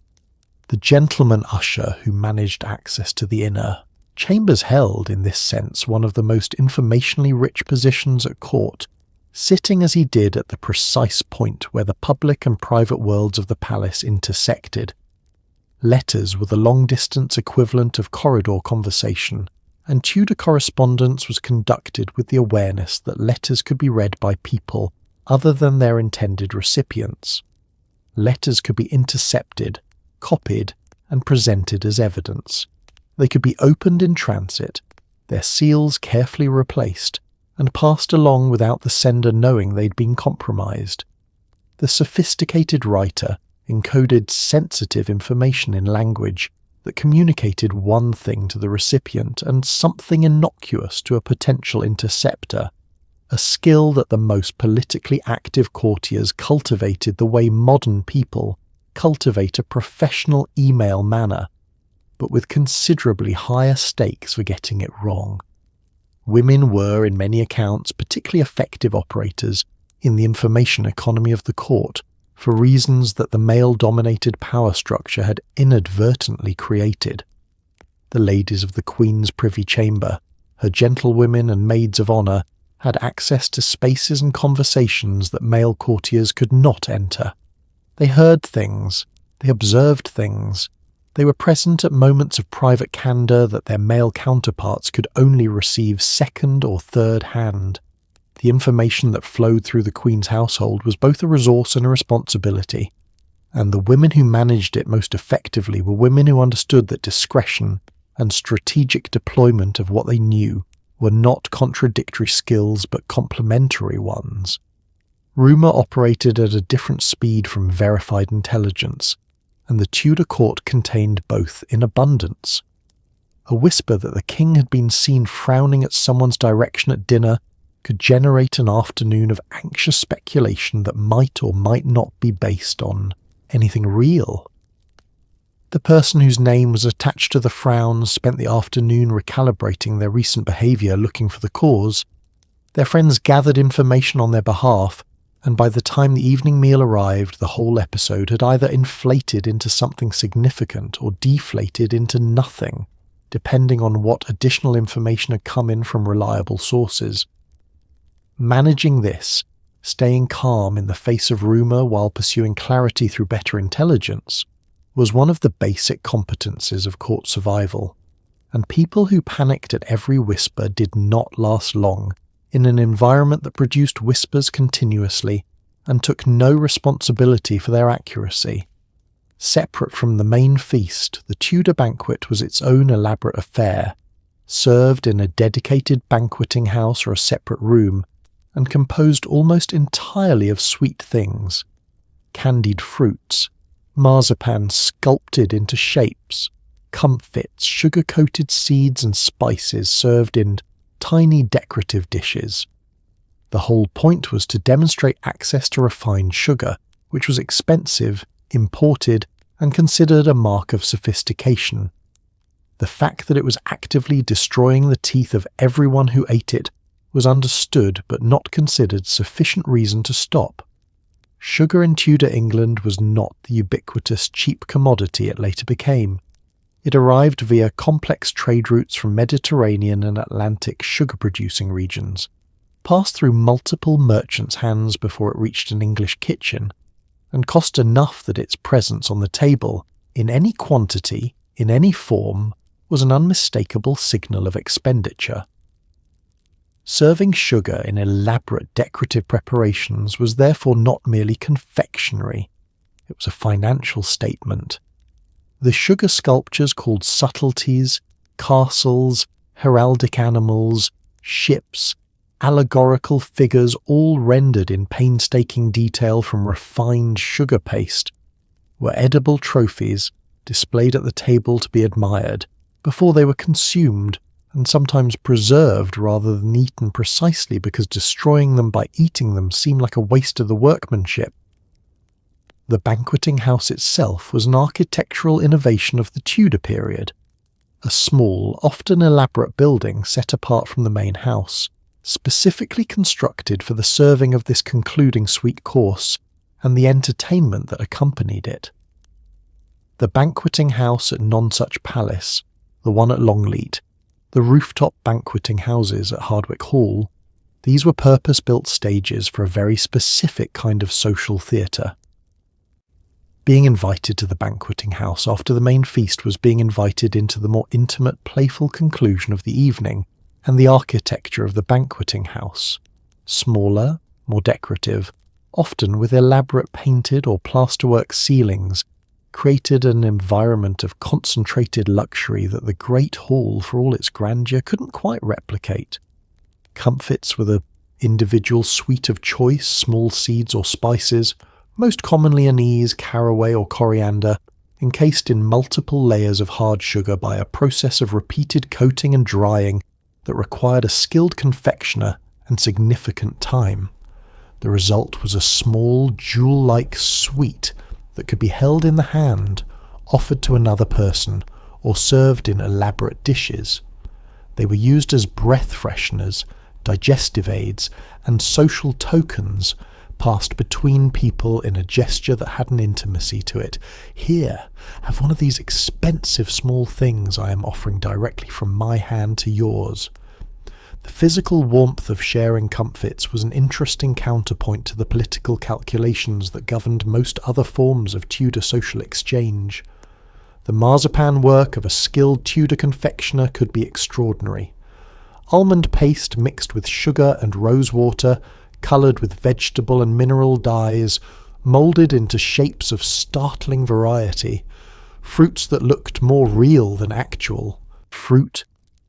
The gentleman usher who managed access to the inner chambers held, in this sense, one of the most informationally rich positions at court, sitting as he did at the precise point where the public and private worlds of the palace intersected. Letters were the long-distance equivalent of corridor conversation, and Tudor correspondence was conducted with the awareness that letters could be read by people other than their intended recipients. Letters could be intercepted, copied, and presented as evidence. They could be opened in transit, their seals carefully replaced, and passed along without the sender knowing they'd been compromised. The sophisticated writer encoded sensitive information in language that communicated one thing to the recipient and something innocuous to a potential interceptor, a skill that the most politically active courtiers cultivated the way modern people cultivate a professional email manner, but with considerably higher stakes for getting it wrong. Women were, in many accounts, particularly effective operators in the information economy of the court, for reasons that the male-dominated power structure had inadvertently created. The ladies of the Queen's privy chamber, her gentlewomen and maids of honour, had access to spaces and conversations that male courtiers could not enter. They heard things, they observed things, They were present at moments of private candour that their male counterparts could only receive second or third hand. The information that flowed through the Queen's household was both a resource and a responsibility, and the women who managed it most effectively were women who understood that discretion and strategic deployment of what they knew were not contradictory skills but complementary ones. Rumour operated at a different speed from verified intelligence, and the Tudor court contained both in abundance. A whisper that the king had been seen frowning at someone's direction at dinner could generate an afternoon of anxious speculation that might or might not be based on anything real. The person whose name was attached to the frowns spent the afternoon recalibrating their recent behaviour, looking for the cause. Their friends gathered information on their behalf, and by the time the evening meal arrived, the whole episode had either inflated into something significant or deflated into nothing, depending on what additional information had come in from reliable sources. Managing this, staying calm in the face of rumour while pursuing clarity through better intelligence, was one of the basic competencies of court survival, and people who panicked at every whisper did not last long in an environment that produced whispers continuously and took no responsibility for their accuracy. Separate from the main feast, the Tudor banquet was its own elaborate affair, served in a dedicated banqueting house or a separate room, and composed almost entirely of sweet things: candied fruits, marzipan sculpted into shapes, comfits, sugar-coated seeds and spices served in tiny decorative dishes. The whole point was to demonstrate access to refined sugar, which was expensive, imported, and considered a mark of sophistication. The fact that it was actively destroying the teeth of everyone who ate it was understood but not considered sufficient reason to stop. Sugar in Tudor England was not the ubiquitous cheap commodity it later became. It arrived via complex trade routes from Mediterranean and Atlantic sugar-producing regions, passed through multiple merchants' hands before it reached an English kitchen, and cost enough that its presence on the table, in any quantity, in any form, was an unmistakable signal of expenditure. Serving sugar in elaborate decorative preparations was therefore not merely confectionery, it was a financial statement. The sugar sculptures called subtleties, castles, heraldic animals, ships, allegorical figures, all rendered in painstaking detail from refined sugar paste, were edible trophies displayed at the table to be admired before they were consumed, and sometimes preserved rather than eaten precisely because destroying them by eating them seemed like a waste of the workmanship. The banqueting house itself was an architectural innovation of the Tudor period, a small, often elaborate building set apart from the main house, specifically constructed for the serving of this concluding sweet course and the entertainment that accompanied it. The banqueting house at Nonsuch Palace, the one at Longleat, the rooftop banqueting houses at Hardwicke Hall, these were purpose-built stages for a very specific kind of social theatre. Being invited to the banqueting house after the main feast was being invited into the more intimate, playful conclusion of the evening, and the architecture of the banqueting house, smaller, more decorative, often with elaborate painted or plasterwork ceilings, created an environment of concentrated luxury that the great hall, for all its grandeur, couldn't quite replicate. Comfits with an individual suite of choice small seeds or spices, most commonly anise, caraway or coriander, encased in multiple layers of hard sugar by a process of repeated coating and drying that required a skilled confectioner and significant time. The result was a small, jewel-like sweet that could be held in the hand, offered to another person, or served in elaborate dishes. They were used as breath fresheners, digestive aids, and social tokens, passed between people in a gesture that had an intimacy to it. Here, have one of these expensive small things I am offering directly from my hand to yours. The physical warmth of sharing comfits was an interesting counterpoint to the political calculations that governed most other forms of Tudor social exchange. The marzipan work of a skilled Tudor confectioner could be extraordinary. Almond paste mixed with sugar and rosewater, coloured with vegetable and mineral dyes, moulded into shapes of startling variety, fruits that looked more real than actual, fruit,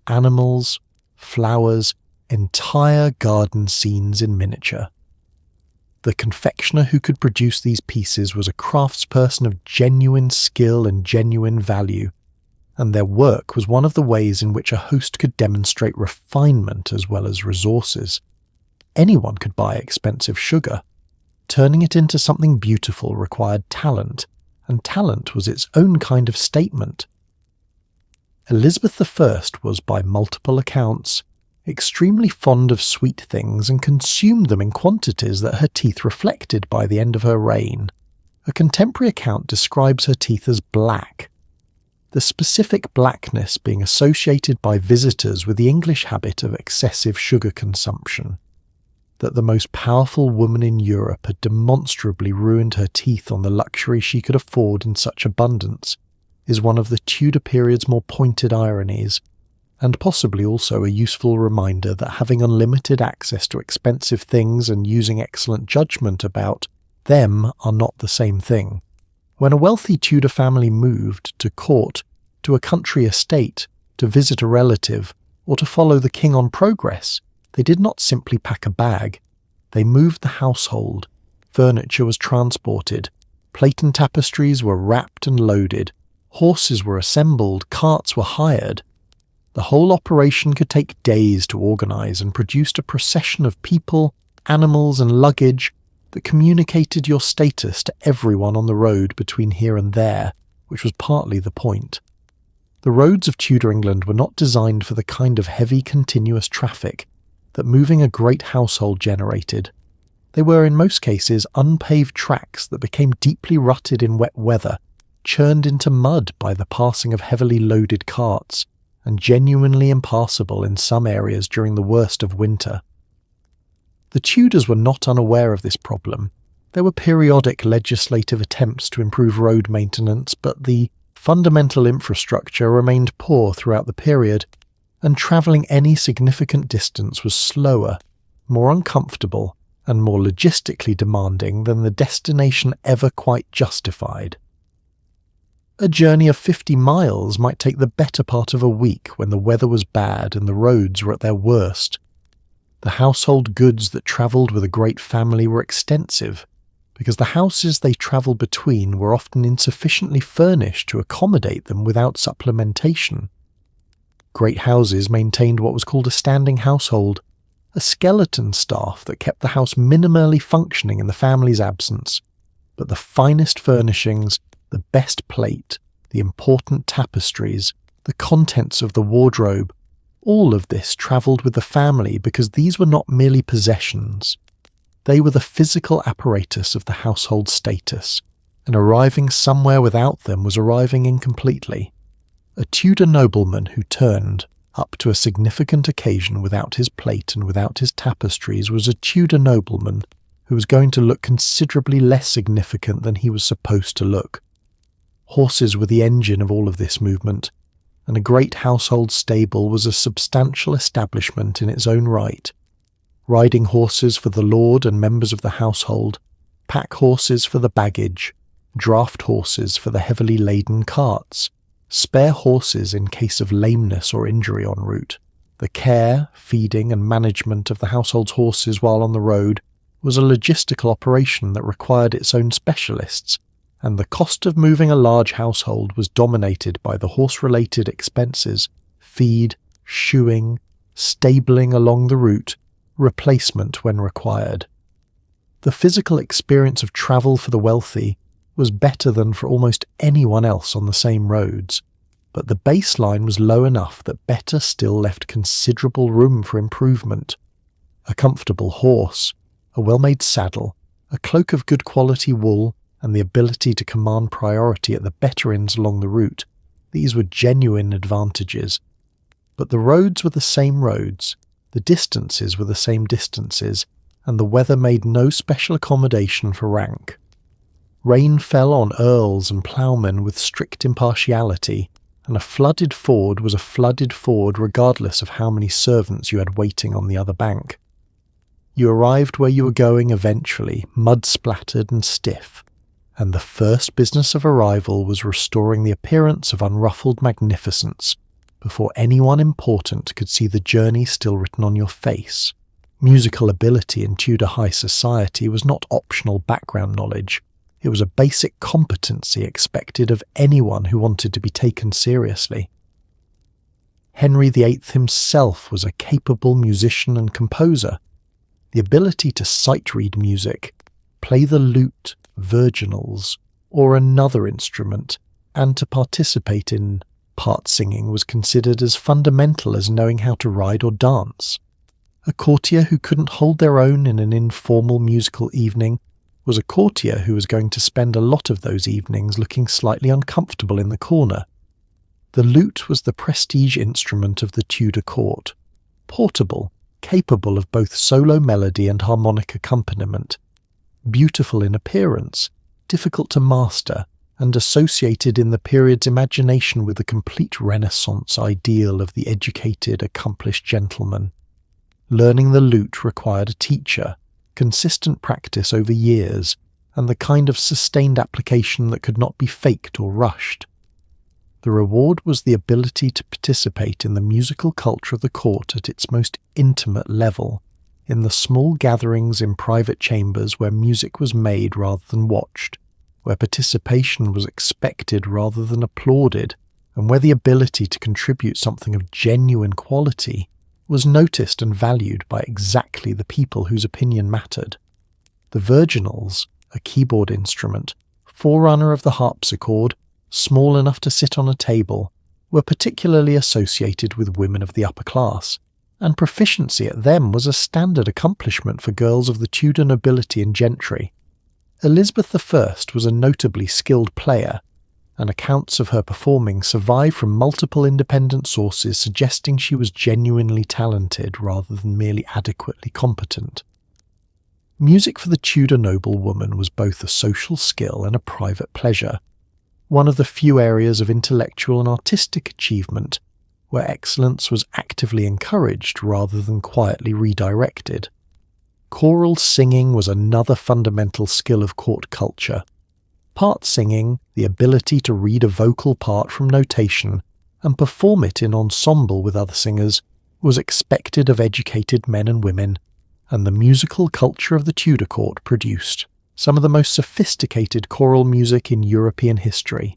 animals, flowers, entire garden scenes in miniature. The confectioner who could produce these pieces was a craftsperson of genuine skill and genuine value, and their work was one of the ways in which a host could demonstrate refinement as well as resources. Anyone could buy expensive sugar. Turning it into something beautiful required talent, and talent was its own kind of statement. Elizabeth I was, by multiple accounts, extremely fond of sweet things and consumed them in quantities that her teeth reflected by the end of her reign. A contemporary account describes her teeth as black, the specific blackness being associated by visitors with the English habit of excessive sugar consumption. That the most powerful woman in Europe had demonstrably ruined her teeth on the luxury she could afford in such abundance is one of the Tudor period's more pointed ironies, and possibly also a useful reminder that having unlimited access to expensive things and using excellent judgment about them are not the same thing. When a wealthy Tudor family moved to court, to a country estate, to visit a relative, or to follow the king on progress, they did not simply pack a bag. They moved the household. Furniture was transported. Plate and tapestries were wrapped and loaded. Horses were assembled. Carts were hired. The whole operation could take days to organise and produced a procession of people, animals and luggage that communicated your status to everyone on the road between here and there, which was partly the point. The roads of Tudor England were not designed for the kind of heavy continuous traffic that moving a great household generated. They were in most cases unpaved tracks that became deeply rutted in wet weather, churned into mud by the passing of heavily loaded carts, and genuinely impassable in some areas during the worst of winter. The Tudors were not unaware of this problem. There were periodic legislative attempts to improve road maintenance, but the fundamental infrastructure remained poor throughout the period, and travelling any significant distance was slower, more uncomfortable, and more logistically demanding than the destination ever quite justified. A journey of 50 miles might take the better part of a week when the weather was bad and the roads were at their worst. The household goods that travelled with a great family were extensive, because the houses they travelled between were often insufficiently furnished to accommodate them without supplementation. Great houses maintained what was called a standing household, a skeleton staff that kept the house minimally functioning in the family's absence, but the finest furnishings, the best plate, the important tapestries, the contents of the wardrobe, all of this travelled with the family because these were not merely possessions. They were the physical apparatus of the household status, and arriving somewhere without them was arriving incompletely. A Tudor nobleman who turned up to a significant occasion without his plate and without his tapestries was a Tudor nobleman who was going to look considerably less significant than he was supposed to look. Horses were the engine of all of this movement, and a great household stable was a substantial establishment in its own right. Riding horses for the lord and members of the household, pack horses for the baggage, draft horses for the heavily laden carts, spare horses in case of lameness or injury en route. The care, feeding and management of the household's horses while on the road was a logistical operation that required its own specialists, and the cost of moving a large household was dominated by the horse-related expenses, feed, shoeing, stabling along the route, replacement when required. The physical experience of travel for the wealthy was better than for almost anyone else on the same roads, but the baseline was low enough that better still left considerable room for improvement. A comfortable horse, a well-made saddle, a cloak of good quality wool, and the ability to command priority at the better inns along the route, these were genuine advantages. But the roads were the same roads, the distances were the same distances, and the weather made no special accommodation for rank. Rain fell on earls and ploughmen with strict impartiality, and a flooded ford was a flooded ford regardless of how many servants you had waiting on the other bank. You arrived where you were going eventually, mud-splattered and stiff, and the first business of arrival was restoring the appearance of unruffled magnificence before anyone important could see the journey still written on your face. Musical ability in Tudor high society was not optional background knowledge. It was a basic competency expected of anyone who wanted to be taken seriously. Henry VIII himself was a capable musician and composer. The ability to sight-read music, play the lute, virginals, or another instrument, and to participate in part singing was considered as fundamental as knowing how to ride or dance. A courtier who couldn't hold their own in an informal musical evening was a courtier who was going to spend a lot of those evenings looking slightly uncomfortable in the corner. The lute was the prestige instrument of the Tudor court, portable, capable of both solo melody and harmonic accompaniment, beautiful in appearance, difficult to master, and associated in the period's imagination with the complete Renaissance ideal of the educated, accomplished gentleman. Learning the lute required a teacher, consistent practice over years, and the kind of sustained application that could not be faked or rushed. The reward was the ability to participate in the musical culture of the court at its most intimate level, in the small gatherings in private chambers where music was made rather than watched, where participation was expected rather than applauded, and where the ability to contribute something of genuine quality was noticed and valued by exactly the people whose opinion mattered. The virginals, a keyboard instrument, forerunner of the harpsichord, small enough to sit on a table, were particularly associated with women of the upper class, and proficiency at them was a standard accomplishment for girls of the Tudor nobility and gentry. Elizabeth I was a notably skilled player, and accounts of her performing survive from multiple independent sources suggesting she was genuinely talented rather than merely adequately competent. Music for the Tudor noblewoman was both a social skill and a private pleasure, one of the few areas of intellectual and artistic achievement where excellence was actively encouraged rather than quietly redirected. Choral singing was another fundamental skill of court culture. Part singing, the ability to read a vocal part from notation and perform it in ensemble with other singers, was expected of educated men and women, and the musical culture of the Tudor court produced some of the most sophisticated choral music in European history.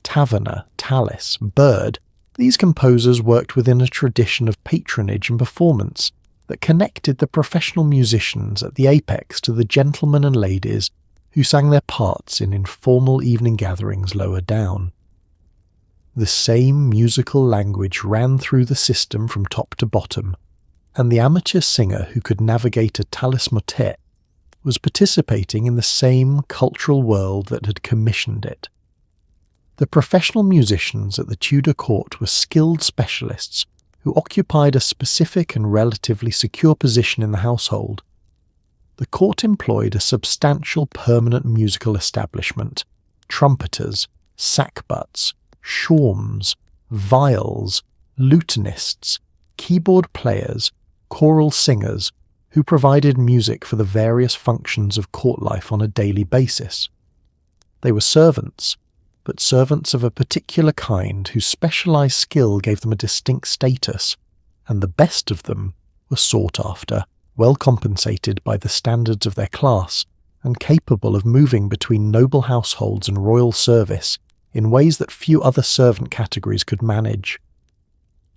Taverner, Tallis, Bird, these composers worked within a tradition of patronage and performance that connected the professional musicians at the apex to the gentlemen and ladies who sang their parts in informal evening gatherings lower down. The same musical language ran through the system from top to bottom, and the amateur singer who could navigate a tallis motet was participating in the same cultural world that had commissioned it. The professional musicians at the Tudor court were skilled specialists who occupied a specific and relatively secure position in the household. The court employed a substantial permanent musical establishment: trumpeters, sackbuts, shawms, viols, lutenists, keyboard players, choral singers, who provided music for the various functions of court life on a daily basis. They were servants, but servants of a particular kind whose specialized skill gave them a distinct status, and the best of them were sought after, well compensated by the standards of their class, and capable of moving between noble households and royal service in ways that few other servant categories could manage.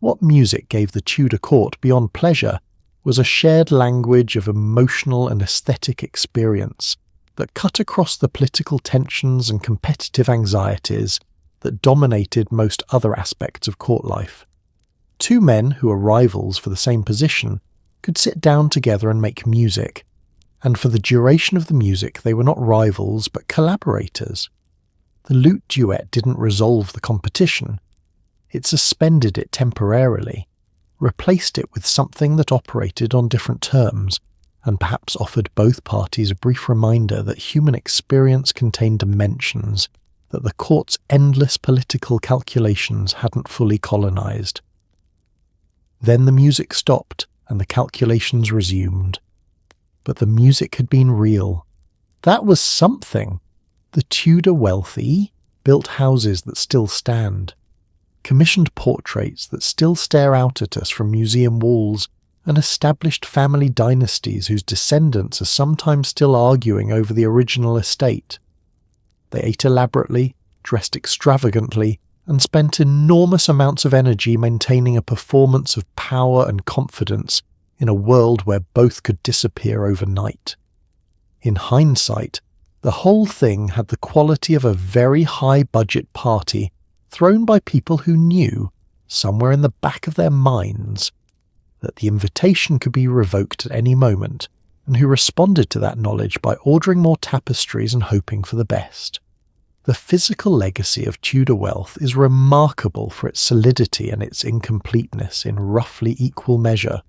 What music gave the Tudor court beyond pleasure was a shared language of emotional and aesthetic experience that cut across the political tensions and competitive anxieties that dominated most other aspects of court life. Two men who were rivals for the same position could sit down together and make music, and for the duration of the music they were not rivals but collaborators. The lute duet didn't resolve the competition. It suspended it temporarily, replaced it with something that operated on different terms, and perhaps offered both parties a brief reminder that human experience contained dimensions that the court's endless political calculations hadn't fully colonized. Then the music stopped and the calculations resumed. But the music had been real. That was something. The Tudor wealthy built houses that still stand, commissioned portraits that still stare out at us from museum walls, and established family dynasties whose descendants are sometimes still arguing over the original estate. They ate elaborately, dressed extravagantly, and spent enormous amounts of energy maintaining a performance of power and confidence in a world where both could disappear overnight. In hindsight, the whole thing had the quality of a very high-budget party thrown by people who knew, somewhere in the back of their minds, that the invitation could be revoked at any moment, and who responded to that knowledge by ordering more tapestries and hoping for the best. The physical legacy of Tudor wealth is remarkable for its solidity and its incompleteness in roughly equal measure.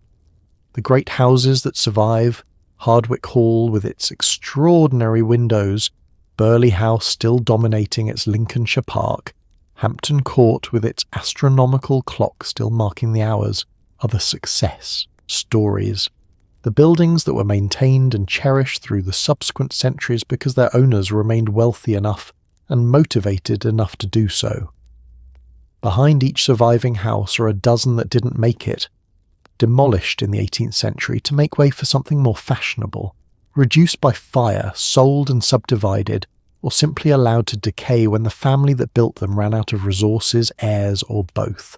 The great houses that survive, Hardwicke Hall with its extraordinary windows, Burghley House still dominating its Lincolnshire Park, Hampton Court with its astronomical clock still marking the hours, are the success stories. The buildings that were maintained and cherished through the subsequent centuries because their owners remained wealthy enough and motivated enough to do so. Behind each surviving house are a dozen that didn't make it, demolished in the 18th century to make way for something more fashionable, reduced by fire, sold and subdivided, or simply allowed to decay when the family that built them ran out of resources, heirs, or both.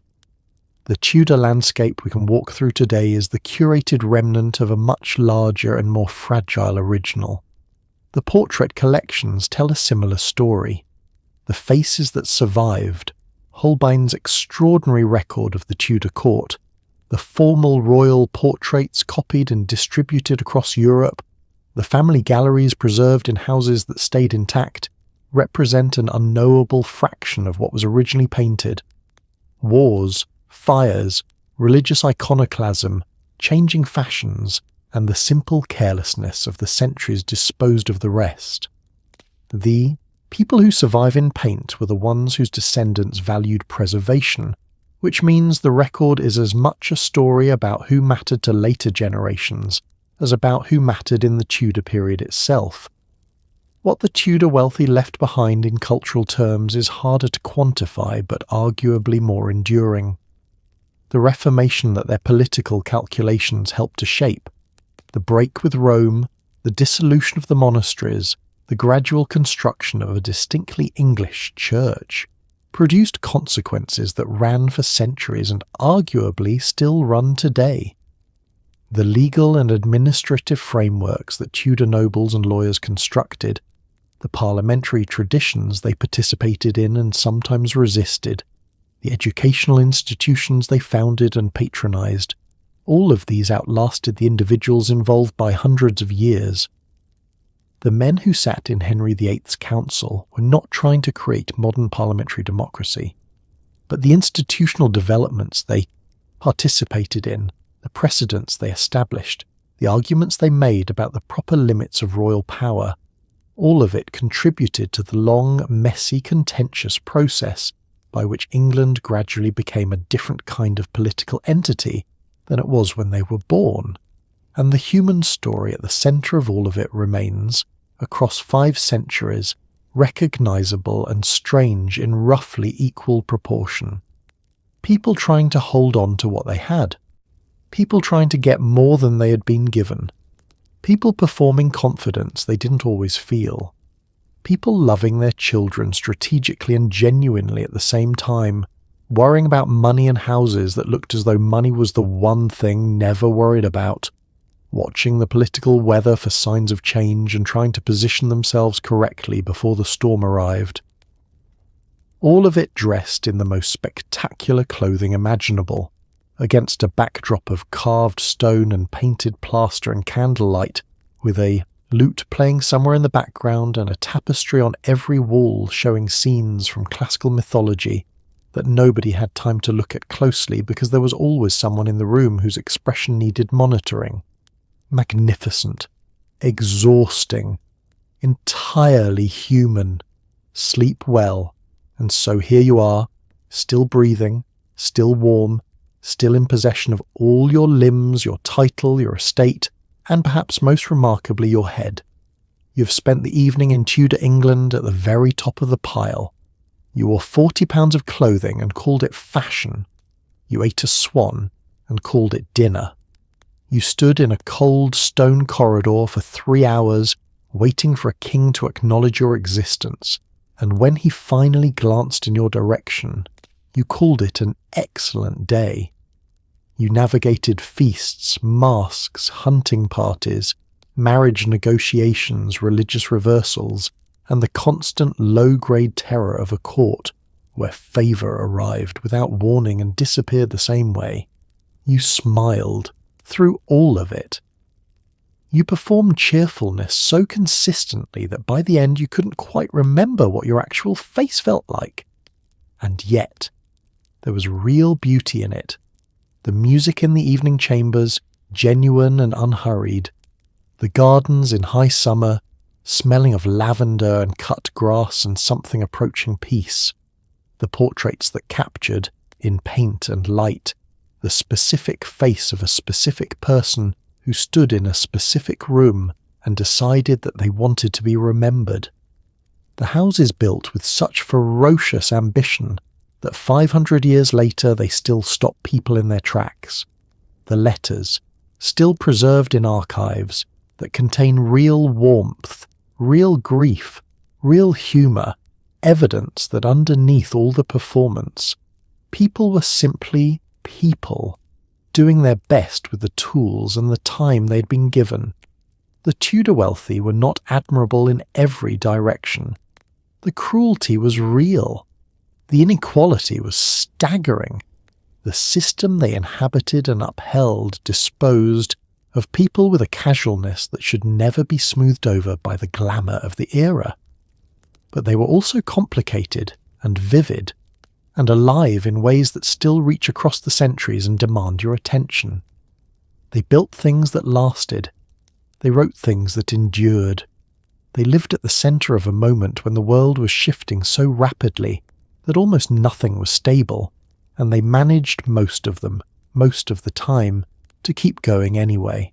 The Tudor landscape we can walk through today is the curated remnant of a much larger and more fragile original. The portrait collections tell a similar story. The faces that survived, Holbein's extraordinary record of the Tudor court, the formal royal portraits copied and distributed across Europe, the family galleries preserved in houses that stayed intact, represent an unknowable fraction of what was originally painted. Wars, fires, religious iconoclasm, changing fashions, and the simple carelessness of the centuries disposed of the rest. The people who survive in paint were the ones whose descendants valued preservation, which means the record is as much a story about who mattered to later generations as about who mattered in the Tudor period itself. What the Tudor wealthy left behind in cultural terms is harder to quantify but arguably more enduring. The Reformation that their political calculations helped to shape, the break with Rome, the dissolution of the monasteries, the gradual construction of a distinctly English church, produced consequences that ran for centuries and arguably still run today. The legal and administrative frameworks that Tudor nobles and lawyers constructed, the parliamentary traditions they participated in and sometimes resisted, the educational institutions they founded and patronized, all of these outlasted the individuals involved by hundreds of years. The men who sat in Henry VIII's council were not trying to create modern parliamentary democracy, but the institutional developments they participated in, the precedents they established, the arguments they made about the proper limits of royal power, all of it contributed to the long, messy, contentious process by which England gradually became a different kind of political entity than it was when they were born. And the human story at the centre of all of it remains, across 5 centuries, recognisable and strange in roughly equal proportion. People trying to hold on to what they had. People trying to get more than they had been given. People performing confidence they didn't always feel. People loving their children strategically and genuinely at the same time, worrying about money and houses that looked as though money was the one thing never worried about, watching the political weather for signs of change and trying to position themselves correctly before the storm arrived. All of it dressed in the most spectacular clothing imaginable, against a backdrop of carved stone and painted plaster and candlelight, with a lute playing somewhere in the background and a tapestry on every wall showing scenes from classical mythology that nobody had time to look at closely because there was always someone in the room whose expression needed monitoring. magnificent, exhausting, entirely human. Sleep well, and so here you are, still breathing, still warm, still in possession of all your limbs, your title, your estate, and perhaps most remarkably your head. You've spent the evening in Tudor England at the very top of the pile. You wore 40 pounds of clothing and called it fashion. You ate a swan and called it dinner. You stood in a cold stone corridor for 3 hours, waiting for a king to acknowledge your existence, and when he finally glanced in your direction, you called it an excellent day. You navigated feasts, masques, hunting parties, marriage negotiations, religious reversals, and the constant low-grade terror of a court where favour arrived without warning and disappeared the same way. You smiled through all of it. You performed cheerfulness so consistently that by the end you couldn't quite remember what your actual face felt like. And yet, there was real beauty in it. The music in the evening chambers, genuine and unhurried. The gardens in high summer, smelling of lavender and cut grass and something approaching peace. The portraits that captured, in paint and light, the specific face of a specific person who stood in a specific room and decided that they wanted to be remembered. The houses built with such ferocious ambition that 500 years later they still stop people in their tracks. The letters, still preserved in archives, that contain real warmth, real grief, real humour, evidence that underneath all the performance, people were simply people, doing their best with the tools and the time they'd been given. The Tudor wealthy were not admirable in every direction. The cruelty was real. The inequality was staggering. The system they inhabited and upheld disposed of people with a casualness that should never be smoothed over by the glamour of the era. But they were also complicated and vivid, and alive in ways that still reach across the centuries and demand your attention. They built things that lasted. They wrote things that endured. They lived at the centre of a moment when the world was shifting so rapidly that almost nothing was stable, and they managed most of them, most of the time, to keep going anyway.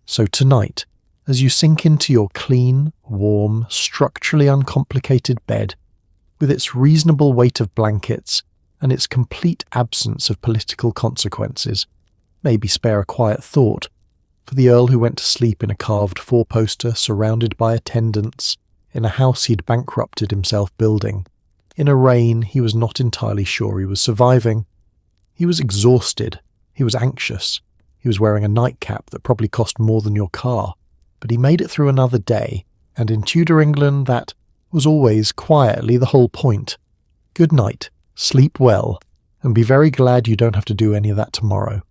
So tonight, as you sink into your clean, warm, structurally uncomplicated bed, with its reasonable weight of blankets and its complete absence of political consequences, maybe spare a quiet thought for the Earl who went to sleep in a carved four-poster surrounded by attendants, in a house he'd bankrupted himself building, in a reign he was not entirely sure he was surviving. He was exhausted, he was anxious, he was wearing a nightcap that probably cost more than your car, but he made it through another day, and in Tudor England that was always quietly the whole point. Good night, sleep well, and be very glad you don't have to do any of that tomorrow.